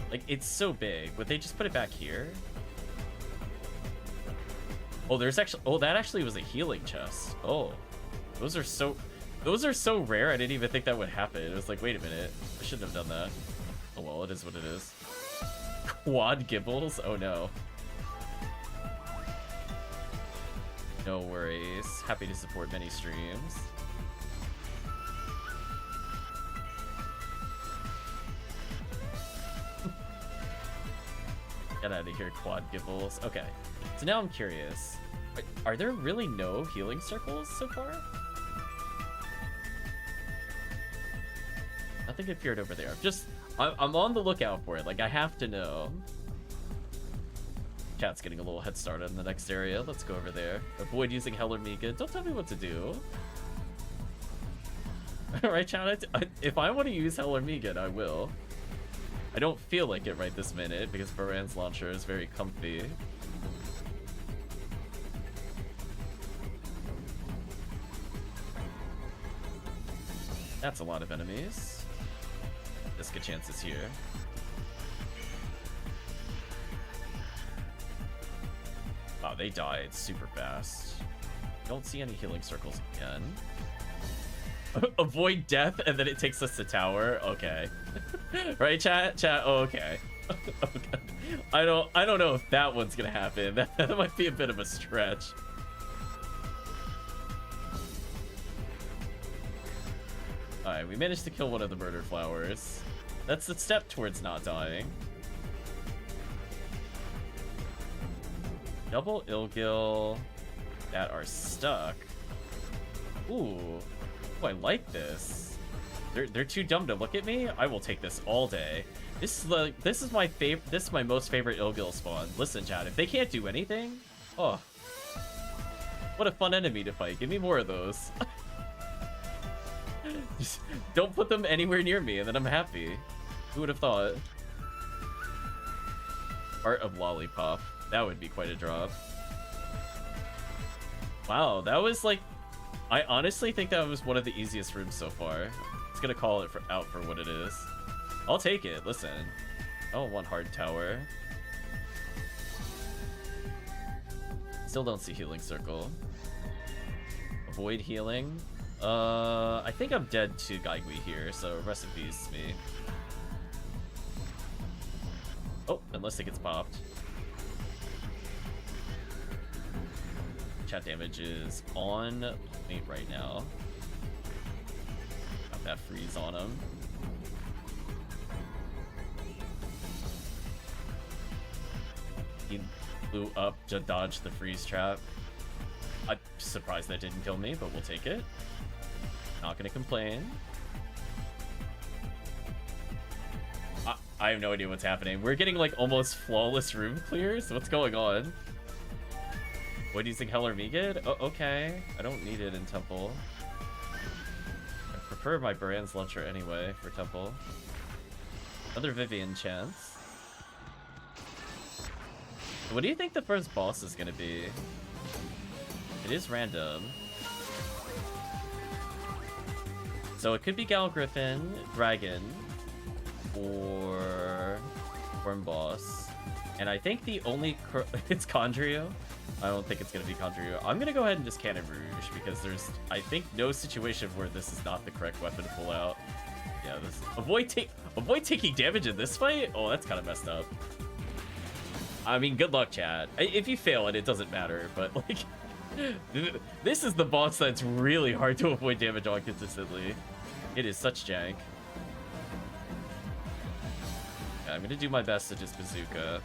Like, it's so big. Would they just put it back here? Oh, there's actually... Oh, that actually was a healing chest. Oh. Those are so rare, I didn't even think that would happen. It was like, wait a minute. I shouldn't have done that. Oh well, it is what it is. Quad Gibbles? Oh no. No worries. Happy to support many streams. Get out of here, Quad Gibbles. Okay, so now I'm curious. Are there really no healing circles so far? Nothing appeared over there. I'm on the lookout for it. Like, I have to know. Chat's getting a little head start on the next area. Let's go over there. Avoid using Hell or Mega. Don't tell me what to do. Alright, chat. If I want to use Hell or Mega, I will. I don't feel like it right this minute because Baran's launcher is very comfy. That's a lot of enemies. Niska Chance is here. Wow, they died super fast. Don't see any healing circles again. Avoid death and then it takes us to tower. Okay. Right, chat? Oh, okay. Okay. I don't know if that one's gonna happen. That might be a bit of a stretch. Alright, we managed to kill one of the murder flowers. That's the step towards not dying. Double Ilgil that are stuck. Ooh. Oh, I like this. They're too dumb to look at me. I will take this all day. This is my favorite. This is my most favorite Ilgil spawn. Listen, chat. If they can't do anything, oh, what a fun enemy to fight. Give me more of those. Just don't put them anywhere near me, and then I'm happy. Who would have thought? Art of Lollipop. That would be quite a drop. Wow, that was like. I honestly think that was one of the easiest rooms so far. It's gonna call it out for what it is. I'll take it. Listen. I don't want hard tower. Still don't see healing circle. Avoid healing. I think I'm dead to Gaigui here, so rest in peace, me. Oh, unless it gets popped. Chat damage is on point right now. Got that freeze on him. He blew up to dodge the freeze trap. I'm surprised that didn't kill me, but we'll take it. Not gonna complain. I have no idea what's happening. We're getting like almost flawless room clears. What's going on? What, using Hell or Megid? Oh, okay. I don't need it in Temple. I prefer my Baran's launcher anyway for Temple. Another Vivian chance. What do you think the first boss is gonna be? It is random. So it could be Gal Griffin, Dragon, or Worm Boss. And I think the only... it's Condrio. I don't think it's going to be Condrio. I'm going to go ahead and just Cannon Rouge because there's, I think, no situation where this is not the correct weapon to pull out. Yeah, this... Avoid taking damage in this fight? Oh, that's kind of messed up. I mean, good luck, chat. If you fail it, it doesn't matter, but, like... this is the boss that's really hard to avoid damage on consistently. It is such jank. Yeah, I'm going to do my best to just bazooka.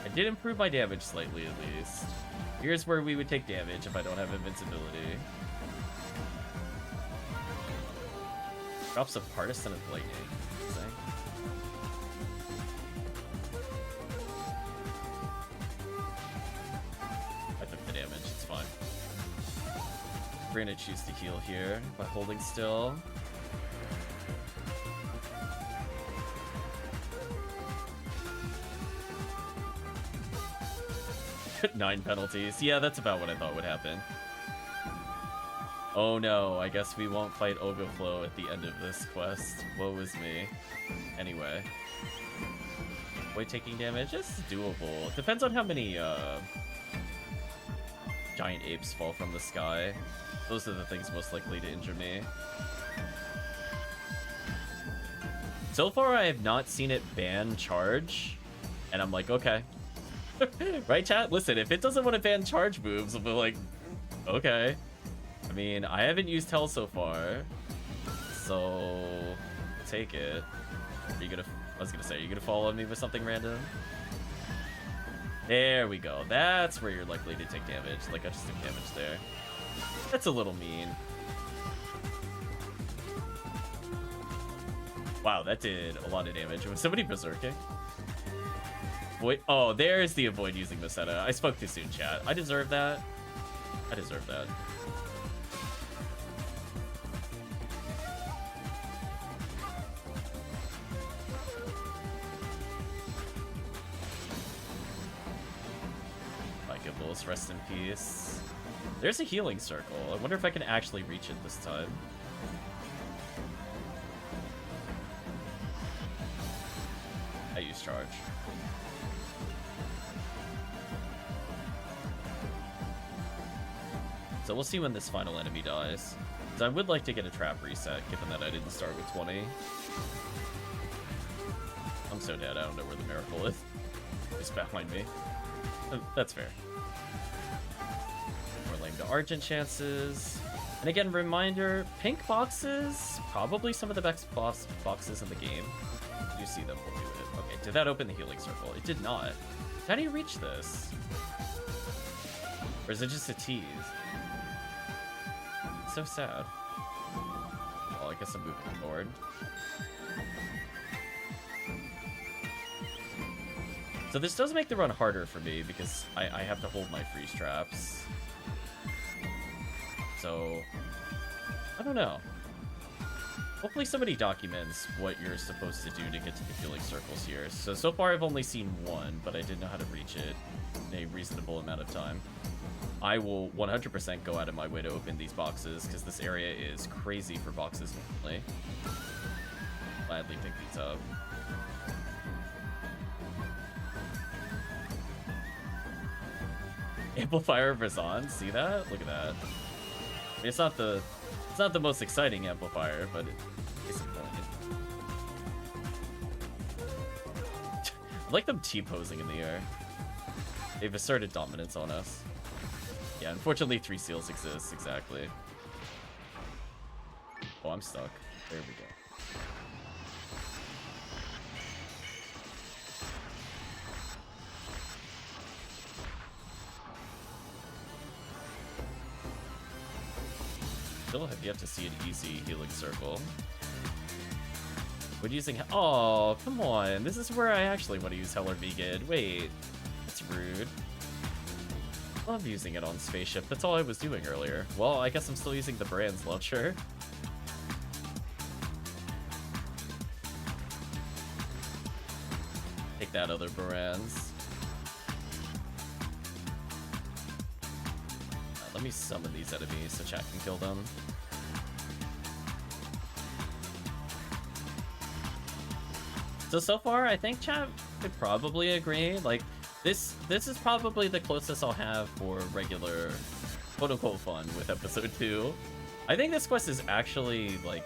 I did improve my damage slightly, at least. Here's where we would take damage if I don't have invincibility. Drops a partisan of lightning. I took the damage, it's fine. We're gonna choose to heal here by holding still. 9 penalties. Yeah, that's about what I thought would happen. Oh no, I guess we won't fight Ogoflow at the end of this quest. Woe is me. Anyway. Avoid taking damage? It's doable. Depends on how many giant apes fall from the sky. Those are the things most likely to injure me. So far, I have not seen it ban charge, and I'm like, okay. Right, chat? Listen, if it doesn't want to ban charge moves, I'll be like, okay. I mean, I haven't used Hell so far, so take it. Are you gonna? I was gonna say, are you gonna follow me with something random? There we go. That's where you're likely to take damage. Like, I just took damage there. That's a little mean. Wow, that did a lot of damage. Was somebody berserking? Wait, oh, there's the avoid using Meseta. I spoke too soon, chat. I deserve that. I deserve that. My Gibbles, rest in peace. There's a healing circle. I wonder if I can actually reach it this time. I use charge. So we'll see when this final enemy dies. So I would like to get a trap reset, given that I didn't start with 20. I'm so dead, I don't know where the miracle is. It's behind me. That's fair. More lame to Argent chances. And again, reminder, pink boxes, probably some of the best boxes in the game. You see them, we'll do it. Okay, did that open the healing circle? It did not. How do you reach this? Or is it just a tease? It's so sad. Well, I guess I'm moving forward. So this does make the run harder for me because I have to hold my freeze traps. So, I don't know. Hopefully somebody documents what you're supposed to do to get to the healing circles here. So far I've only seen one, but I didn't know how to reach it in a reasonable amount of time. I will 100% go out of my way to open these boxes because this area is crazy for boxes normally. Gladly pick these up. Amplifier of Razan, see that? Look at that. I mean, it's not the most exciting amplifier, but it's important. I like them T-posing in the air. They've asserted dominance on us. Yeah, unfortunately 3 seals exist, exactly. Oh, I'm stuck. There we go. Still have yet to see an easy healing circle. When using... Oh, come on. This is where I actually want to use Hell or Vegan. Wait. That's rude. Love using it on Spaceship. That's all I was doing earlier. Well, I guess I'm still using the Brand's launcher. Take that, other Brands. Let me summon these enemies so chat can kill them. So far, I think chat could probably agree. Like, this is probably the closest I'll have for regular, quote-unquote, fun with episode 2. I think this quest is actually, like,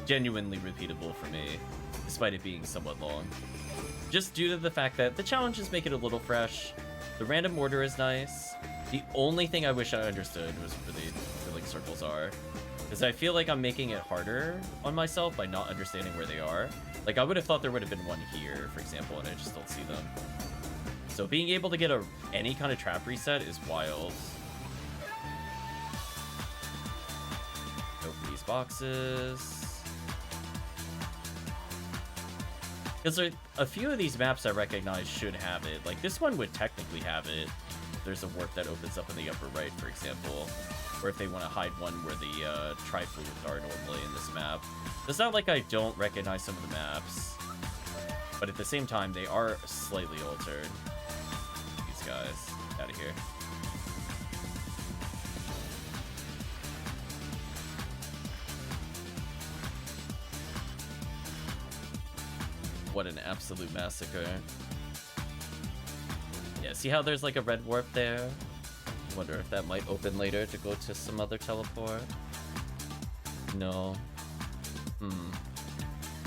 genuinely repeatable for me, despite it being somewhat long. Just due to the fact that the challenges make it a little fresh, the random order is nice. The only thing I wish I understood was where the healing circles are, because I feel like I'm making it harder on myself by not understanding where they are. Like, I would have thought there would have been one here, for example, and I just don't see them. So being able to get any kind of trap reset is wild. Open these boxes. Because a few of these maps I recognize should have it. Like, this one would technically have it. There's a warp that opens up in the upper right, for example. Or if they want to hide one where the tri-fluids are normally in this map. It's not like I don't recognize some of the maps. But at the same time, they are slightly altered. These guys. Out of here. What an absolute massacre. Yeah, see how there's like a red warp there? Wonder if that might open later to go to some other teleport. No.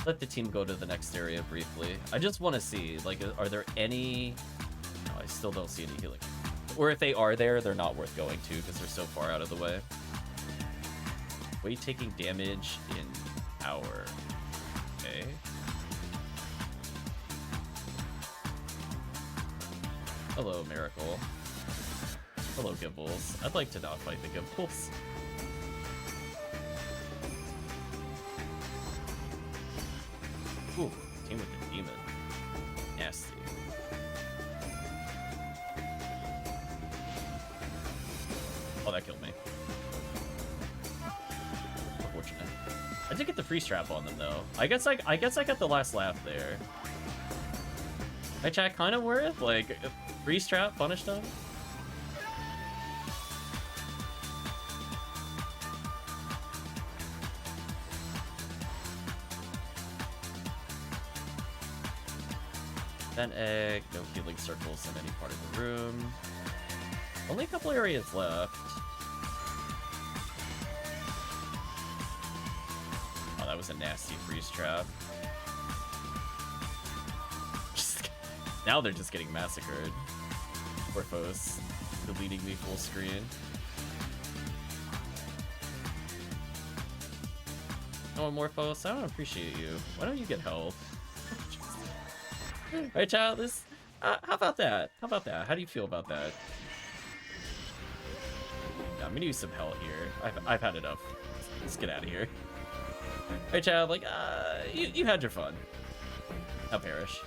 let the team go to the next area briefly. I just want to see, like, are there any... No, I still don't see any healing. Or if they are there, they're not worth going to because they're so far out of the way. Way taking damage in power. Okay. Hello, Miracle. Hello, Gibbles. I'd like to not fight the Gibbles. Ooh, team with the demon. Nasty. Oh, that killed me. Unfortunate. I did get the freeze trap on them though. I guess I got the last laugh there. My chat kind of worth like freeze trap punished them. Vent egg, no healing circles in any part of the room. Only a couple areas left. Oh, that was a nasty freeze trap. Now they're just getting massacred. Poor foes, deleting me full screen. Oh, Morphos, I don't appreciate you. Why don't you get health? Right, child? This. How about that? How about that? How do you feel about that? Yeah, I'm gonna use some hell here. I've had enough. Let's get out of here. Right, child? Like, you had your fun. I'll perish.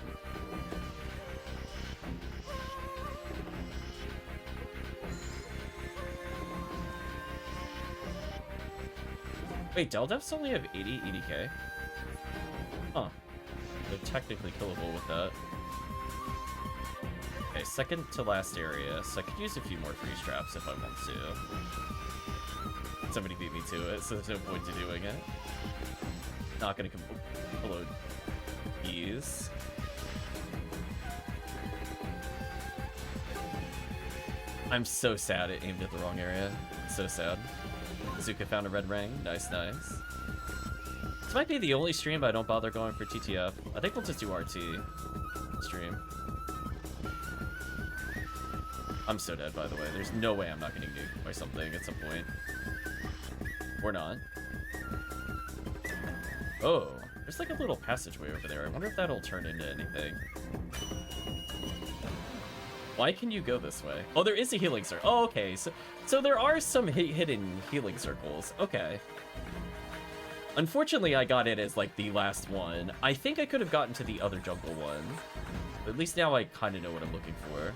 Wait, Deldefs only have 80k? Huh. They're technically killable with that. Okay, second to last area, so I could use a few more freeze traps if I want to. Somebody beat me to it, so there's no point to doing it. Not gonna explode these. I'm so sad it aimed at the wrong area. So sad. Zuka found a red ring. Nice, nice. This might be the only stream I don't bother going for TTF. I think we'll just do RT stream. I'm so dead, by the way. There's no way I'm not getting nuked by something at some point. Or not. Oh, there's like a little passageway over there. I wonder if that'll turn into anything. Why can you go this way? Oh, there is a healing circle. Oh, okay. So there are some hidden healing circles. Okay. Unfortunately, I got it as like the last one. I think I could have gotten to the other jungle one. But at least now I kind of know what I'm looking for.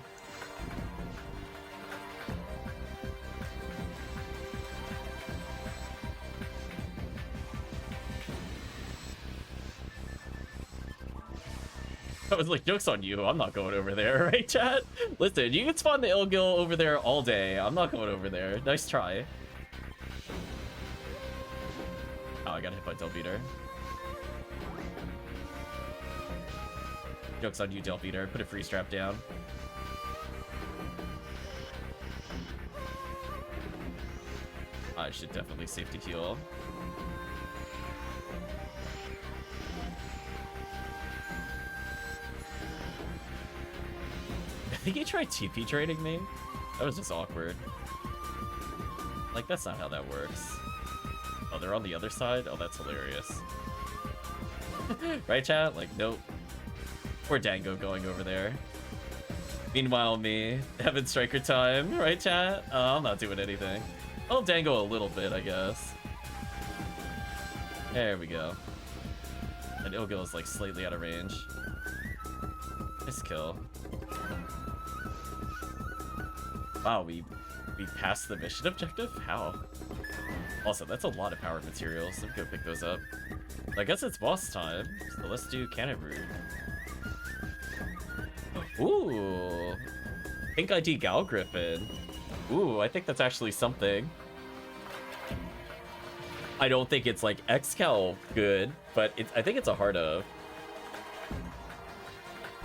I was like, joke's on you. I'm not going over there, right, chat? Listen, you can spawn the Ilgil over there all day. I'm not going over there. Nice try. Oh, I got hit by Delbeater. Joke's on you, Delbeater. Put a freeze trap down. I should definitely safety heal. I think he tried TP trading me. That was just awkward. Like, that's not how that works. Oh, they're on the other side? Oh, that's hilarious. Right, chat? Like, nope. Poor Dango going over there. Meanwhile, me, having striker time. Right, chat? Oh, I'm not doing anything. I'll Dango a little bit, I guess. There we go. And Ilgil is, like, slightly out of range. Nice kill. Wow, we passed the mission objective? How? Also, that's a lot of power materials. Let me go pick those up. I guess it's boss time, so let's do Cannon Root. Ooh! Pink ID Gal Griffin. Ooh, I think that's actually something. I don't think it's like X-Cal good, but I think it's a heart of.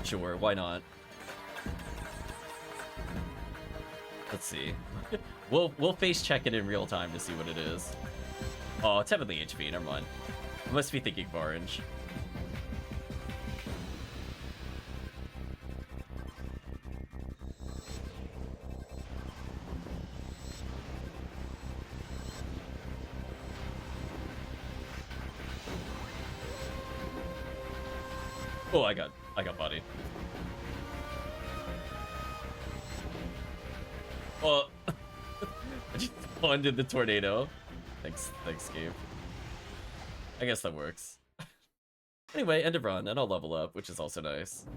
Sure, why not? Let's see. We'll face check it in real time to see what it is. Oh, it's heavily HP. Never mind. I must be thinking of orange. Oh, I got bodied. Oh, I just spawned in the tornado. Thanks, Gabe. I guess that works. Anyway, end of run, and I'll level up, which is also nice.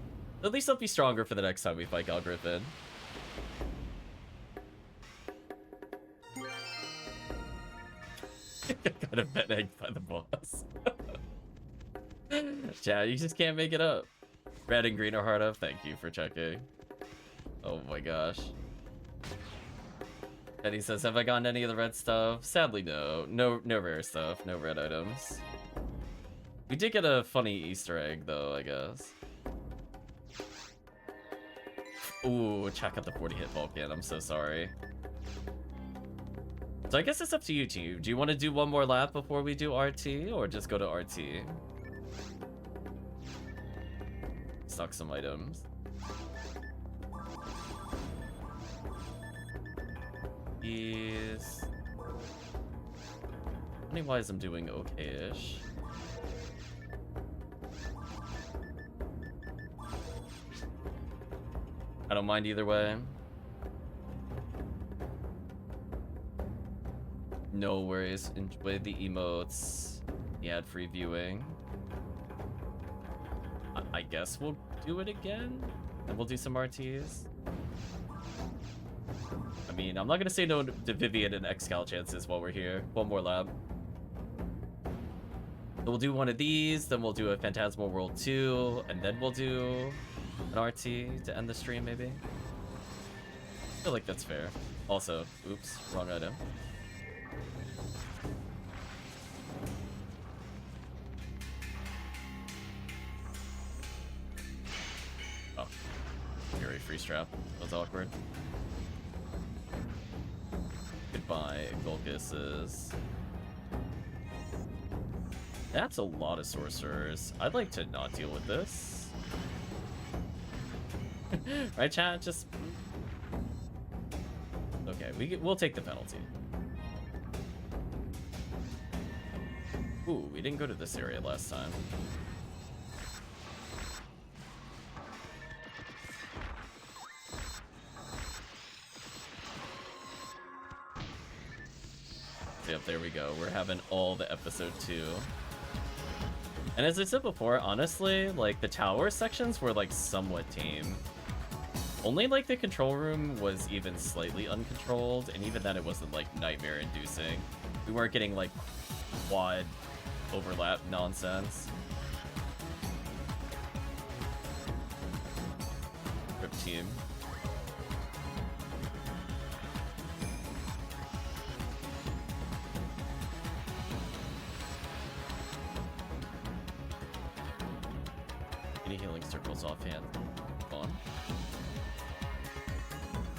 At least I'll be stronger for the next time we fight Gal Griffin. Got a pet egg by the boss. Chad, you just can't make it up. Red and green are hard up. Thank you for checking. Oh my gosh. Eddie says, have I gotten any of the red stuff? Sadly, no. No rare stuff. No red items. We did get a funny Easter egg, though, I guess. Ooh, check out the 40-hit Vulcan. I'm so sorry. So I guess it's up to you two. Do you want to do one more lap before we do RT, or just go to RT? Stock some items. Yes. Money-wise, I'm doing okay-ish. I don't mind either way. No worries. Enjoy the emotes. The ad-free viewing. I guess we'll do it again, and we'll do some RTs. I mean, I'm not gonna say no to Vivian and Excal chances while we're here. One more lap. So we'll do one of these, then we'll do a Phantasmal World 2, and then we'll do an RT to end the stream, maybe? I feel like that's fair. Also, oops, wrong item. Oh, Fury freeze trap. That was awkward. Goodbye, Golguses. That's a lot of sorcerers. I'd like to not deal with this. Right, chat? Just... Okay, we'll take the penalty. Ooh, we didn't go to this area last time. Yep, there we go. We're having all the episode 2. And as I said before, honestly, like, the tower sections were, like, somewhat tame. Only, like, the control room was even slightly uncontrolled, and even then it wasn't, like, nightmare-inducing. We weren't getting, like, quad overlap nonsense. Rip team. Any healing circles offhand? On.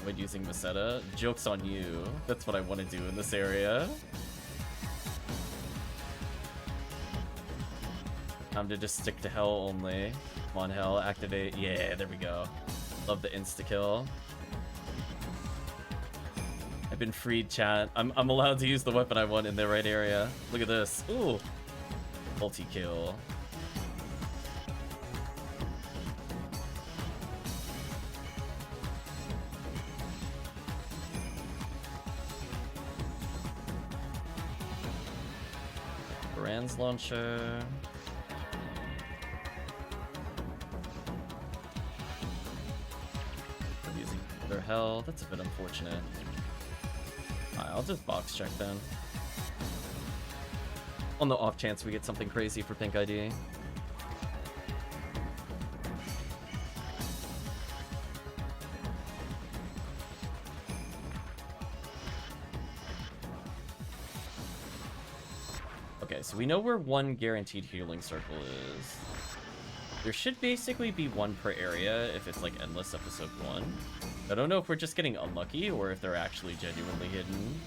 Avoid using Meseta. Joke's on you. That's what I want to do in this area. Time to just stick to hell only. Come on, hell, activate. Yeah, there we go. Love the insta-kill. I've been freed, chat. I'm allowed to use the weapon I want in the right area. Look at this. Ooh. Multi-kill. Brand's launcher. I'm using their hell. That's a bit unfortunate. Alright, I'll just box check then. On the off chance we get something crazy for Pink ID. Okay, so we know where one guaranteed healing circle is. There should basically be one per area if it's like endless episode 1. I don't know if we're just getting unlucky or if they're actually genuinely hidden.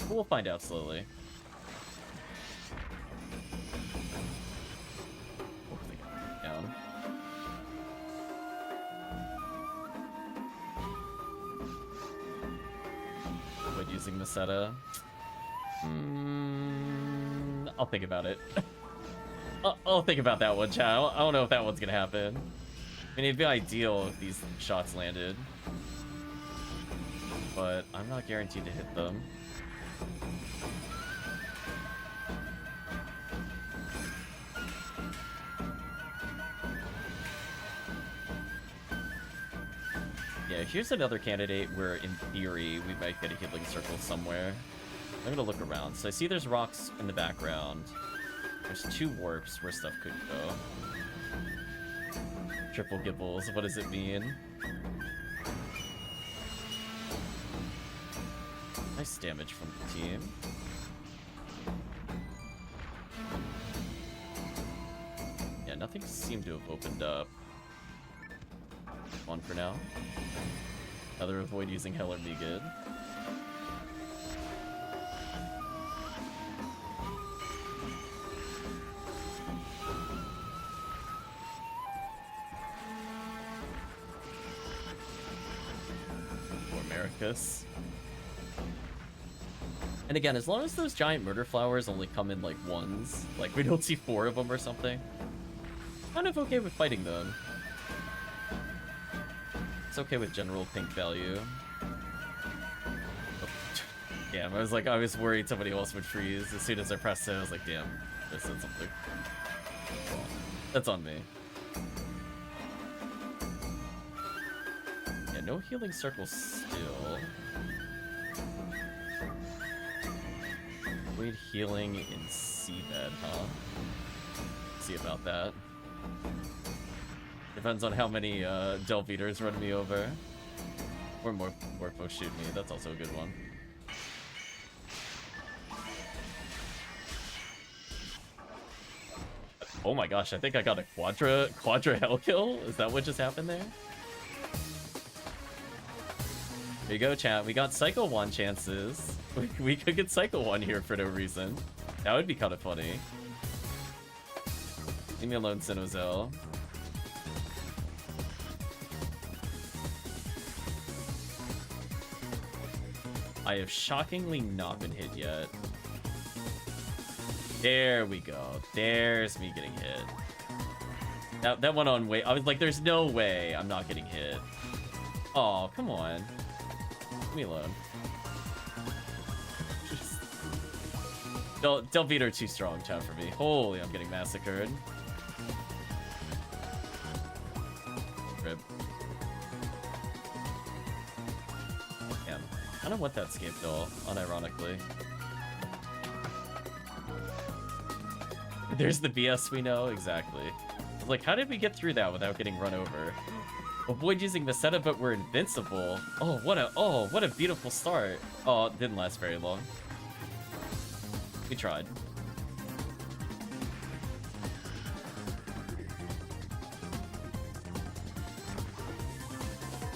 But we'll find out slowly. Hopefully get down. Avoid using Meseta. I'll think about it. I'll think about that one, chat. I don't know if that one's gonna happen. I mean, it'd be ideal if these shots landed, but I'm not guaranteed to hit them. Yeah, here's another candidate where, in theory, we might get a healing circle somewhere. I'm gonna look around. So I see there's rocks in the background. There's 2 warps where stuff could go. Triple Gibbles, what does it mean? Nice damage from the team. Yeah, nothing seemed to have opened up. On for now. Another avoid using hell or be good. Or Maricus. And again, as long as those giant murder flowers only come in like ones, like we don't see 4 of them or something, kind of okay with fighting them. It's okay with general pink value. Oh, damn, I was worried somebody else would freeze. As soon as I pressed it, I was like, damn, I said something. Well, that's on me. Yeah, no healing circle still. Avoid healing in seabed, huh? See about that. Depends on how many Delve Eaters run me over. Or more folks shoot me. That's also a good one. Oh my gosh, I think I got a quadra hell kill? Is that what just happened there? There you go, chat. We got Cycle 1 chances. We could get Cycle 1 here for no reason. That would be kind of funny. Leave me alone, Sinozel. I have shockingly not been hit yet. There we go. There's me getting hit. That went on way. I was like, there's no way I'm not getting hit. Oh, come on. Leave me alone. Delve Eater too strong, chat, for me. Holy, I'm getting massacred. Rip. Damn. I don't want that scape doll, unironically. There's the BS we know, exactly. Like, how did we get through that without getting run over? Avoid using the setup, but we're invincible. Oh, what a beautiful start. Oh, it didn't last very long. We tried.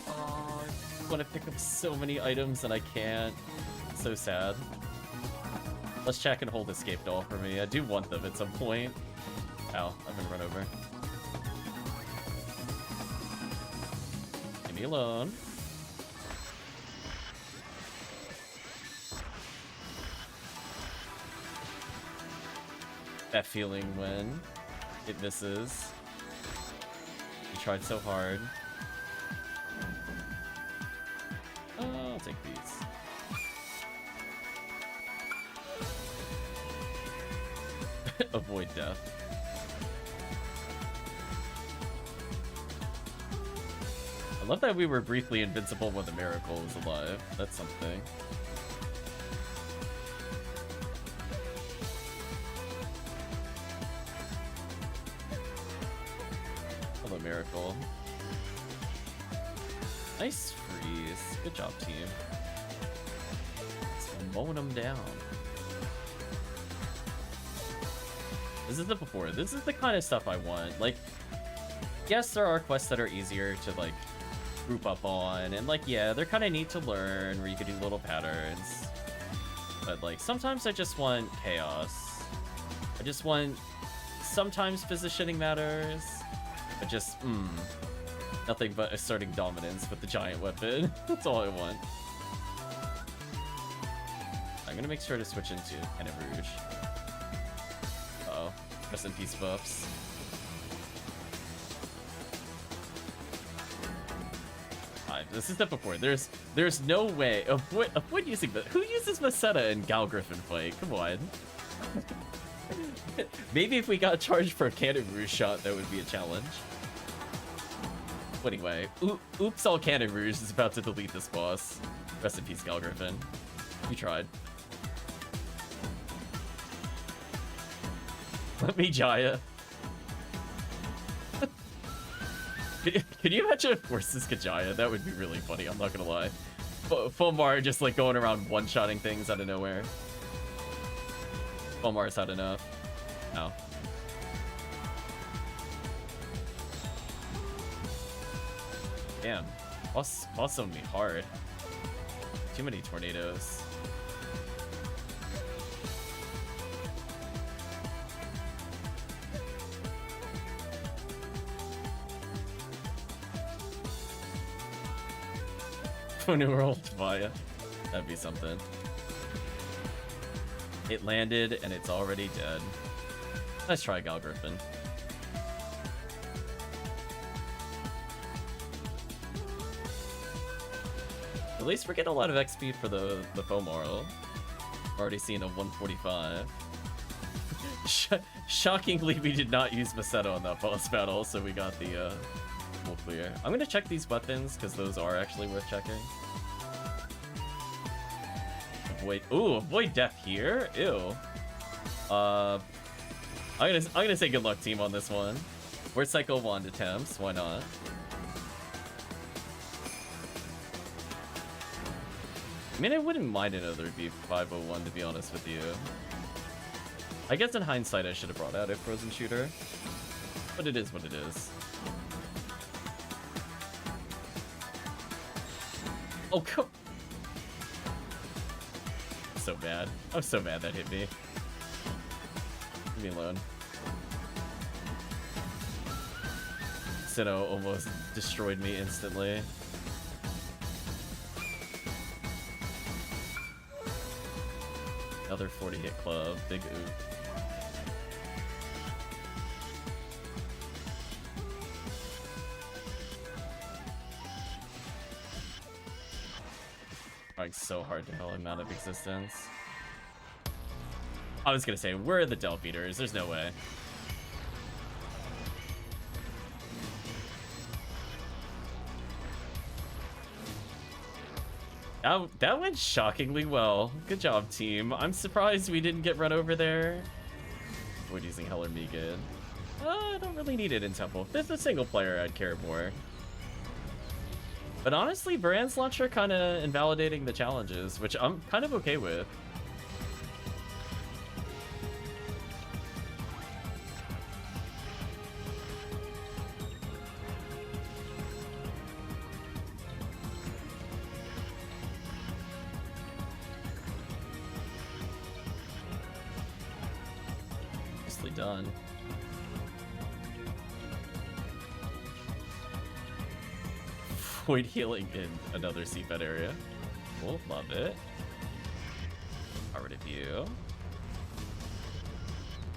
Oh, I want to pick up so many items and I can't. So sad. Let's check and hold escape doll for me. I do want them at some point. Ow, I've been run over. Leave me alone. That feeling when it misses. You tried so hard. I'll take these. Avoid death. I love that we were briefly invincible when the miracle was alive. That's something. Hello, miracle. Nice freeze. Good job, team. Just mowing them down. This is the kind of stuff I want. Like, yes, there are quests that are easier to, like, group up on, and, like, yeah, they're kind of neat to learn, where you can do little patterns. But, like, sometimes I just want chaos. I just want... Sometimes positioning matters, but just, nothing but asserting dominance with the giant weapon. That's all I want. I'm gonna make sure to switch into Cannon Rouge. Rest in peace, buffs. This is step before. There's no way. Avoid using the. Who uses Maceta in Gal Griffin fight? Come on. Maybe if we got charged for a Cannon Rouge shot, that would be a challenge. Anyway, oops, all Cannon Rouge is about to delete this boss. Rest in peace, Gal Griffin. You tried. Let me Jaya. Can you imagine if Forces could Jaya? That would be really funny, I'm not gonna lie. Fomar just like going around one-shotting things out of nowhere. Fomar's had enough. No. Damn. Boss on me hard. Too many tornadoes. New World Via. That'd be something. It landed and it's already dead. Let's try Gal Griffin. At least we're getting a lot of XP for the Fomar. Already seen a 145. Shockingly, we did not use Maceta on that boss battle, so we got the full clear. I'm gonna check these weapons because those are actually worth checking. Avoid death here. Ew. I'm gonna say good luck, team, on this one. We're Cycle Wand attempts. Why not? I mean, I wouldn't mind another B501, to be honest with you. I guess in hindsight, I should have brought out a frozen shooter, but it is what it is. Oh, come. So bad. I'm so mad that hit me. Leave me alone. Sinnoh almost destroyed me instantly. Another 40 hit club. Big oop. Trying so hard to hell him out of existence. I was gonna say, we're the Delph Eaters. There's no way. That went shockingly well. Good job, team. I'm surprised we didn't get run over there. Avoid using Heller Megan. I don't really need it in Temple. If this is a single player, I'd care more. But honestly, Baran's launcher kind of invalidating the challenges, which I'm kind of okay with. Nicely done. Void healing in another CFED area. Cool, love it. Power to view.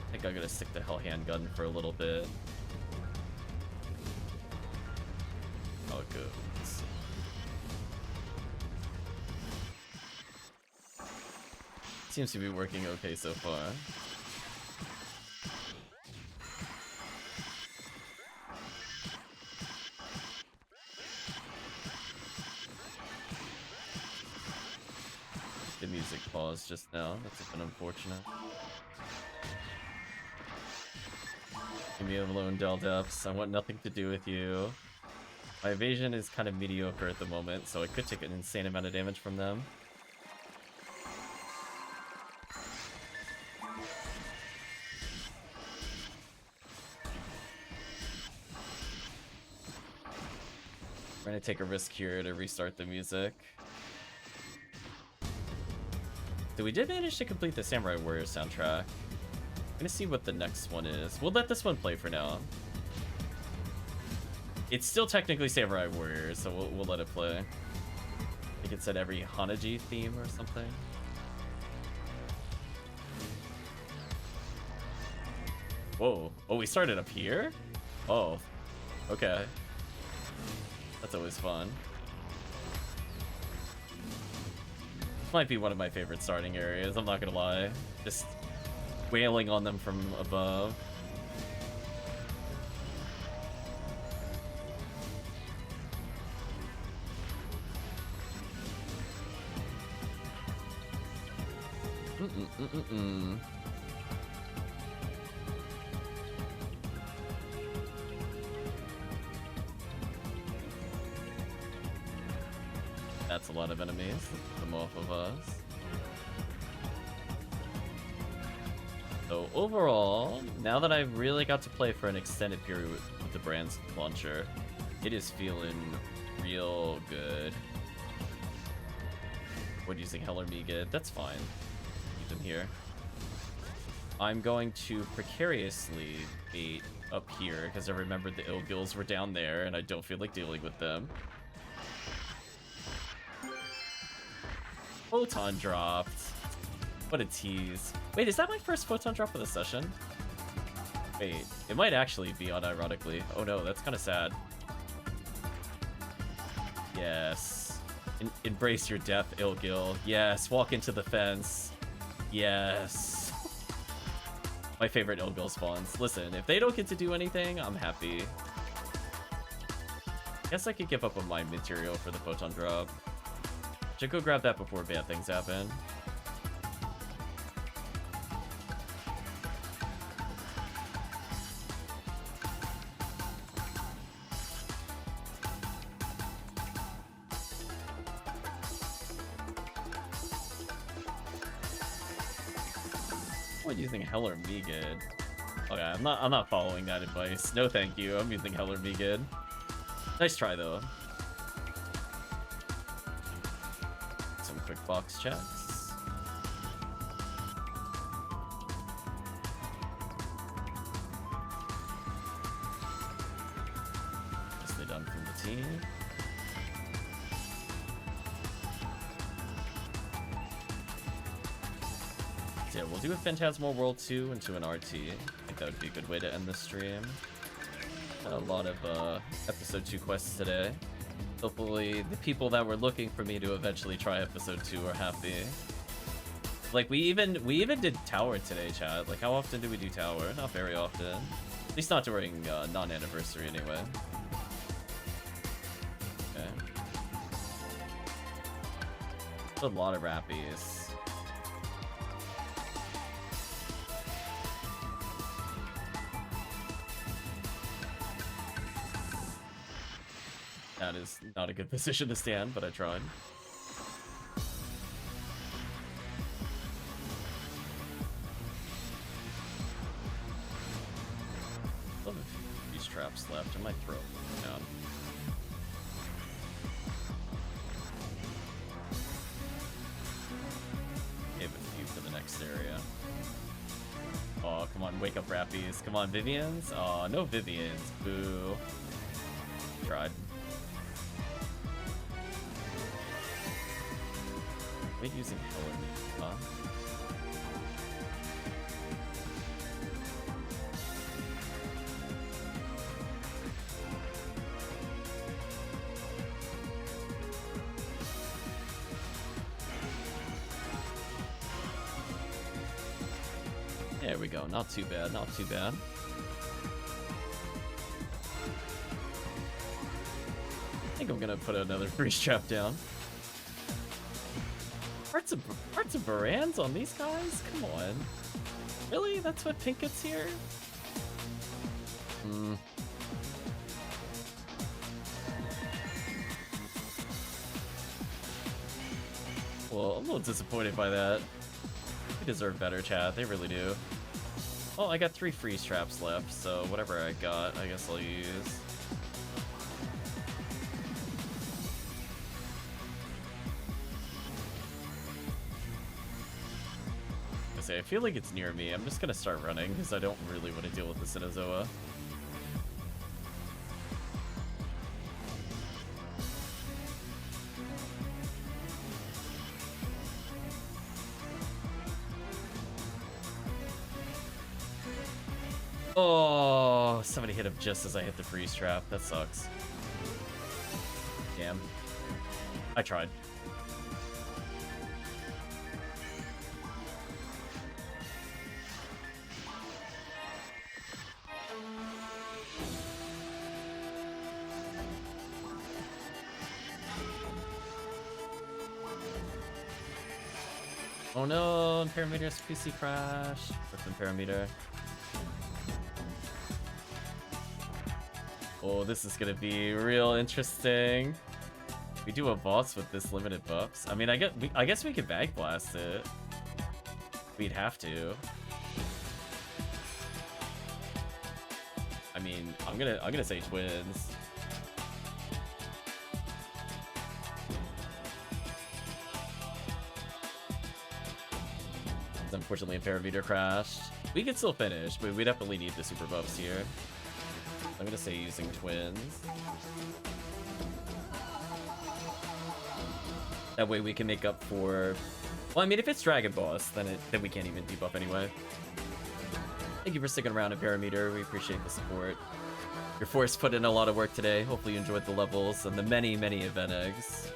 I think I'm gonna stick to Hell Handgun for a little bit. Oh, good. Seems to be working okay so far. The music paused just now. That's been unfortunate. Leave me alone, Del Depths. I want nothing to do with you. My evasion is kind of mediocre at the moment, so I could take an insane amount of damage from them. We're gonna take a risk here to restart the music. So we did manage to complete the Samurai Warrior soundtrack. I'm gonna see what the next one is. We'll let this one play for now. It's still technically Samurai Warrior, so we'll let it play. I think it said every Hanaji theme or something. Whoa. Oh, we started up here? Oh. Okay. That's always fun. Might be one of my favorite starting areas, I'm not gonna lie. Just wailing on them from above. That's a lot of enemies. Let's them off of us. So overall, now that I've really got to play for an extended period with the brand's launcher, it is feeling real good. What, using Hell or Me good? That's fine. Keep them here. I'm going to precariously bait up here because I remembered the Ilgils were down there and I don't feel like dealing with them. Photon dropped. What a tease. Wait, is that my first photon drop of the session? Wait, it might actually be unironically. Oh no, that's kind of sad. Yes. Embrace your death, Ilgil. Yes, walk into the fence. Yes. My favorite Ilgil spawns. Listen, if they don't get to do anything, I'm happy. Guess I could give up on my material for the photon drop. Should go grab that before bad things happen. What, using Hell or Me good? Okay, I'm not following that advice. No thank you. I'm using Hell or Me good. Nice try though. Some quick box checks. Nicely done from the team. So yeah, we'll do a Phantasmal World 2 into an RT. I think that would be a good way to end this stream. Had a lot of episode 2 quests today. Hopefully the people that were looking for me to eventually try episode 2 are happy. Like we even did Tower today, chat. Like how often do we do Tower? Not very often. At least not during non-anniversary anyway. Okay. A lot of rappies. That is not a good position to stand, but I tried. Still have a few of these traps left. I might throw them down. Save a few for the next area. Oh, come on, wake up, Rappies. Come on, Vivians. Oh, no Vivians. Boo. Tried. Wait, using Hell, huh? There we go. Not too bad. Not too bad. I think I'm gonna put another freeze trap down. Parts of Barans on these guys? Come on. Really? That's what Pink gets here? Well, I'm a little disappointed by that. They deserve better, chat. They really do. Well, I got 3 freeze traps left, so whatever I got, I guess I'll use. I feel like it's near me. I'm just gonna start running because I don't really want to deal with the Sinozoa. Oh, somebody hit him just as I hit the freeze trap. That sucks. Damn. I tried. Oh no, Parameter's PC crash. Brooklyn Parameter. Oh, this is gonna be real interesting. We do a boss with this limited buffs. I mean, I guess we could bag blast it. We'd have to. I mean, I'm gonna say twins. Unfortunately, a Parameter crashed. We could still finish, but we definitely need the super buffs here. I'm gonna say using twins. That way we can make up for... Well, I mean, if it's Dragon Boss, then we can't even debuff anyway. Thank you for sticking around at Parameter. We appreciate the support. Your Force put in a lot of work today. Hopefully you enjoyed the levels and the many, many event eggs.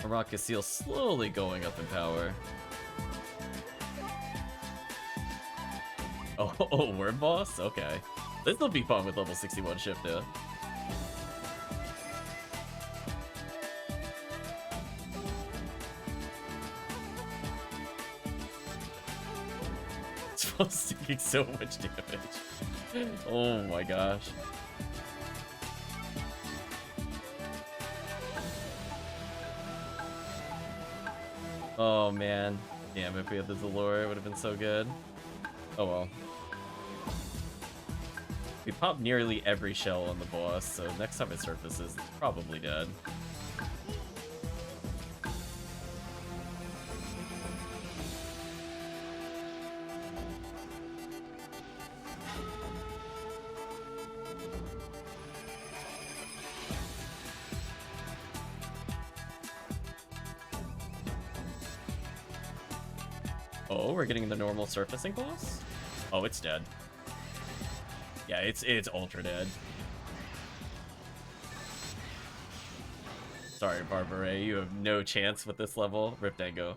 RaCaseal slowly going up in power. Oh, Worm Boss? Okay. This will be fun with level 61 shift, though. It's taking so much damage. Oh my gosh. Oh man. Damn, if we had the Zalor, it would have been so good. Oh well. We popped nearly every shell on the boss, so next time it surfaces, it's probably dead. Oh, we're getting the normal surfacing boss? Oh, it's dead. Yeah, it's ultra dead. Sorry, Barbara, you have no chance with this level. Rip Dango.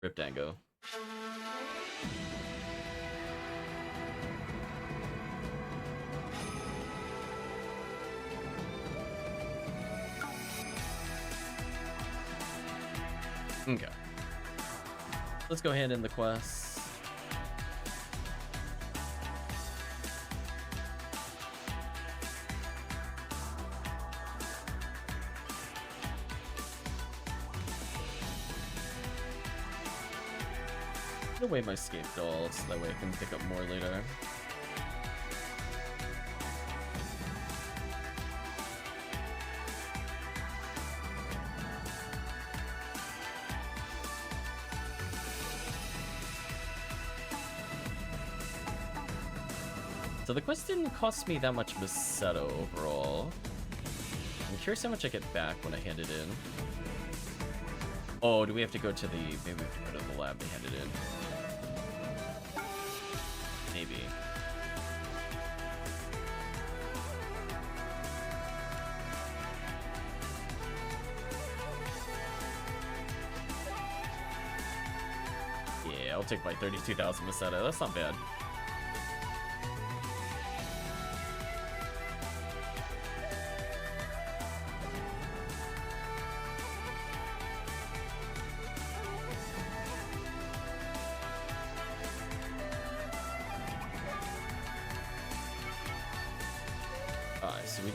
Rip Dango. Okay. Let's go hand in the quests. Put away my scape dolls, so that way I can pick up more later. So the quest didn't cost me that much Macedo overall. I'm curious how much I get back when I hand it in. Oh, do we have to go to the... Maybe we have to go to the lab to hand it in. Maybe. Yeah, I'll take my 32,000 Macedo. That's not bad.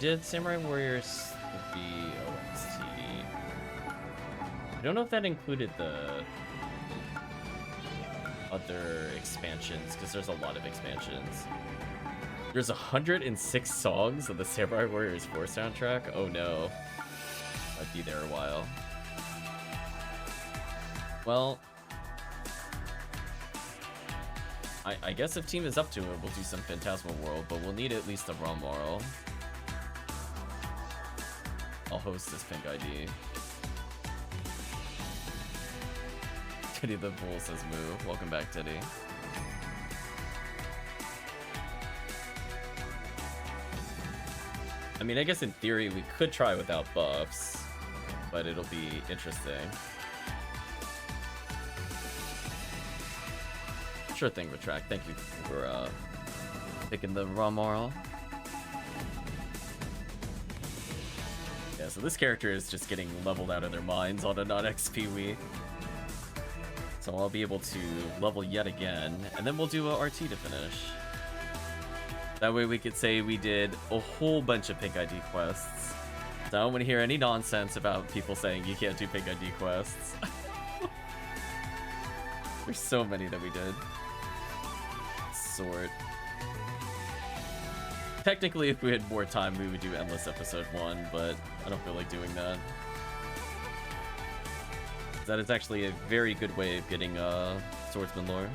Did Samurai Warriors the OST? I don't know if that included the other expansions, because there's a lot of expansions. There's 106 songs of the Samurai Warriors 4 soundtrack? Oh no. I'd be there a while. Well, I guess if team is up to it, we'll do some Phantasmal World, but we'll need at least a ROM moral. I'll host this pink ID. Teddy the Bull says move. Welcome back, Teddy. I mean, I guess in theory we could try without buffs, but it'll be interesting. Sure thing, Retract. Thank you for picking the raw moral. Yeah, so this character is just getting leveled out of their minds on a non-XP week. So I'll be able to level yet again, and then we'll do a RT to finish. That way we could say we did a whole bunch of Pink ID quests. So I don't want to hear any nonsense about people saying you can't do Pink ID quests. There's so many that we did. Sort. Technically, if we had more time, we would do Endless Episode 1, but I don't feel like doing that. That is actually a very good way of getting Swordsman lore.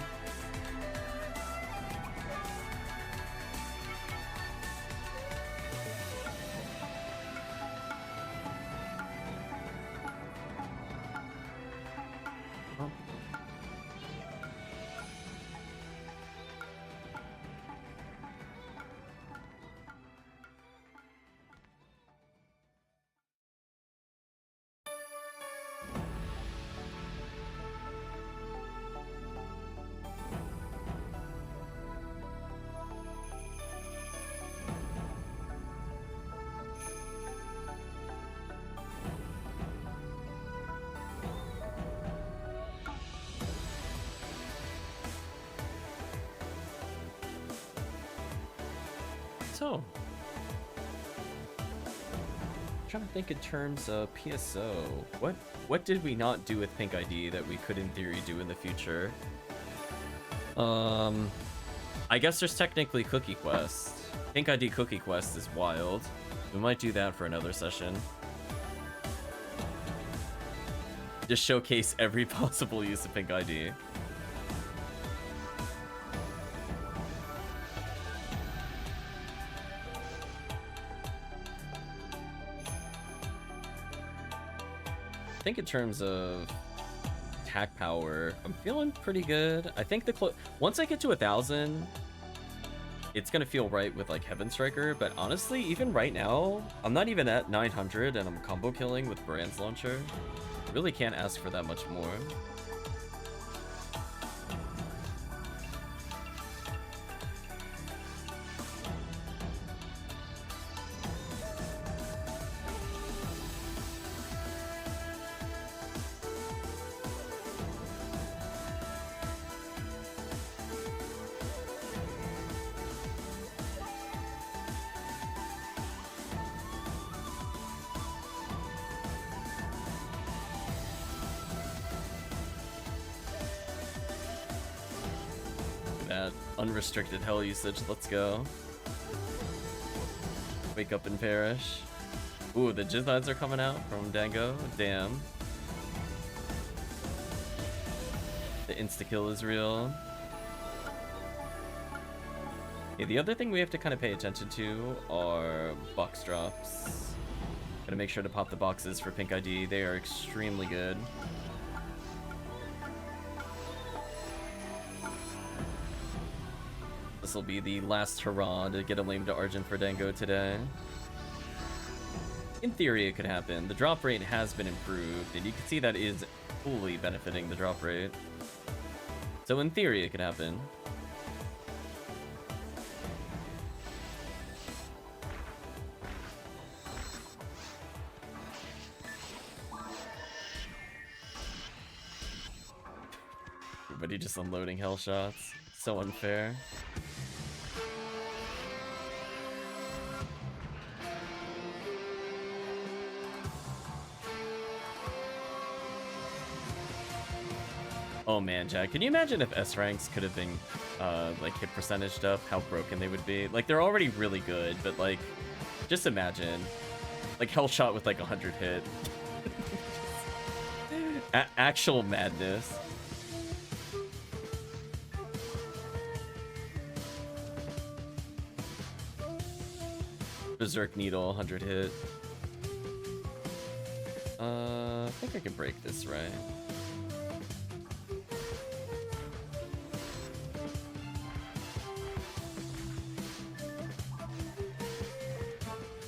So, I'm trying to think in terms of PSO. What did we not do with Pink ID that we could in theory do in the future? I guess there's technically Cookie Quest. Pink ID Cookie Quest is wild. We might do that for another session. Just showcase every possible use of Pink ID. I think in terms of attack power, I'm feeling pretty good. I think once I get to 1,000, it's gonna feel right with like Heaven Striker. But honestly, even right now, I'm not even at 900, and I'm combo killing with Brand's Launcher. Really can't ask for that much more. Unrestricted hell usage, let's go. Wake up and perish. Ooh, the Jizzads are coming out from Dango. Damn. The insta-kill is real. Yeah, the other thing we have to kind of pay attention to are box drops. Gotta make sure to pop the boxes for Pink ID. They are extremely good. This will be the last hurrah to get a lame to Argent for Dango today. In theory, it could happen. The drop rate has been improved, and you can see that is fully benefiting the drop rate. So in theory, it could happen. Everybody just unloading hell shots. So unfair. Oh man, Jack, can you imagine if S ranks could have been like hit percentage up, how broken they would be? Like, they're already really good, but like, just imagine like hell shot with like 100 hit. Actual madness. Berserk Needle, 100 hit. I think I can break this, right?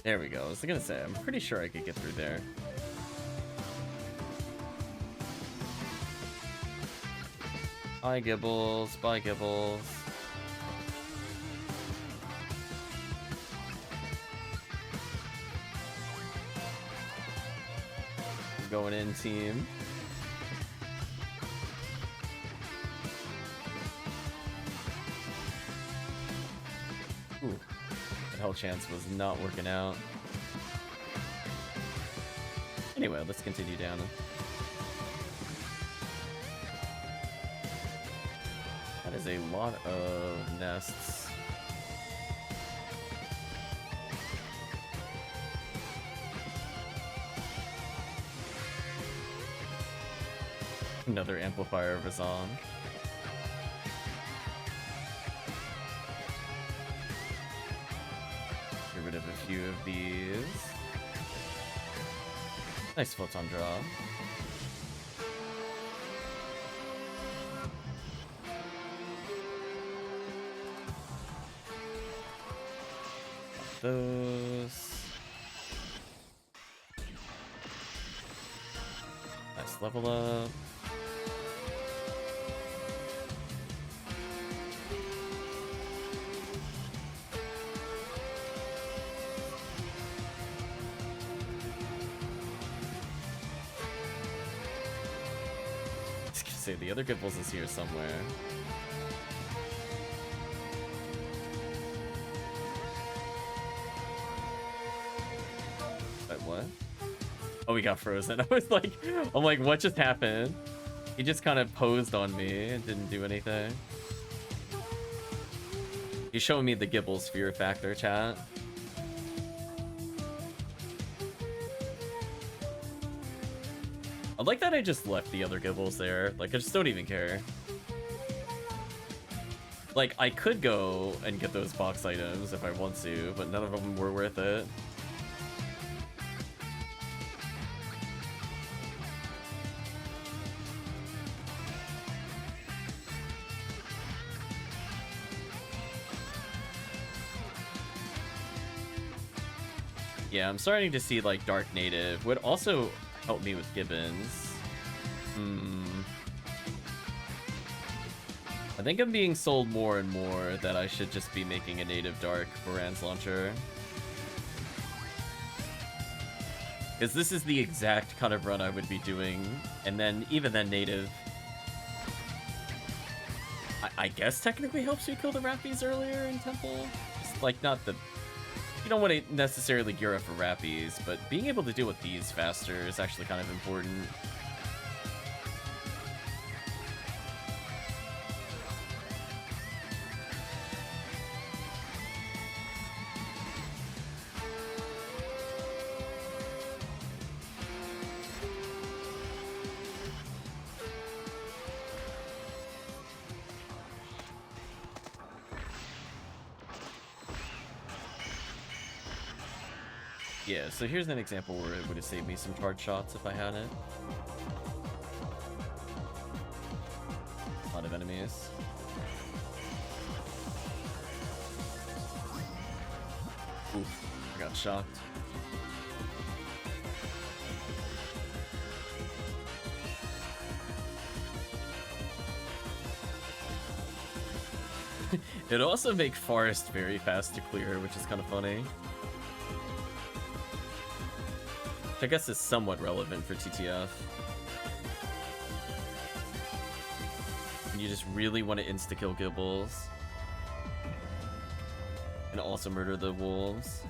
There we go. I was gonna say, I'm pretty sure I could get through there. Bye, Gibbles. Bye, Gibbles. Going in, team. Ooh. That hell chance was not working out. Anyway, let's continue down. That is a lot of nests. Another amplifier of a song. Get rid of a few of these. Nice photon drop. Those. Nice level up. Say the other Gibbles is here somewhere. Wait, what? Oh, we got frozen. I was like, I'm like, what just happened? He just kind of posed on me and didn't do anything. He's showing me the Gibbles fear factor, chat. I like that I just left the other Gibbles there. Like, I just don't even care. Like, I could go and get those box items if I want to, but none of them were worth it. Yeah, I'm starting to see, like, Dark Native would also help me with Gibbons. I think I'm being sold more and more that I should just be making a native Dark Baran's launcher. Because this is the exact kind of run I would be doing, and then, even then, native... I guess technically helps you kill the Rappies earlier in Temple? Just, like, not the... You don't want to necessarily gear up for Rappies, but being able to deal with these faster is actually kind of important. Yeah, so here's an example where it would have saved me some charge shots if I had it. A lot of enemies. Oof, I got shocked. It'd also make Forest very fast to clear, which is kind of funny. I guess is somewhat relevant for TTF. And you just really want to insta-kill Gibbles. And also murder the wolves.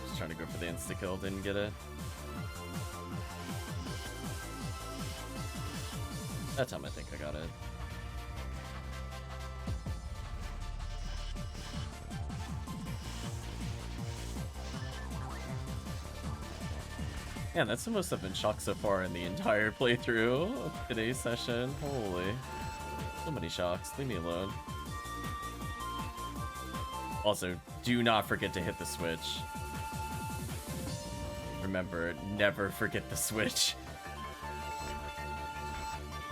Just trying to go for the insta-kill, didn't get it. That time I think I got it. Yeah, that's the most I've been shocked so far in the entire playthrough of today's session. Holy. So many shocks. Leave me alone. Also, do not forget to hit the switch. Remember, never forget the switch.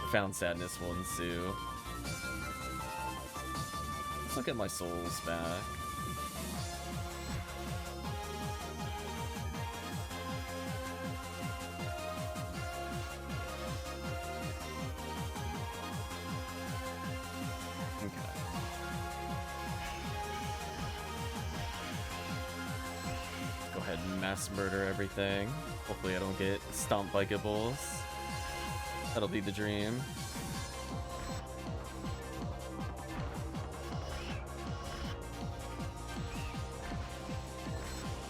profound sadness will ensue. Let's look at my souls back. Mass murder everything. Hopefully I don't get stomped by Gibbles. That'll be the dream.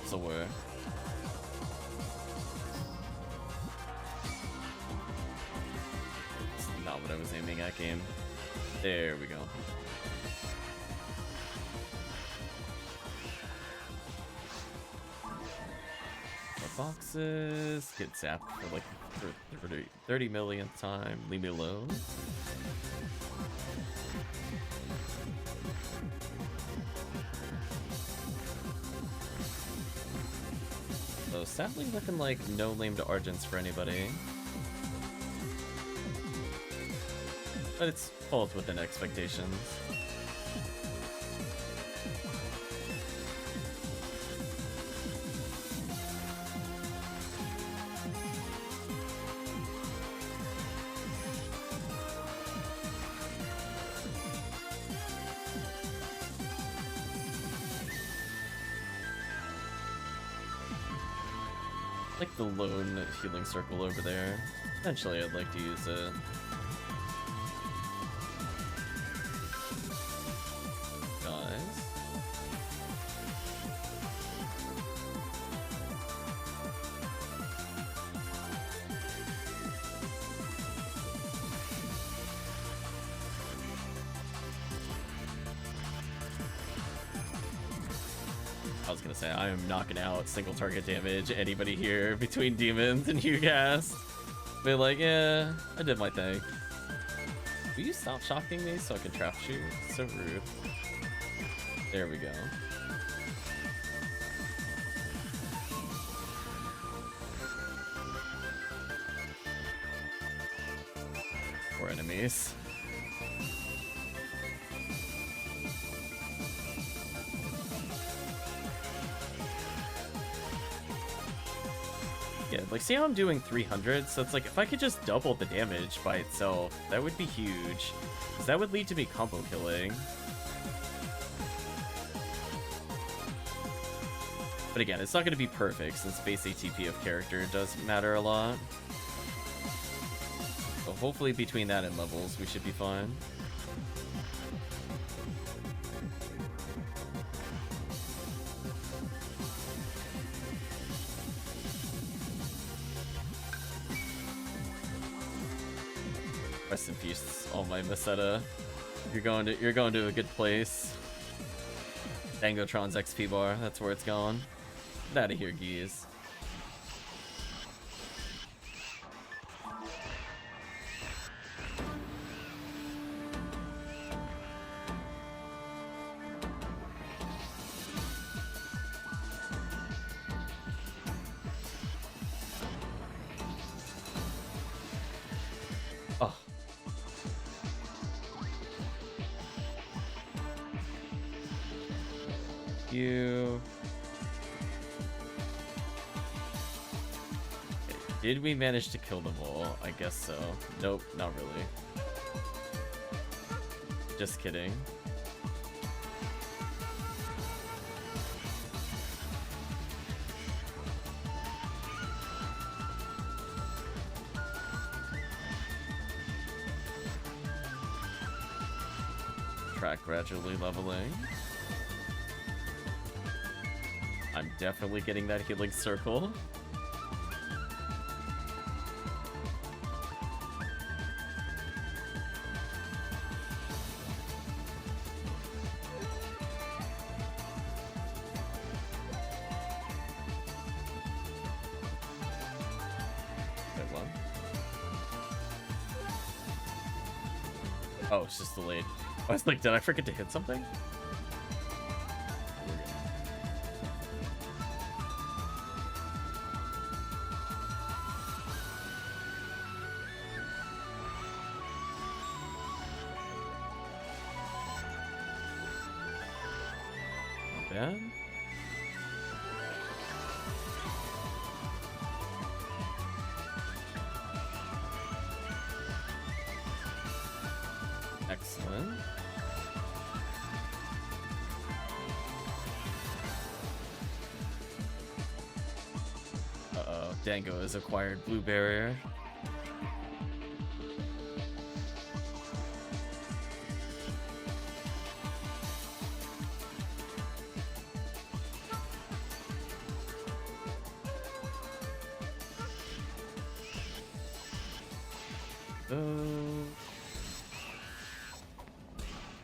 So where? It's not what I was aiming at, game. There we go. Boxes, get zapped for like 30 millionth time. Leave me alone. So sadly looking like no named Argents for anybody. But it's falls within expectations. Like the lone healing circle over there. Eventually I'd like to use it. Guys. I was gonna say, I am knocking out single target damage anybody here between demons and Hugast. Be like, yeah, I did my thing. Will you stop shocking me so I can trap shoot? It's so rude. There we go. Poor enemies. Yeah, like see how I'm doing 300? So it's like if I could just double the damage by itself, that would be huge. Because that would lead to me combo killing. But again, it's not going to be perfect since base ATP of character does matter a lot. So hopefully between that and levels, we should be fine. Rest in peace, all my Meseta. You're going to a good place. Dangotron's XP bar, that's where it's going. Get out of here, geese. Oh. You. Did we manage to kill them all? I guess so. Nope, not really. Just kidding. Track gradually leveling. I'm definitely getting that healing circle. Oh, it's just delayed. I was like, did I forget to hit something? bad. Excellent. Uh-oh, Dango has acquired blue barrier.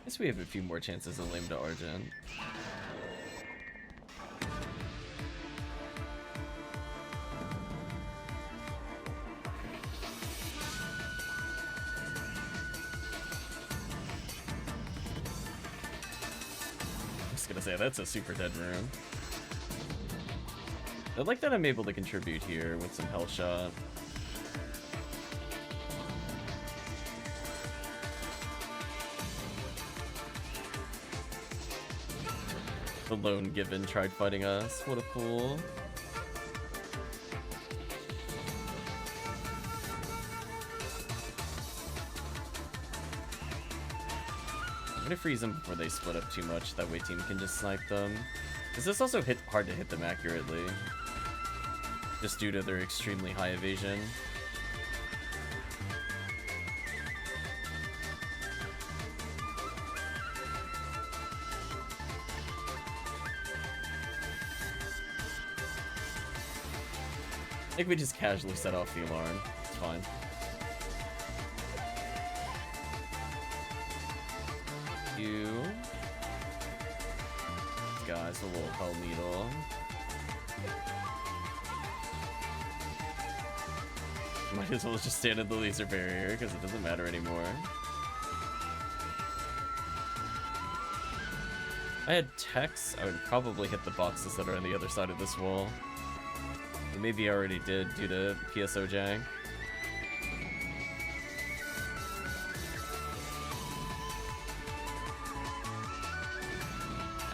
Guess we have a few more chances of lame to Argent. I was gonna say, that's a super dead room. I like that I'm able to contribute here with some health shot. The lone Given tried fighting us. What a fool. I'm gonna freeze them before they split up too much. That way team can just snipe them. Because this also hard to hit them accurately. Just due to their extremely high evasion. I think we just casually set off the alarm. It's fine. You. This guy's a little hell needle. Might as well just stand in the laser barrier because it doesn't matter anymore. If I had techs, I would probably hit the boxes that are on the other side of this wall. But maybe I already did due to PSO jank.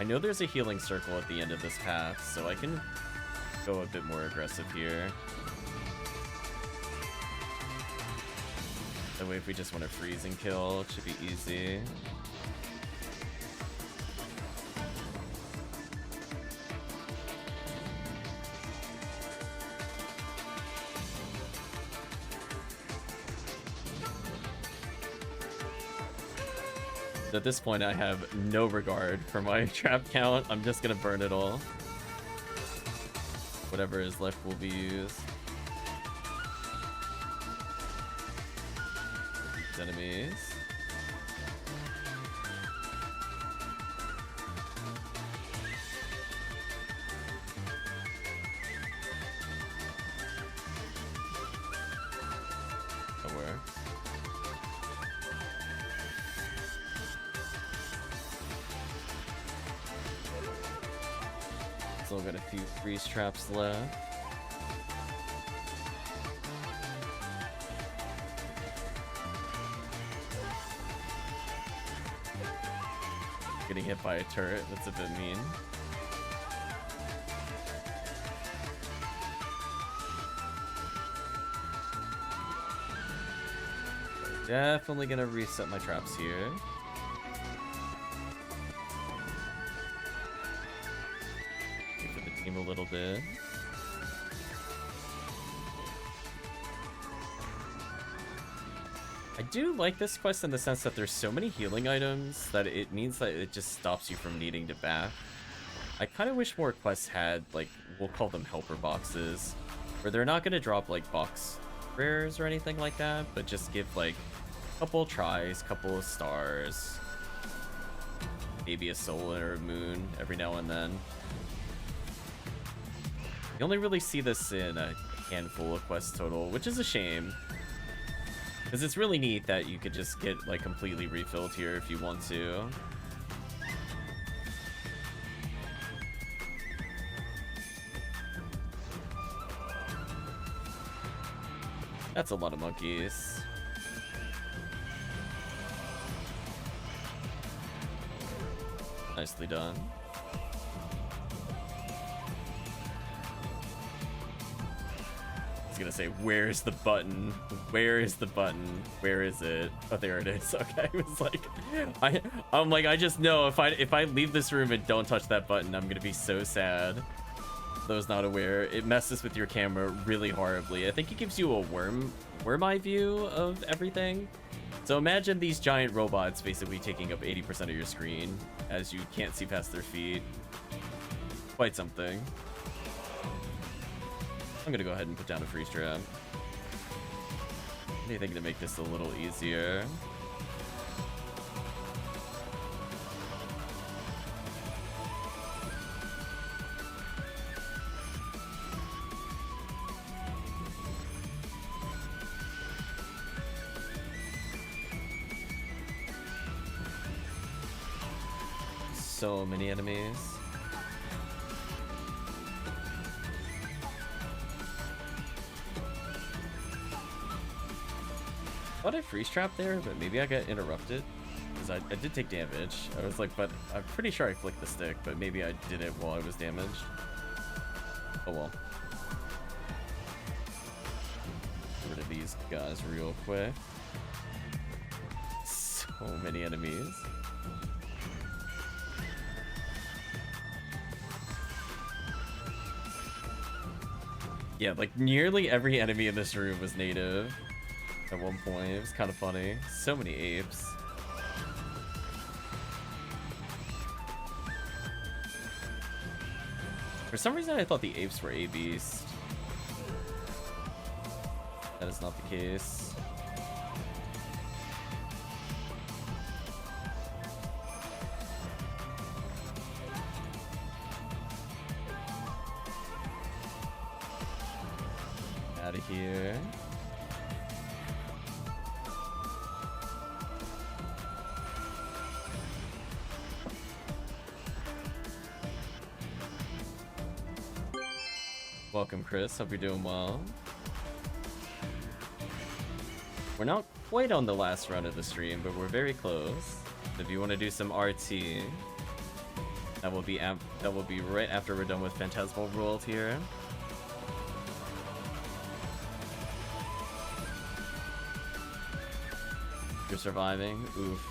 I know there's a healing circle at the end of this path, so I can go a bit more aggressive here. That way if we just want to freeze and kill, it should be easy. At this point, I have no regard for my trap count. I'm just gonna burn it all. Whatever is left will be used. These enemies. That works. Still got a few freeze traps left. Getting hit by a turret, that's a bit mean. Definitely gonna reset my traps here. A little bit. I do like this quest in the sense that there's so many healing items that it means that it just stops you from needing to bath. I kind of wish more quests had, like, we'll call them helper boxes, where they're not going to drop, like, box rares or anything like that, but just give, like, a couple tries, couple of stars, maybe a soul or a moon every now and then. You only really see this in a handful of quests total, which is a shame. Because it's really neat that you could just get, like, completely refilled here if you want to. That's a lot of monkeys. Nicely done. gonna say, where's the button? Where is the button? Where is it? Oh, there it is. Okay, it was like, I'm like, I just know if I leave this room and don't touch that button, I'm gonna be so sad. Those not aware, it messes with your camera really horribly. I think it gives you a worm eye view of everything. So imagine these giant robots basically taking up 80% of your screen as you can't see past their feet. Quite something. I'm gonna go ahead and put down a freeze trap. Anything to make this a little easier. So many enemies. I thought I freeze trapped there, but maybe I got interrupted because I did take damage. I was like, but I'm pretty sure I flicked the stick, but maybe I did it while I was damaged. Oh well. Get rid of these guys real quick. So many enemies. Yeah, like nearly every enemy in this room was native at one point. It was kind of funny. So many apes. For some reason, I thought the apes were A-Beast. That is not the case. Out of here. Welcome, Chris. Hope you're doing well. We're not quite on the last run of the stream, but we're very close. If you want to do some RT, that will be right after we're done with Phantasmal World here. You're surviving. Oof.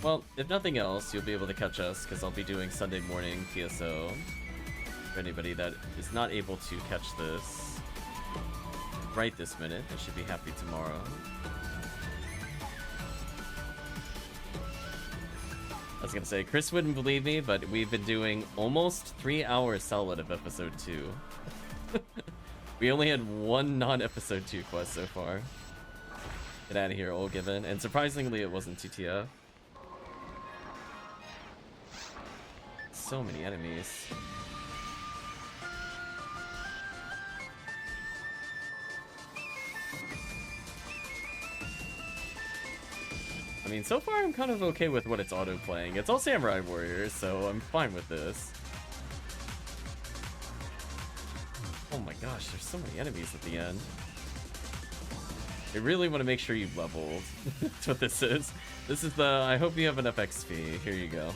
Well, if nothing else, you'll be able to catch us because I'll be doing Sunday morning PSO. For anybody that is not able to catch this right this minute, I should be happy tomorrow. I was gonna say, Chris wouldn't believe me, but we've been doing almost 3 hours solid of episode 2. We only had one non-episode 2 quest so far. Get out of here, old given. And surprisingly, it wasn't TTF. So many enemies. I mean, so far I'm kind of okay with what it's auto-playing. It's all Samurai Warriors, so I'm fine with this. Oh my gosh, there's so many enemies at the end. I really want to make sure you've leveled. That's what this is. This is the, I hope you have enough XP. Here you go.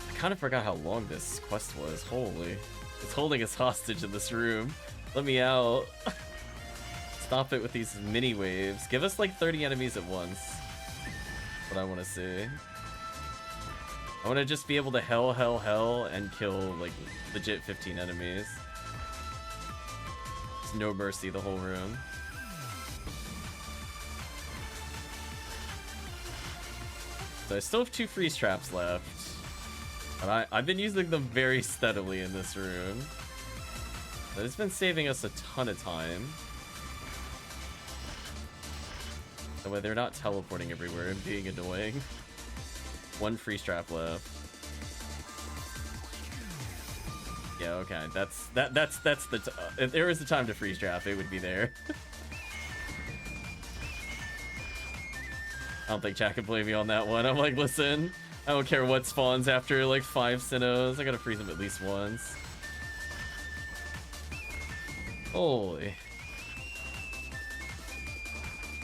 I kind of forgot how long this quest was. Holy. It's holding us hostage in this room. Let me out. Stop it with these mini waves. Give us like 30 enemies at once. That's what I want to see. I want to just be able to hell, and kill, like, legit 15 enemies. There's no mercy the whole room. So I still have 2 freeze traps left. And I've been using them very steadily in this room. But it's been saving us a ton of time. That way they're not teleporting everywhere and being annoying. 1 freeze trap left. Yeah, okay. That's the if there was a time to freeze trap, it would be there. I don't think chat can blame me on that one. I'm like, listen, I don't care what spawns after like 5 Sinnohs. I gotta freeze them at least once. Holy.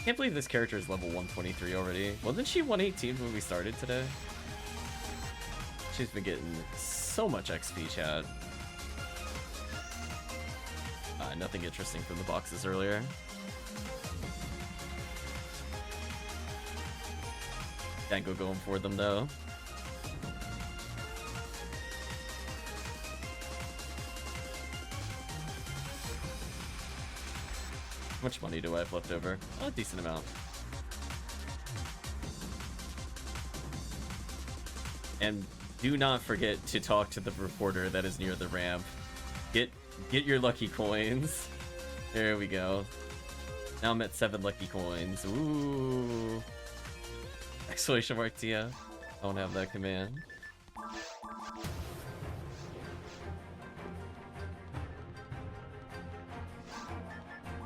Can't believe this character is level 123 already. Wasn't she 118 when we started today? She's been getting so much XP, chat. Nothing interesting from the boxes earlier. Can't go going for them though. How much money do I have left over? Oh, a decent amount. And do not forget to talk to the reporter that is near the ramp. Get your lucky coins. There we go. Now I'm at 7 lucky coins. Ooh. Exclamation mark Tia. I don't have that command.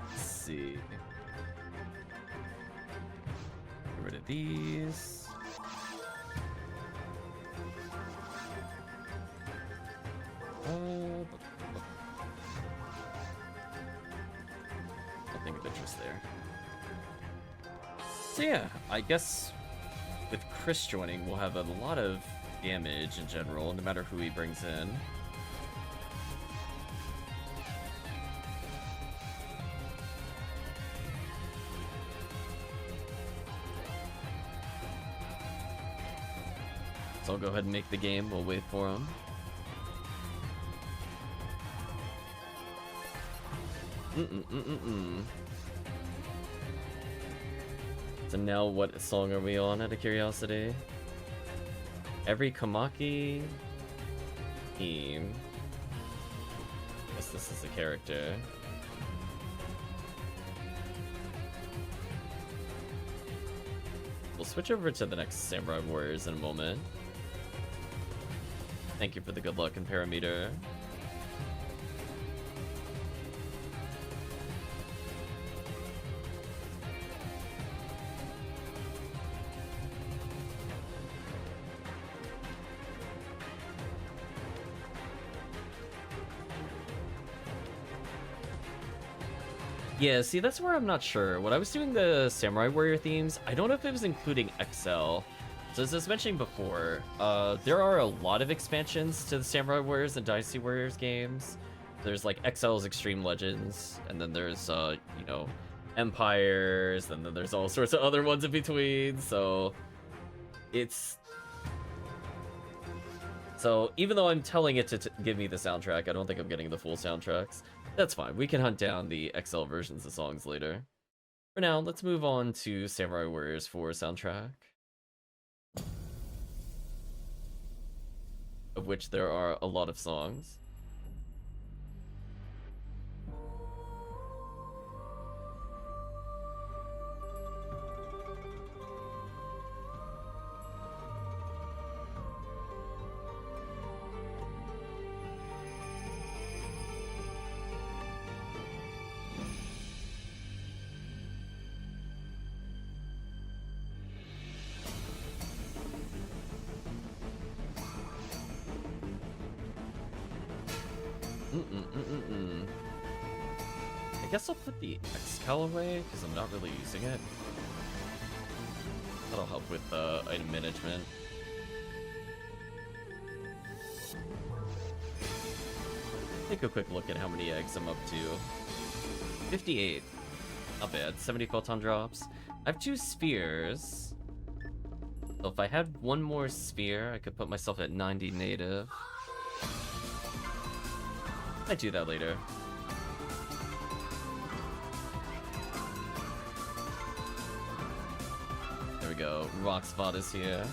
Let's see. Get rid of these. Nothing of interest there. So yeah, I guess with Chris joining, we'll have a lot of damage in general, no matter who he brings in. So I'll go ahead and make the game. We'll wait for him. So now what song are we on, out of curiosity? Every Kamaki team. Guess this is a character. We'll switch over to the next Samurai Warriors in a moment. Thank you for the good luck and parameter. Yeah, see, that's where I'm not sure. When I was doing the Samurai Warrior themes, I don't know if it was including XL. So as I was mentioning before, there are a lot of expansions to the Samurai Warriors and Dynasty Warriors games. There's like XL's Extreme Legends, and then there's, you know, Empires, and then there's all sorts of other ones in between, so it's... So even though I'm telling it to give me the soundtrack, I don't think I'm getting the full soundtracks. That's fine, we can hunt down the XL versions of songs later. For now, let's move on to Samurai Warriors 4 soundtrack. Of which there are a lot of songs. I guess I'll put the Xcal away, because I'm not really using it. That'll help with item management. Take a quick look at how many eggs I'm up to. 58. Not bad. 70 photon drops. I have 2 spheres. So if I had one more sphere, I could put myself at 90 native. I'd do that later. There we go. Rock Spot is here.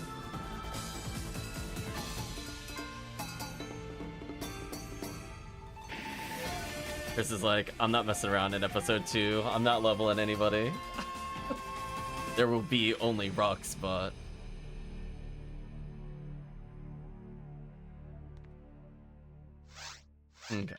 Chris is like, I'm not messing around in episode 2. I'm not leveling anybody. There will be only Rock Spot. Okay.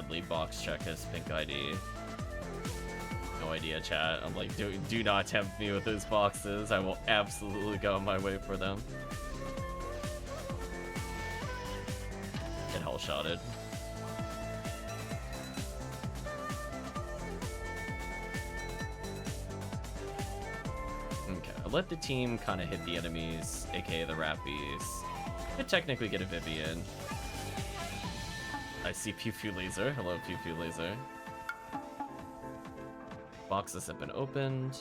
gladly box check his pink ID. No idea, chat. I'm like, do not tempt me with those boxes. I will absolutely go on my way for them. Get hell shotted. Okay, I let the team kind of hit the enemies, aka the Rappies. Could technically get a Vivian. I see Pew Pew Laser. Hello, Pew Pew Laser. Boxes have been opened.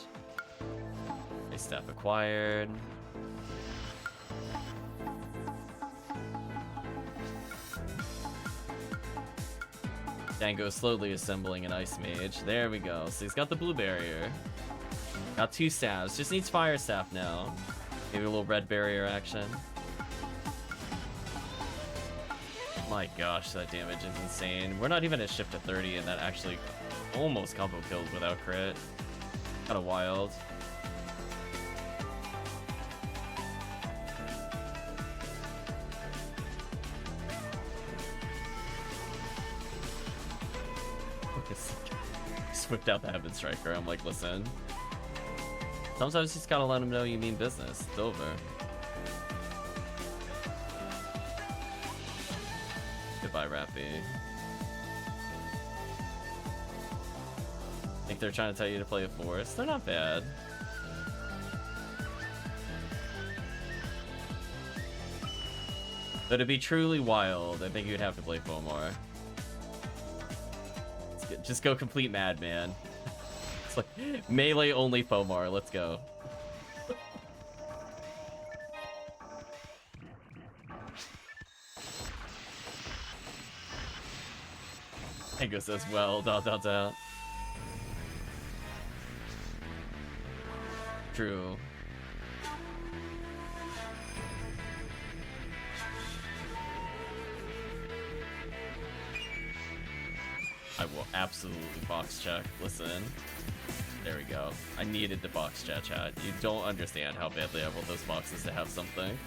A staff acquired. Dango slowly assembling an Ice Mage. There we go. So he's got the blue barrier. Got 2 staffs. Just needs fire staff now. Maybe a little red barrier action. My gosh, that damage is insane. We're not even at shift to 30, and that actually almost combo killed without crit. Kinda wild. Just whipped out the Heaven Striker. I'm like, listen. Sometimes you just gotta let him know you mean business. It's over. Goodbye, Rappy. Think they're trying to tell you to play a forest? They're not bad. But to be truly wild, I think you'd have to play Fomar. Just go complete madman. It's like melee only Fomar. Let's go. Tango says, well, ... True. I will absolutely box check. Listen. There we go. I needed the box chat. You don't understand how badly I want those boxes to have something.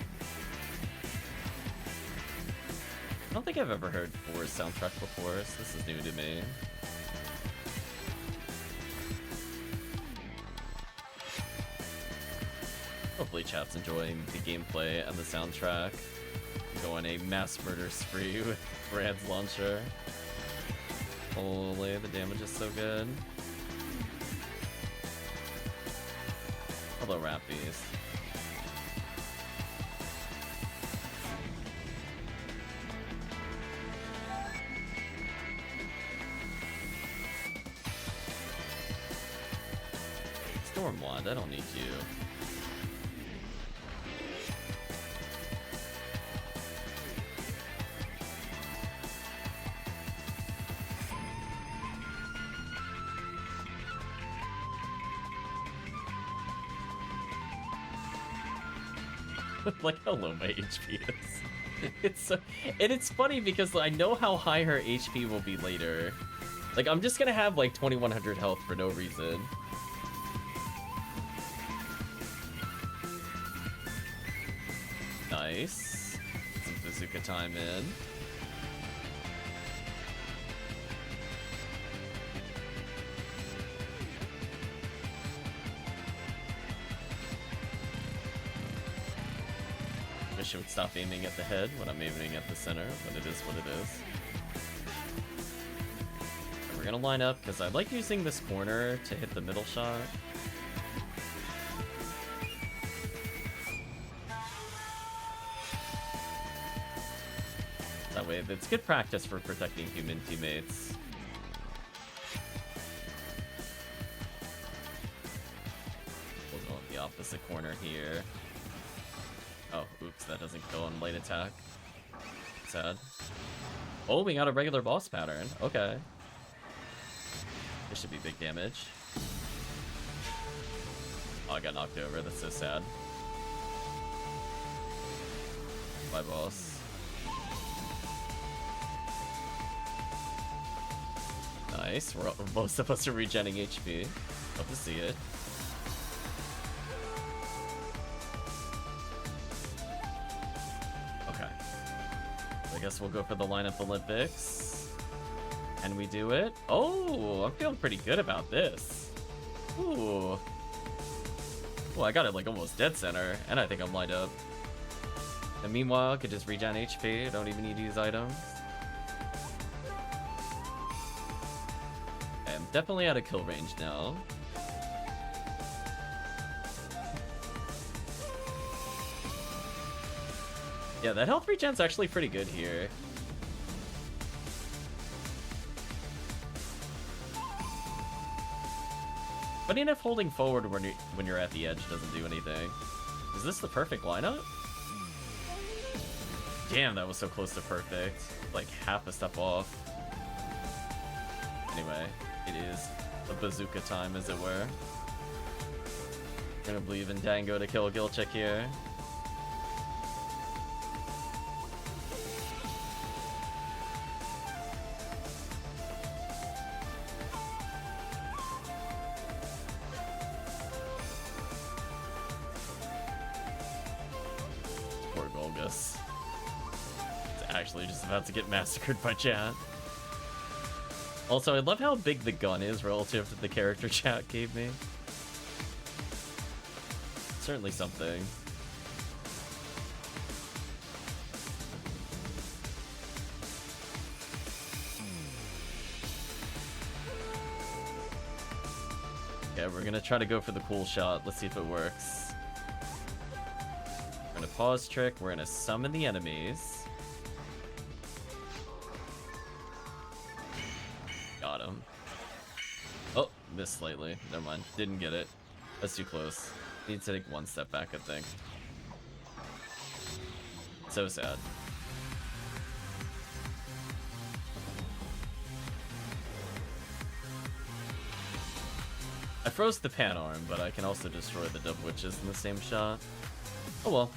I don't think I've ever heard Forest soundtrack before, so this is new to me. Hopefully chat's enjoying the gameplay and the soundtrack. Go on a mass murder spree with Brad's launcher. Holy, the damage is so good. Hello, Rappies. Stormwand, I don't need you. Like how low my HP is. It's so, and it's funny because I know how high her HP will be later. Like I'm just gonna have like 2100 health for no reason. Nice. Some bazooka time in. Wish it would stop aiming at the head when I'm aiming at the center, but it is what it is. And we're gonna line up because I like using this corner to hit the middle shot. That way, it's good practice for protecting human teammates. We'll go in the opposite corner here. Oh, oops, that doesn't kill on late attack. Sad. Oh, we got a regular boss pattern. Okay. This should be big damage. Oh, I got knocked over. That's so sad. Bye, boss. Nice. Most of us are regenning HP. Love to see it. I guess we'll go for the lineup Olympics. Can we do it? Oh, I'm feeling pretty good about this. Ooh. Well, I got it like almost dead center, and I think I'm lined up. And meanwhile, I could just regen HP. I don't even need to use items. Okay, I'm definitely out of kill range now. Yeah, that health regen's actually pretty good here. Funny enough, holding forward when you're at the edge doesn't do anything. Is this the perfect lineup? Damn, that was so close to perfect. Like half a step off. Anyway, it is a bazooka time, as it were. Gonna believe in Dango to kill Gilchick here. Poor Golgus. It's actually just about to get massacred by chat. Also, I love how big the gun is relative to the character chat gave me. Certainly something. Okay, we're gonna try to go for the cool shot. Let's see if it works. We're gonna pause trick. We're gonna summon the enemies. Got him. Oh, missed slightly. Never mind. Didn't get it. That's too close. Need to take one step back, I think. So sad. I froze the pan arm, but I can also destroy the dub witches in the same shot. Oh well.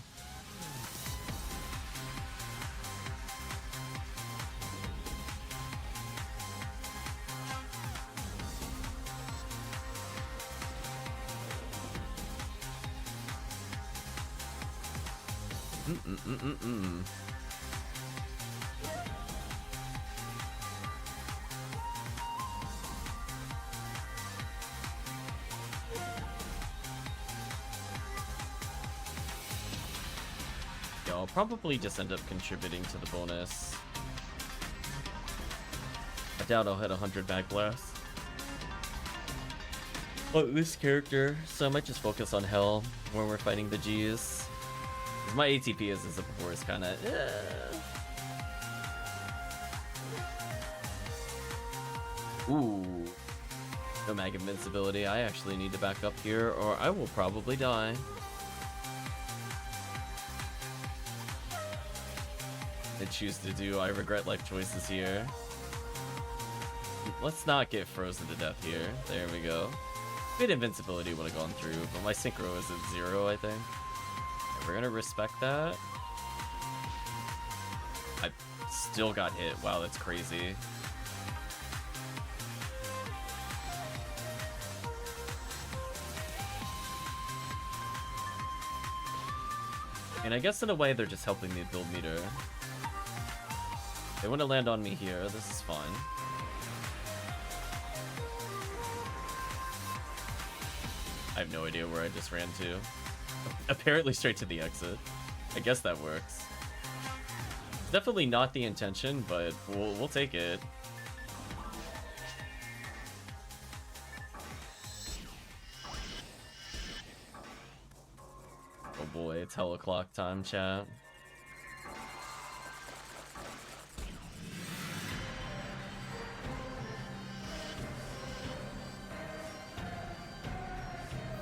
Yeah, I'll probably just end up contributing to the bonus. I doubt I'll hit 100 back blasts. But this character, so I might just focus on Hell when we're fighting the G's. My ATP as a before is kind of. Ooh. No mag invincibility. I actually need to back up here, or I will probably die. I choose to do. I regret life choices here. Let's not get frozen to death here. There we go. Good invincibility would have gone through, but my synchro is at 0, I think. We're gonna respect that. I still got hit. Wow, that's crazy. And I guess in a way they're just helping me build meter. They want to land on me here. This is fine. I have no idea where I just ran to. Apparently straight to the exit. I guess that works. Definitely not the intention, but we'll take it. Oh boy, it's hell o'clock time, chat.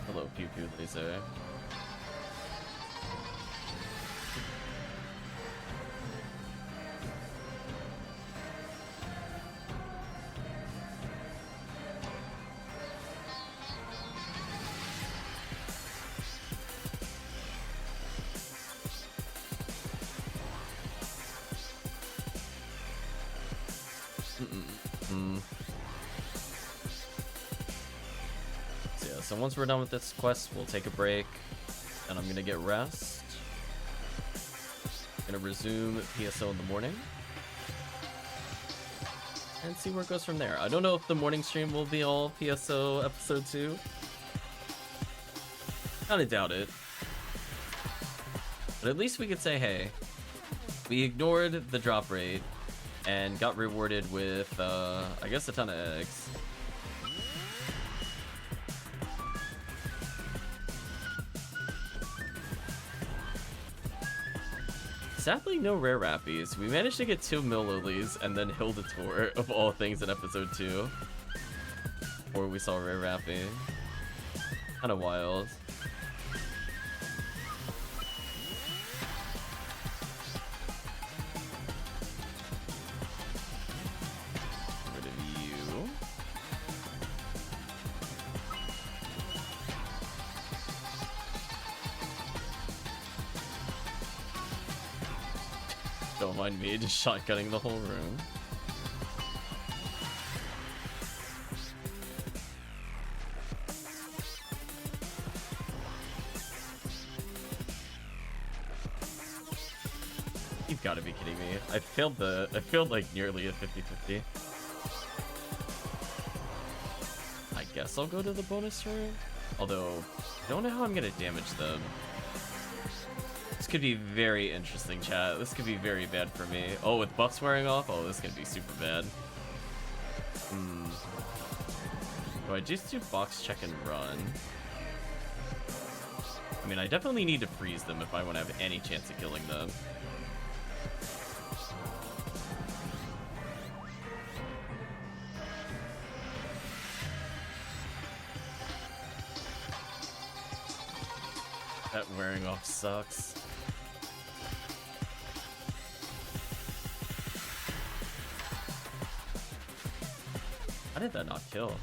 Hello, Pew Pew Laser. So once we're done with this quest, we'll take a break, and I'm gonna get rest. Gonna resume PSO in the morning. and see where it goes from there. I don't know if the morning stream will be all PSO episode 2. Kinda doubt it. But at least we could say, hey, we ignored the drop rate and got rewarded with, I guess a ton of eggs. Sadly, no rare rappies. We managed to get 2 Mill Lilies and then Hildator, of all things, in episode 2. Before we saw rare rappie. Kinda wild. Rid of you. Don't mind me, just shotgunning the whole room. You've got to be kidding me. I failed like nearly a 50-50. I guess I'll go to the bonus room. Although, I don't know how I'm gonna damage them. This could be very interesting, chat. This could be very bad for me. Oh, with buffs wearing off? Oh, this is gonna be super bad. Do I just do box check and run? I mean, I definitely need to freeze them if I want to have any chance of killing them. That wearing off sucks. How did that not kill?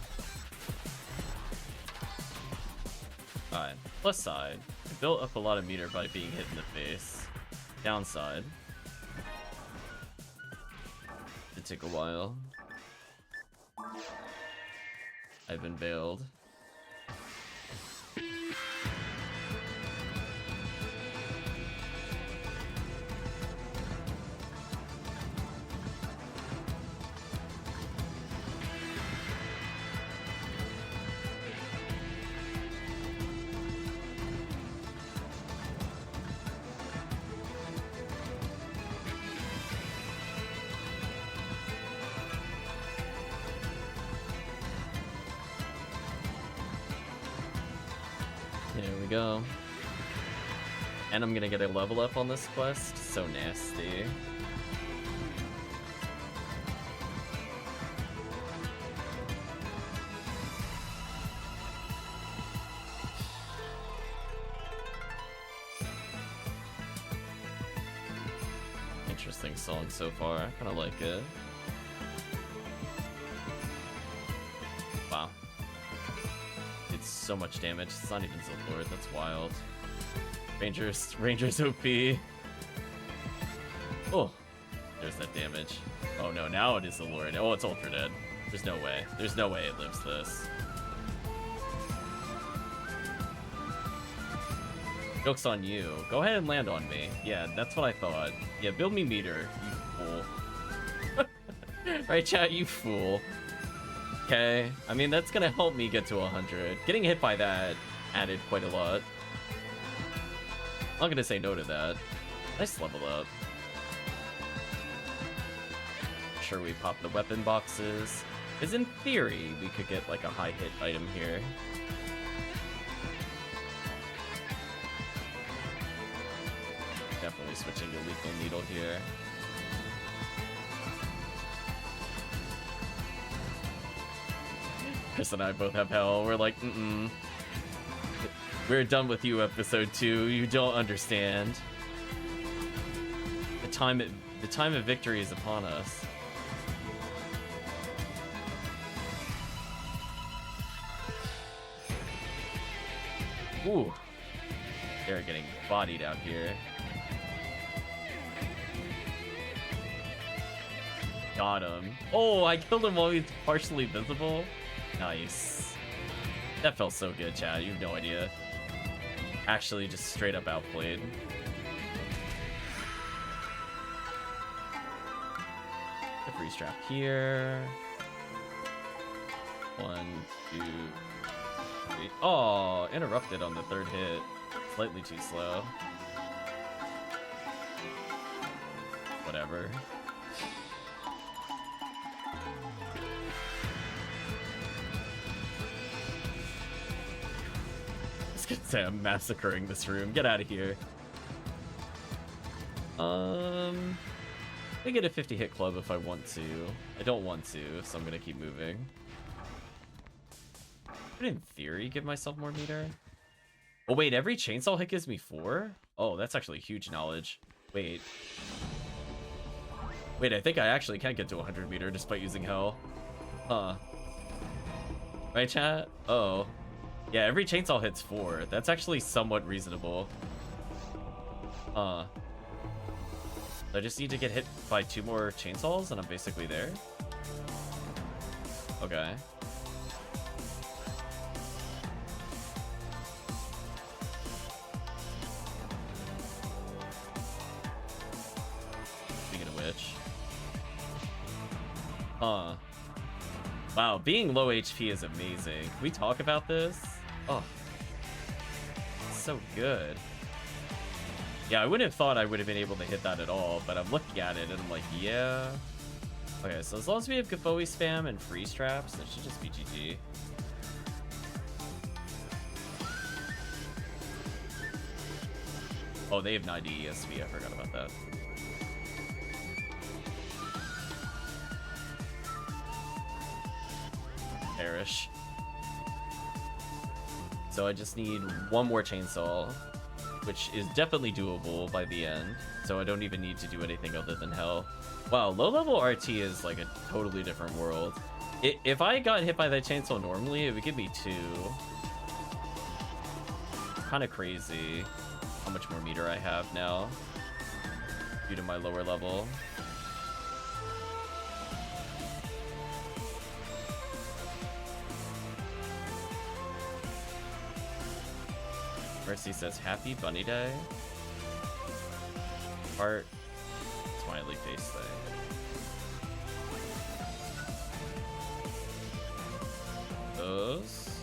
Alright, plus side. I built up a lot of meter by being hit in the face. Downside. It took a while. I've been bailed. Go. And I'm gonna get a level up on this quest. So nasty. Interesting song so far. I kinda like it. Wow. It's so much damage. It's not even Zilford. That's wild. Rangers OP. Oh, there's that damage. Oh no, now it is the Lord. Oh, it's Ultra Dead. There's no way. There's no way it lives this. Joke's on you. Go ahead and land on me. Yeah, that's what I thought. Yeah, build me meter, you fool. Right, chat, you fool. Okay, I mean, that's gonna help me get to 100. Getting hit by that added quite a lot. I'm not gonna say no to that. Nice level up. Sure, we pop the weapon boxes. Because in theory, we could get like a high hit item here. Definitely switching to Lethal Needle here. Chris and I both have hell. We're like, we're done with you, episode 2. You don't understand. The time of victory is upon us. Ooh, they're getting bodied out here. Got him. Oh, I killed him while he's partially visible. Nice. That felt so good, Chad. You have no idea. Actually, just straight up outplayed. freeze trap here. 1, 2, 3. Oh, interrupted on the third hit. Slightly too slow. Whatever. I was gonna say I'm massacring this room. Get out of here. I get a 50 hit club if I want to. I don't want to, so I'm gonna keep moving. Could in theory give myself more meter. Oh wait, every chainsaw hit gives me 4? Oh, that's actually huge knowledge. Wait. Wait, I think I actually can get to 100 meter despite using hell. Huh. Right, chat? Oh. Yeah, every chainsaw hits 4. That's actually somewhat reasonable. Huh. I just need to get hit by 2 more chainsaws and I'm basically there. Okay. Speaking of which. Huh. Wow, being low HP is amazing. Can we talk about this? Oh. It's so good. Yeah, I wouldn't have thought I would have been able to hit that at all, but I'm looking at it and I'm like, yeah. Okay, so as long as we have Gafoe spam and freeze traps, that should just be GG. Oh, they have 90 ESV, I forgot about that. Perish. So I just need 1 more chainsaw, which is definitely doable by the end, so I don't even need to do anything other than hell. Wow, low-level RT is like a totally different world. If I got hit by that chainsaw normally, it would give me 2. It's kind of crazy how much more meter I have now due to my lower level. Mercy says, happy bunny day. Heart, smiley face thing. Those.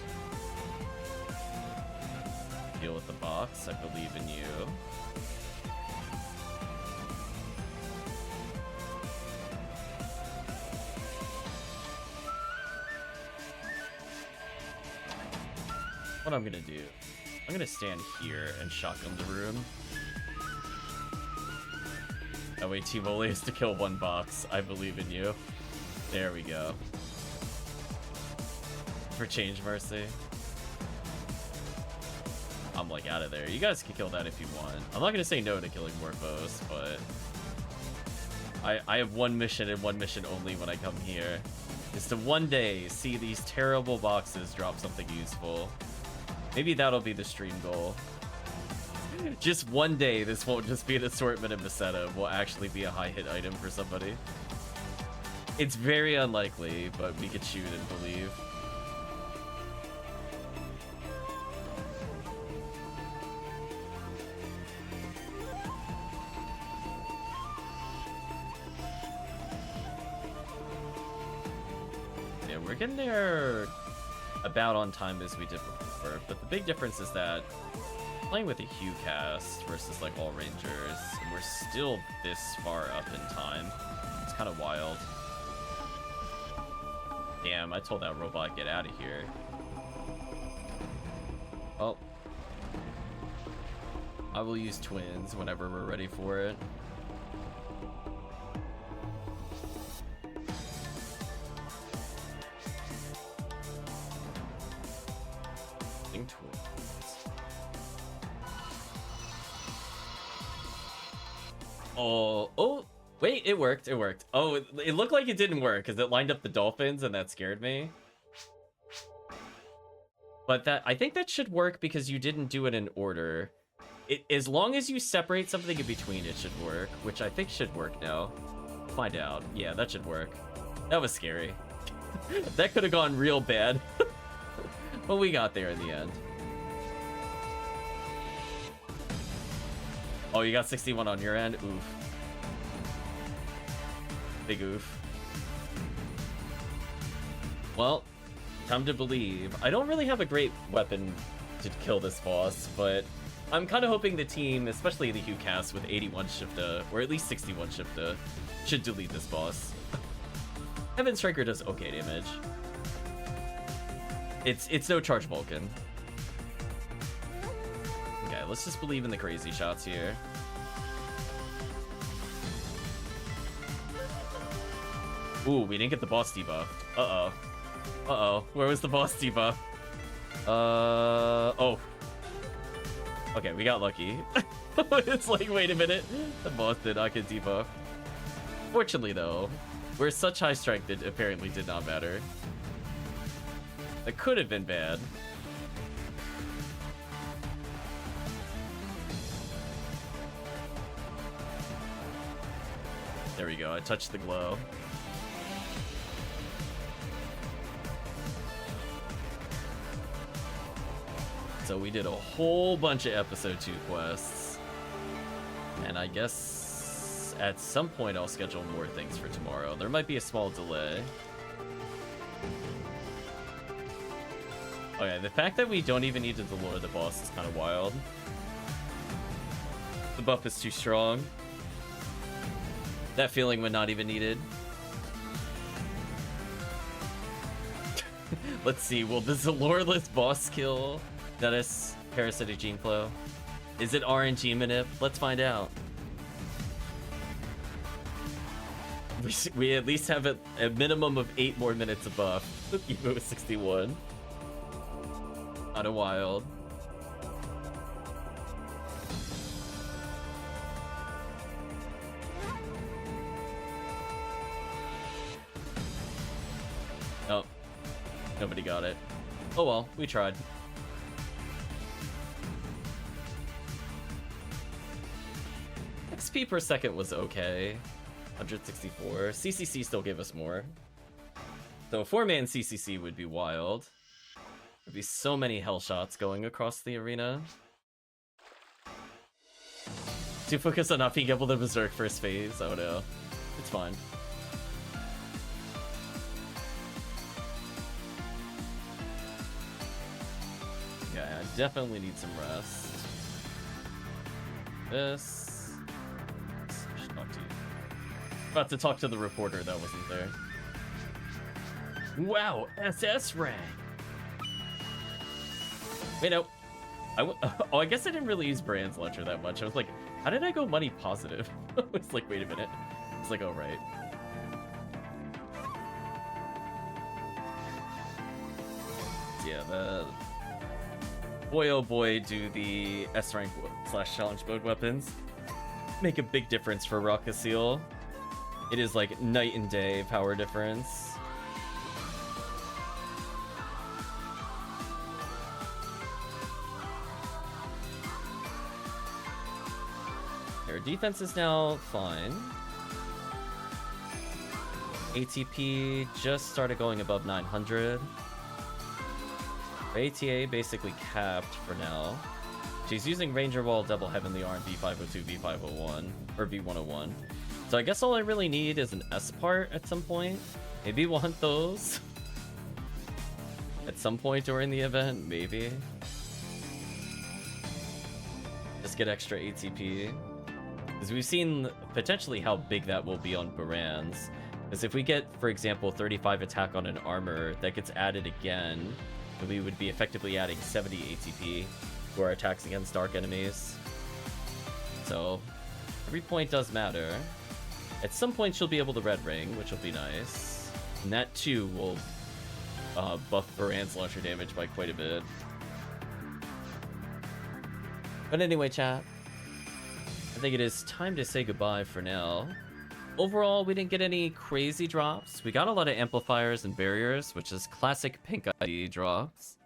Deal with the box, I believe in you. What I'm gonna do, I'm gonna stand here and shotgun the room. That way Team Oli has to kill 1 box. I believe in you. There we go. For change, Mercy. I'm like out of there. You guys can kill that if you want. I'm not gonna say no to killing more foes, but I have 1 mission and 1 mission only when I come here. Is to one day see these terrible boxes drop something useful. Maybe that'll be the stream goal. Just one day, this won't just be an assortment of Meseta. Will actually be a high hit item for somebody. It's very unlikely, but we could shoot and believe. Yeah, we're getting there about on time as we did before, but the big difference is that playing with a Hue cast versus like all Rangers, and we're still this far up in time. It's kind of wild. Damn, I told that robot get out of here. Oh. I will use twins whenever we're ready for it. Twins. Oh, wait, it worked, it worked. Oh, it looked like it didn't work because it lined up the dolphins and that scared me. But I think that should work because you didn't do it in order. As long as you separate something in between, it should work, which I think should work now. Find out. Yeah, that should work. That was scary. That could have gone real bad. But we got there in the end. Oh, you got 61 on your end? Oof. Big oof. Well, time to believe. I don't really have a great weapon to kill this boss, but I'm kind of hoping the team, especially the HuCast with 81 Shifta, or at least 61 Shifta, should delete this boss. Heaven Striker does okay damage. It's no Charge Vulcan. Okay, let's just believe in the crazy shots here. Ooh, we didn't get the boss debuff. Uh-oh. Uh-oh. Where was the boss debuff? Oh. Okay, we got lucky. It's like, wait a minute. The boss did not get debuff. Fortunately, though, we're such high strength it apparently did not matter. That could have been bad. There we go, I touched the glow. So we did a whole bunch of episode 2 quests. And I guess at some point I'll schedule more things for tomorrow. There might be a small delay. Okay, the fact that we don't even need to lure the boss is kind of wild. The buff is too strong. That feeling when not even needed. Let's see, will the Zalorless boss kill that is Parasitic Gene Flow? Is it RNG manip? Let's find out. We at least have a minimum of 8 more minutes of buff. Even with 61. Kinda wild. Oh. Nobody got it. Oh well, we tried. XP per second was okay. 164. CCC still gave us more. So a 4-man CCC would be wild. There'd be so many hell shots going across the arena. Too focused on not being able to berserk first phase. Oh no. It's fine. Yeah, I definitely need some rest. This. I should talk to you. About to talk to the reporter that wasn't there. Wow, SS rank. Wait, no. Oh, I guess I didn't really use Brand's Launcher that much. I was like, how did I go money positive? I was like, wait a minute. It's like, oh, right. Yeah, the... Boy, oh boy, do the S-rank / challenge mode weapons make a big difference for RaCaseal. It is like night and day power difference. Their defense is now fine. ATP just started going above 900. ATA basically capped for now. She's using Ranger Wall, Double Heavenly Arm, V502, V501, or V101. So I guess all I really need is an S part at some point. Maybe we'll hunt those. At some point during the event, maybe. Just get extra ATP. Because we've seen potentially how big that will be on Baran's. Because if we get, for example, 35 attack on an armor, that gets added again, and we would be effectively adding 70 ATP to our attacks against dark enemies. So, every point does matter. At some point she'll be able to red ring, which will be nice. And that too will buff Baran's launcher damage by quite a bit. But anyway, chat, I think it is time to say goodbye for now. Overall, we didn't get any crazy drops. We got a lot of amplifiers and barriers, which is classic pink ID drops.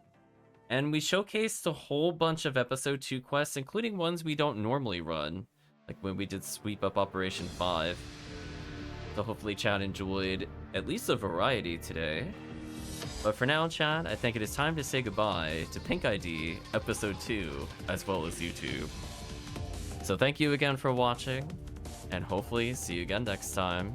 And we showcased a whole bunch of episode 2 quests, including ones we don't normally run, like when we did Sweep Up Operation 5. So hopefully chat enjoyed at least a variety today. But for now, chat, I think it is time to say goodbye to Pink ID episode 2, as well as YouTube. So thank you again for watching, and hopefully see you again next time.